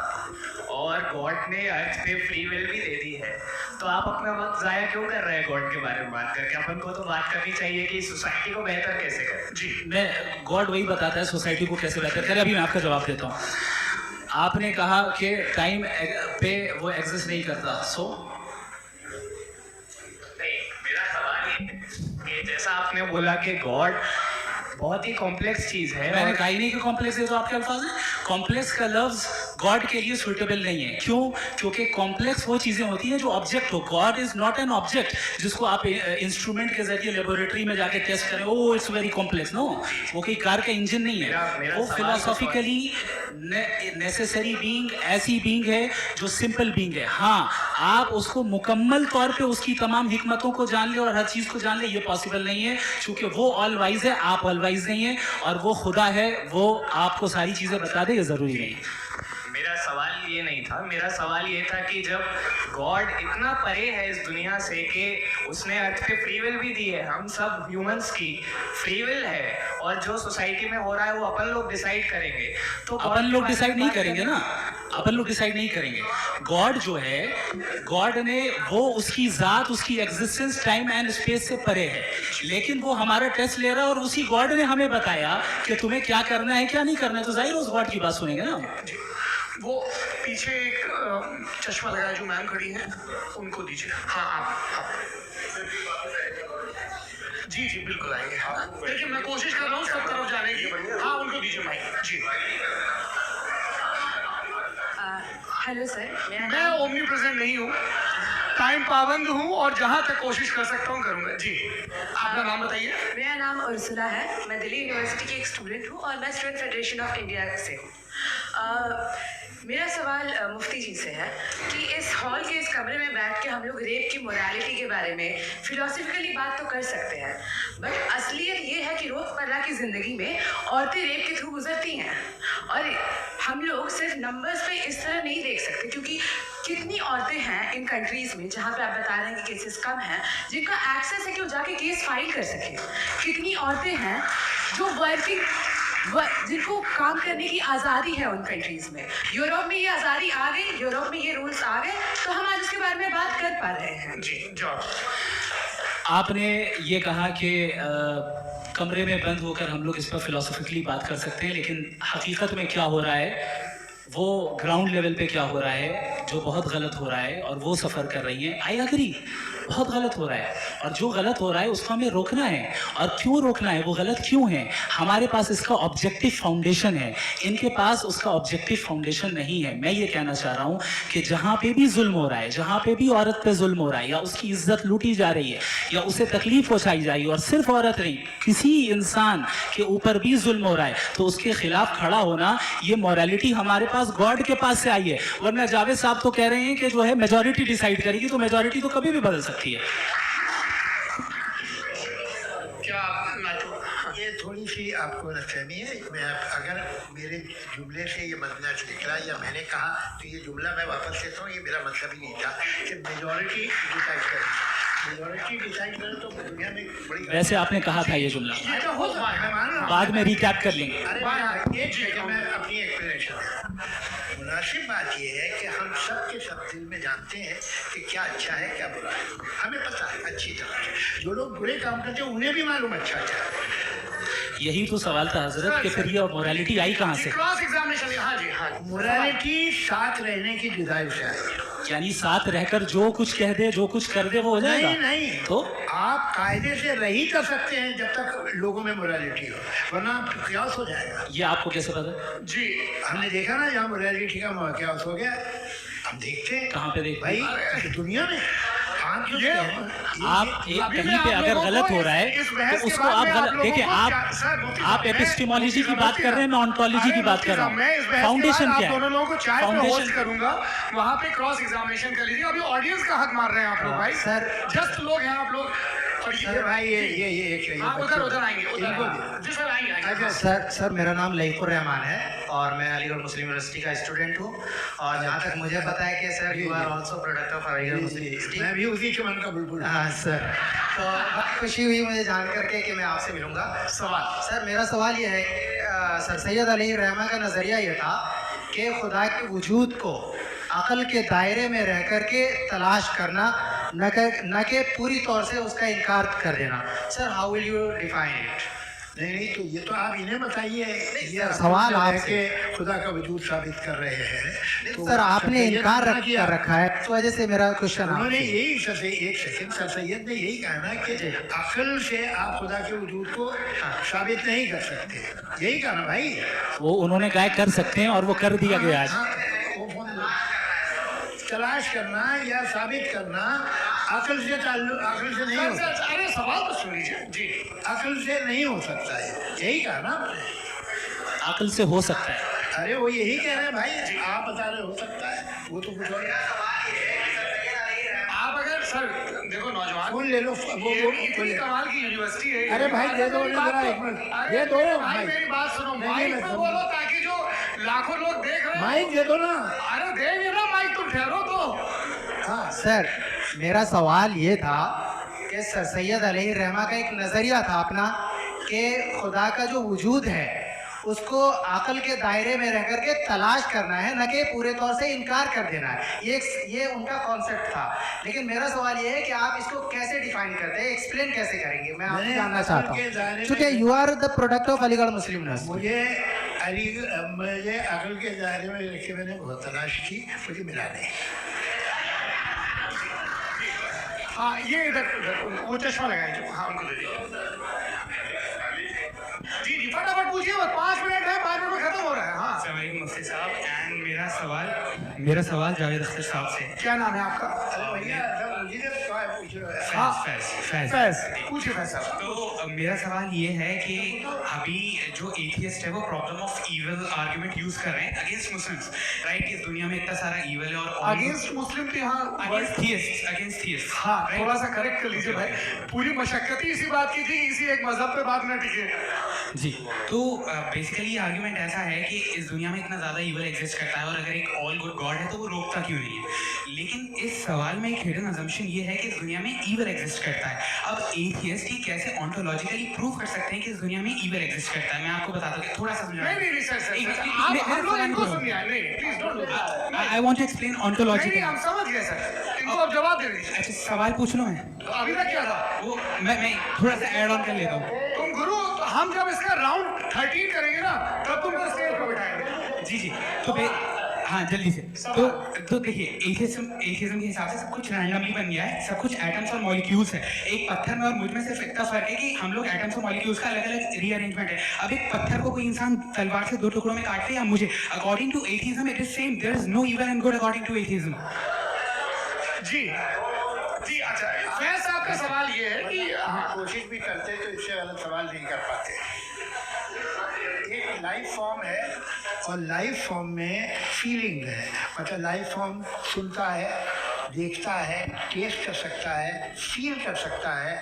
J: और गॉड ने अर्थ पे फ्री विल भी दे दी है। तो आप अपना वक्त ज़ाया क्यों कर रहे हैं गॉड के बारे में बात करके? अपन को तो बात करनी चाहिए कि सोसाइटी को बेहतर कैसे करें।
B: जी, मैं गॉड वही बताता है सोसाइटी को कैसे बेहतर करें। अभी मैं आपका जवाब देता हूँ। आपने कहा कि टाइम पे वो एग्जिस्ट नहीं करता,
J: नहीं, मेरा सवाल ये है कि जैसा आपने बोला कि गॉड बहुत ही कॉम्प्लेक्स चीज़ है।
B: मैंने कहा ही नहीं कि कॉम्प्लेक्स है, तो आपके अल्फाज हैं। कॉम्प्लेक्स का लफ्ज गॉड के लिए सुइटेबल नहीं है। क्यों? क्योंकि कॉम्प्लेक्स वो चीज़ें होती हैं जो ऑब्जेक्ट हो। God is not an object जिसको आप इंस्ट्रूमेंट के जरिए लेबोरेटरी में जाके टेस्ट करें, oh it's very complex. No, वो कोई कार का इंजन नहीं है। वो फिलोसॉफिकली नेसेसरी बीइंग ऐसी बीइंग है जो सिंपल बीइंग है। हाँ, आप उसको मुकम्मल तौर पे उसकी तमाम हिकमतों को जान ले और हर चीज़ को जान ले, ये पॉसिबल नहीं है, क्योंकि वो ऑल वाइज है, आप ऑल वाइज नहीं है, और वो खुदा है, वो आपको सारी चीज़ें बता दे, ये ज़रूरी नहीं।
J: मेरा सवाल ये नहीं था, मेरा सवाल ये था कि जब गॉड इतना परे है इस दुनिया से कि उसने अर्थ पे फ्री विल भी दी है, हम सब ह्यूमंस की फ्री विल है, और जो सोसाइटी में हो रहा है वो अपन लोग डिसाइड करेंगे। तो
B: अपन लोग डिसाइड नहीं करेंगे ना, अपन लोग डिसाइड नहीं करेंगे। गॉड जो है, गॉड ने वो उसकी ज़ात, उसकी एग्जिस्टेंस टाइम एंड स्पेस से परे है, लेकिन वो हमारा टेस्ट ले रहा है, और उसी गॉड ने हमें बताया कि तुम्हें क्या करना है क्या नहीं करना है। तो जाहिर उस गॉड की बात सुनेंगे ना।
D: वो पीछे एक चश्मा लगाया जो मैम खड़ी हैं, उनको दीजिए। हाँ, आप जी जी बिल्कुल आएंगे। लेकिन मैं कोशिश कर रहा हूँ सब तरफ जाने की। हाँ, उनको दीजिए माइक। जी,
K: हेलो सर,
D: मैं ओमनी प्रेजेंट नहीं हूँ, टाइम पाबंद हूँ, और जहाँ तक कोशिश कर सकता हूँ करूँगा। जी, आपका नाम बताइए।
K: मेरा नाम उर्सुला है, मैं दिल्ली यूनिवर्सिटी की एक स्टूडेंट हूँ, और मैं स्टूडेंट फेडरेशन ऑफ इंडिया से हूँ। मेरा सवाल मुफ्ती जी से है कि इस हॉल के इस कमरे में बैठ के हम लोग रेप की मोरालिटी के बारे में फिलोसफिकली बात तो कर सकते हैं, बट असलियत ये है कि रोज़मर्रा की ज़िंदगी में औरतें रेप के थ्रू गुजरती हैं, और हम लोग सिर्फ नंबर्स पे इस तरह नहीं देख सकते, क्योंकि कितनी औरतें हैं इन कंट्रीज़ में जहाँ पे आप बता रहे हैं कि केसेस कम हैं, जिनका एक्सेस है कि वो जाके केस फाइल कर सकें। कितनी औरतें हैं जो जिनको काम करने की आज़ादी है उन कंट्रीज़ में। यूरोप में ये आज़ादी आ गई, यूरोप में ये रूल्स आ गए, तो हम आज इसके बारे में बात कर पा रहे हैं।
D: जी, जॉब
B: आपने ये कहा कि कमरे में बंद होकर हम लोग इस पर फिलोसफिकली बात कर सकते हैं, लेकिन हकीकत में क्या हो रहा है, वो ग्राउंड लेवल पे क्या हो रहा है, जो बहुत गलत हो रहा है, और वो सफ़र कर रही हैं। आई एग्री, बहुत गलत हो रहा है, और जो गलत हो रहा है उसको हमें रोकना है। और क्यों रोकना है, वो गलत क्यों है? हमारे पास इसका ऑब्जेक्टिव फाउंडेशन है, इनके पास उसका ऑब्जेक्टिव फाउंडेशन नहीं है। मैं ये कहना चाह रहा हूँ कि जहाँ पे भी जुल्म हो रहा है, जहाँ पे भी औरत पे जुल्म हो रहा है, या उसकी इज्जत लूटी जा रही है, या उसे तकलीफ पहुँचाई जा रही है, और सिर्फ औरत नहीं, किसी इंसान के ऊपर भी जुल्म हो रहा है, तो उसके खिलाफ खड़ा होना, ये मॉरलिटी हमारे पास गॉड के पास से आई है, वरना जावेद साहब तो कह रहे हैं कि जो है मेजॉरिटी डिसाइड करेगी, तो मेजॉरिटी तो कभी भी बदल सकती है।
A: क्या मैं तो
C: ये थोड़ी सी आपको गलतफहमी है। मैं अगर मेरे जुमले से ये मतलब निकला या मैंने कहा तो ये जुमला मैं वापस लेता हूँ, ये मेरा मतलब ही नहीं था कि मेजॉरिटी डिसाइड करेगी। मेजॉरिटी डिसाइड करे तो दुनिया में बड़ी,
B: वैसे आपने कहा था ये जुमला,
C: ये तो हो सकता है, मैं मान रहा हूँ।
B: बाद में रिकैप कर लेंगे।
C: अरे एक सेकंड में अपनी एक्सप्लेनेशन। मुनासिब बात यह है कि हम सब के सब दिल में जानते हैं कि क्या अच्छा है क्या बुरा है, हमें पता है अच्छी तरह से। जो लोग बुरे काम करते हैं उन्हें भी मालूम अच्छा क्या है।
B: यही तो सवाल था हजरत कि फिर ये मोरालिटी आई कहाँ से?
A: क्रॉस एग्जामिनेशन, हाँ जी हाँ।
C: मोरालिटी साथ रहने की जुदाई से आई।
B: यानी साथ रहकर जो कुछ कह दे, जो कुछ कर दे, वो हो जाएगा?
C: नहीं नहीं,
B: तो
C: आप कायदे से रही कर सकते हैं जब तक लोगों में मोरालिटी हो, वरना क्यास हो जाएगा।
B: ये आपको कैसे पता?
C: जी हमने देखा ना, जहाँ मोरालिटी का क्यास हो गया, हम देखते हैं।
B: कहाँ पे देखते हैं?
C: भाई दुनिया में।
B: आप एक कहीं पे अगर गलत हो रहा है तो उसको आप गलत देखिए। आप एपिस्टेमोलॉजी की बात कर रहे हैं, मैं ऑन्टोलॉजी की बात कर रहा हूँ। फाउंडेशन क्या है?
A: दोनों लोगों को चाय पे
B: फाउंडेशन
A: होस्ट करूंगा, वहाँ पे क्रॉस एग्जामिनेशन कर लीजिए। अभी ऑडियंस का हक मार रहे हैं आप लोग भाई,
C: सर
A: जस्ट लोग हैं आप लोग।
C: सर भाई ये
A: हाँ उधर आएंगे, जी सर आएंगे।
L: सर मेरा नाम लईकुर रहमान है और मैं अलीगढ़ मुस्लिम यूनिवर्सिटी का स्टूडेंट हूँ। और जहाँ तक मुझे पता है कि sir you are also product of Aligarh Muslim University.
C: मैं भी उसी के मन का बुलबुल।
L: हाँ सर, तो बहुत खुशी हुई मुझे जान करके कि मैं आपसे मिलूँगा। सर मेरा सवाल ये है कि सर सैयद अली रहमान का नज़रिया ये था कि खुदा के वजूद को अक़ल के दायरे में रह कर के तलाश करना, न कि पूरी तौर से उसका इनकार कर देना। Sir how will you define it?
C: नहीं तो ये तो आप इन्हें बताइए। ये
L: सवाल
C: है
L: आपसे
C: कि खुदा का वजूद साबित कर रहे हैं तो
L: सर आपने इनकार कर रखा है, इस वजह से मेरा क्वेश्चन
C: उन्होंने यही एक सेकंड सर सैयद ने यही कहा ना कि अक्ल से आप खुदा के वजूद को साबित नहीं कर सकते, यही कहा ना भाई।
B: वो उन्होंने कहा कर सकते हैं और वो कर दिया गया आज।
C: तलाश करना या साबित करना अक्ल से अक्ल से नहीं हो सकता।
A: अरे सवाल तो सुन लीजिए जी।
C: अक्ल से नहीं हो सकता है, यही कहा ना आपने।
B: अक्ल से हो सकता है।
C: अरे वो यही कह रहे हैं भाई, आप बता रहे हो सकता है, वो तो कुछ और।
A: आप अगर सर देखो नौजवान
C: फोन ले लो, वो
A: इतनी कमाल की यूनिवर्सिटी है।
C: अरे भाई दे दो जरा एक मिनट, दे दो
A: भाई मेरी बात सुनो, माइक पे बोलो ताकि जो लाखों लोग देख रहे हैं।
C: माइक दे दो ना।
A: अरे देंगे ना माइक, तुम ठहरो तो।
L: हाँ सर मेरा सवाल ये था कि सर सैयद अली रहमा का एक नज़रिया था अपना कि खुदा का जो वजूद है उसको अक़ल के दायरे में रह कर के तलाश करना है, न कि पूरे तौर से इनकार कर देना है। ये उनका कॉन्सेप्ट था। लेकिन मेरा सवाल ये है कि आप इसको कैसे डिफाइन करते हैं, एक्सप्लेन कैसे करेंगे? मैं आपसे जानना चाहता हूँ, क्योंकि you are the product of Aligarh Muslim University.
C: मुझे अक़ल के दायरे में रखे मैंने बहुत तलाश की, मुझे मिला नहीं।
A: हाँ ये इधर वो चश्मा लगाए, हाँ उनको दे दीजिए। जी फटाफट पूछिए, 5 मिनट है, 5 मिनट में खत्म हो रहा है। हाँ
J: अस्सलाम मुफ्ती साहब, एंड मेरा सवाल जावेद अख्तर साहब से।
A: क्या नाम है आपका?
J: फैज।
A: पूछिए फैज साहब।
J: तो मेरा सवाल ये है कि अभी जो एथियस्ट है वो problem of evil argument use कर रहे हैं अगेंस्ट मुस्लिम्स, राइट? इस दुनिया में इतना सारा ईविल है और
A: अगेंस्ट मुस्लिम भी, हाँ
J: अगेंस्ट थियस्ट।
A: हाँ थोड़ा सा करेक्ट कर लीजिए भाई, पूरी मशक्कत ही इसी बात की थी, इसी एक मजहब पे बात न टिके।
J: जी तो बेसिकली ये आर्गुमेंट ऐसा है कि इस दुनिया में इतना ज़्यादा ईविल एग्जिस्ट करता है और अगर एक ऑल गुड गॉड है तो वो रोकता क्यों नहीं है? लेकिन इस सवाल में एक हिडन अजम्पशन ये है कि इस दुनिया में ईविल एग्जिस्ट करता है। अब एथियस्ट ही कैसे ऑन्टोलॉजिकली प्रूव कर सकते हैं कि इस दुनिया में ईविल एग्जिस्ट करता है? मैं आपको बताता हूँ, थोड़ा सा समझाना।
A: नहीं सर, हम लोग इनको सुनिए, नहीं please don't do that.
J: I want to explain ontology.
A: नहीं हम समझ गए सर, इनको अब जवाब दे दीजिए।
J: अच्छा सवाल पूछ लो मैं,
A: तो अभी तक क्या था
J: वो मैं थोड़ा सा ऐड ऑन कर लेता हूँ।
A: तुम गुरु, हम जब इसका राउंड 13 करेंगे ना तब तुमको स्टेज पर बैठाएंगे।
J: जी तो हाँ जल्दी से। तो देखिए एथियज्म के हिसाब से सब कुछ रैंडमली बन गया है, सब कुछ एटम्स और मॉलिक्यूल्स है। एक पत्थर में और मुझ में सिर्फ इतना फर्क है कि हम लोग एटम्स और मॉलिक्यूल्स का अलग अलग रीअरेंजमेंट है। अब एक पत्थर को कोई इंसान तलवार से 2 टुकड़ों में काटते या मुझे, according to atheism it is same, there is no evil and good according to atheism.
A: जी अच्छा फैज साहब का सवाल ये है कि
C: कोशिश भी करते तो इससे अलग सवाल नहीं कर पाते। एक लाइफ फॉर्म है और लाइफ फॉर्म में फीलिंग है, मतलब लाइफ फॉर्म सुनता है, देखता है, टेस्ट कर सकता है, फील कर सकता है,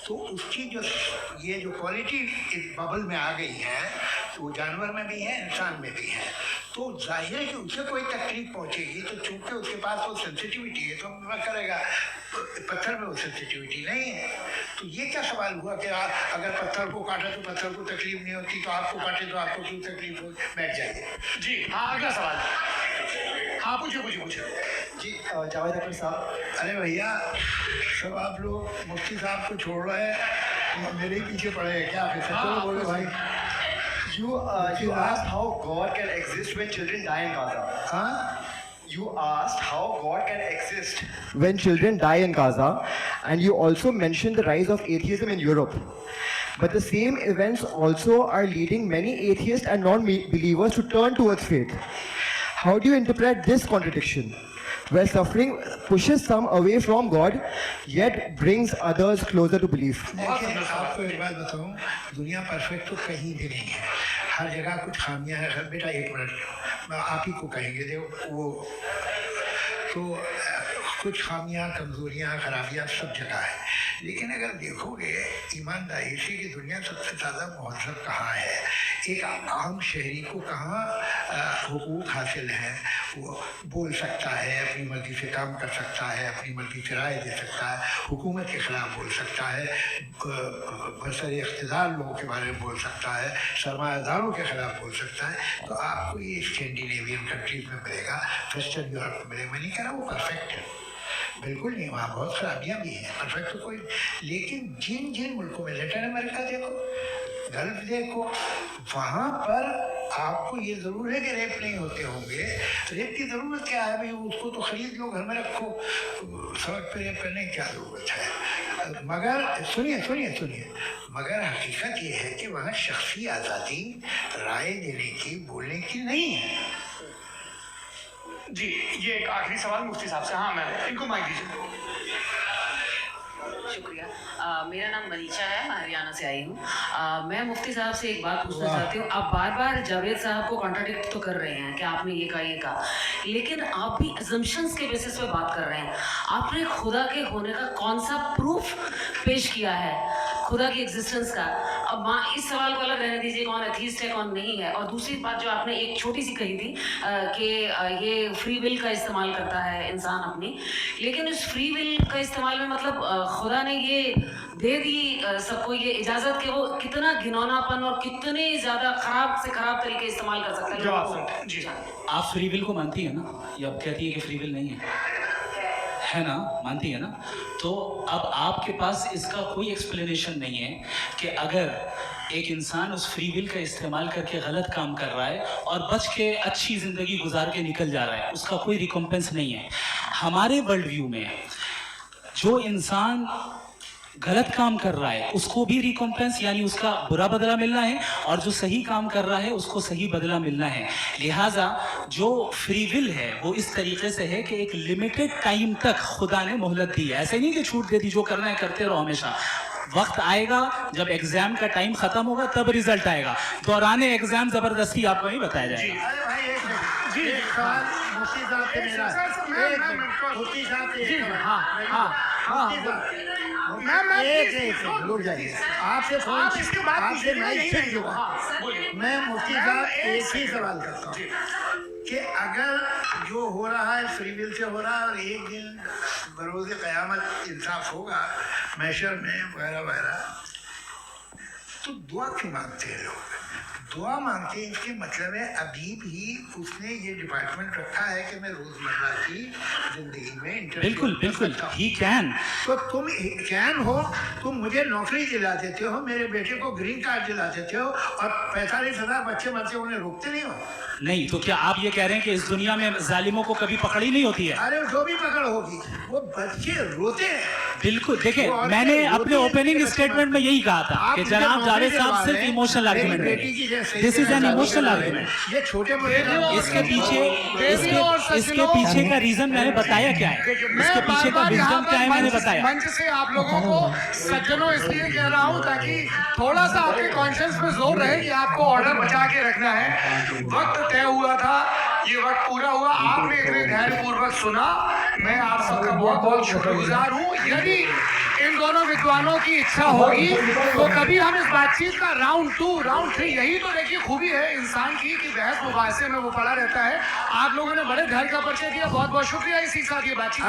C: तो उसकी जो ये जो क्वालिटी इस बबल में आ गई है तो वो जानवर में भी है, इंसान में भी है। तो जाहिर है कि उसे कोई तकलीफ पहुंचेगी, तो चूंकि उसके पास वो सेंसिटिविटी है तो वह करेगा। पत्थर में वो सेंसिटिविटी नहीं है। तो ये क्या सवाल हुआ कि अगर पत्थर को काटा तो पत्थर को तकलीफ नहीं होती, तो आपको काटे तो आपको क्यों तकलीफ हो? बैठ जाइए
D: जी हाँ, अगला सवाल। हाँ पूछे
C: जी। जावेद अख्तर साहब, अरे भैया सब आप लोग मुफ्ती साहब को छोड़ रहे हैं, मेरे ही पीछे पड़े हैं क्या? चलो बोलो भाई।
M: You asked how God can exist when children die in Gaza.
C: हाँ,
M: You asked how God can exist when children die in Gaza, and you also mentioned the rise of atheism in Europe. But the same events also are leading many atheists and non-believers to turn towards faith. How do you interpret this contradiction, where suffering pushes some away from God, yet brings others closer to belief?
C: देखिए आपको एक बात बताऊं, दुनिया perfect तो कहीं भी नहीं है, हर जगह कुछ खामियां हैं। बेटा एक मिनट, आप ही को कहेंगे देखो, वो तो कुछ खामियां, कमजोरियां, खराबियां सब जगह है। लेकिन अगर देखोगे ईमानदारी से कि दुनिया सबसे ज़्यादा महजब कहाँ है, एक आम शहरी को कहाँ हुकूक हासिल है, वो बोल सकता है, अपनी मर्जी से काम कर सकता है, अपनी मर्जी से राय दे सकता है, हुकूमत के ख़िलाफ़ बोल सकता है, बसर इख्तिदार लोगों के बारे में बोल सकता है, सरमायादारों के ख़िलाफ़ बोल सकता है। तो आपको ये स्कैंडिनेवियन कंट्रीज में मिलेगा, वेस्टर्न यूरोप में मिलेगा। मैं नहीं कह रहा वो परफेक्ट है, बिल्कुल नहीं, वहाँ बहुत खराबियाँ भी हैं, परफेक्ट तो कोई। लेकिन जिन जिन मुल्कों में, लैटिन अमेरिका देखो, गल्फ देखो, वहाँ पर आपको ये ज़रूर है कि रेप नहीं होते होंगे। रेप की ज़रूरत क्या है भाई? उसको तो ख़रीद लो, घर में रखो, सड़क पर रेप करने की क्या ज़रूरत है? मगर सुनिए, मगर हकीकत ये है कि वहाँ शख्सी आज़ादी राय देने की, बोलने की नहीं है।
D: जी ये एक आखिरी सवाल मुफ्ती साहब से। हाँ मैम, इनको माइक दीजिए।
K: शुक्रिया। मेरा नाम मनीषा है, मैं हरियाणा से आई हूँ। मैं मुफ्ती साहब से एक बात पूछना चाहती हूँ। आप बार बार जावेद साहब को कॉन्ट्राडिक्ट तो कर रहे हैं कि आपने ये कहा, लेकिन आप भी अजम्पशंस के बेसिस पे बात कर रहे हैं। आपने खुदा के होने का कौन सा प्रूफ पेश किया है, खुदा की एग्जिस्टेंस का? अब इस सवाल को अलग रहने दीजिए, कौन एथीस्ट है कौन नहीं है। और दूसरी बात जो आपने एक छोटी सी कही थी कि ये फ्री विल का इस्तेमाल करता है इंसान अपनी, लेकिन इस फ्री विल का इस्तेमाल में मतलब खुदा ने ये दे दी सबको ये इजाज़त कि वो कितना घिनौनापन और कितने ज़्यादा ख़राब से ख़राब तरीके इस्तेमाल कर सकता है।
D: जवाब जी।
B: आप फ्री विल को मानती है ना, या आप कहती है कि फ्री विल नहीं है ना? मानती है ना? तो अब आपके पास इसका कोई एक्सप्लेनेशन नहीं है कि अगर एक इंसान उस फ्री विल का इस्तेमाल करके गलत काम कर रहा है और बच के अच्छी ज़िंदगी गुजार के निकल जा रहा है, उसका कोई रिकम्पेंस नहीं है। हमारे वर्ल्ड व्यू में जो इंसान गलत काम कर रहा है उसको भी रिकम्पेंस यानी उसका बुरा बदला मिलना है, और जो सही काम कर रहा है उसको सही बदला मिलना है। लिहाजा जो फ्री विल है वो इस तरीके से है कि एक लिमिटेड टाइम तक खुदा ने मोहलत दी है। ऐसे नहीं कि छूट दे दी, जो करना है करते रहो हमेशा। वक्त आएगा जब एग्जाम का टाइम खत्म होगा तब रिजल्ट आएगा, दौराने एग्जाम जबरदस्ती आपको नहीं बताया जाएगा।
C: अरे भाई एक मिनट, जी मुफ्ती साहब से मेरा मुफ्ती साहब से रुक जाइए, आपसे
D: इसके बाद
C: आपसे मैं मुफ्ती साहब एक ही सवाल करता हूँ कि अगर जो हो रहा है फ्री विल से हो रहा है और एक दिन बरोज़ क़यामत इंसाफ होगा महशर में वगैरह वगैरह, तो दुआ क्यों मांगते हैं लोग? दुआ मांगते हैं इसके मतलब है अभी भी उसने ये डिपार्टमेंट रखा है कि मैं रोजमर्रा की जिंदगी में
B: बिल्कुल ही कैन।
C: तो तुम कैन हो, तुम मुझे नौकरी दिला देते हो, मेरे बेटे को ग्रीन कार्ड दिला देते हो, और 45,000 बच्चे मरते उन्हें रोकते नहीं हो।
B: नहीं, तो क्या आप ये कह रहे हैं कि इस दुनिया में जालिमों को कभी पकड़ ही नहीं होती है?
C: अरे जो भी पकड़ होगी, वो बच्चे रोते हैं।
B: बिल्कुल, देखिए मैंने अपने ओपनिंग स्टेटमेंट में यही कहा था कि जनाब जावेद साहब सिर्फ इमोशनल आर्गुमेंट है। This is an emotional argument.
C: ये छोटे मोटे
B: इसके पीछे का रीजन मैंने बताया क्या है, इसके पीछे का विजडम क्या है मैंने बताया।
D: मंच से आप लोगों को सज्जनों इसलिए कह रहा हूं ताकि थोड़ा सा आपके कॉन्शियस में जोर रहे कि आपको ऑर्डर बचा के रखना है। वक्त तय हुआ था, ये वक्त पूरा हुआ, आपने इतने धैर्यपूर्वक सुना, मैं आप सबका बहुत बहुत शुक्रगुजार हूँ। यदि इन दोनों विद्वानों की इच्छा होगी तो कभी हम इस बातचीत का राउंड 2, राउंड 3, यही तो देखिए खूबी है इंसान की कि बहस मुबाहसे में वो पड़ा रहता है। आप लोगों ने बड़े धैर्य का परिचय दिया, बहुत बहुत शुक्रिया। इसी के साथ ये बातचीत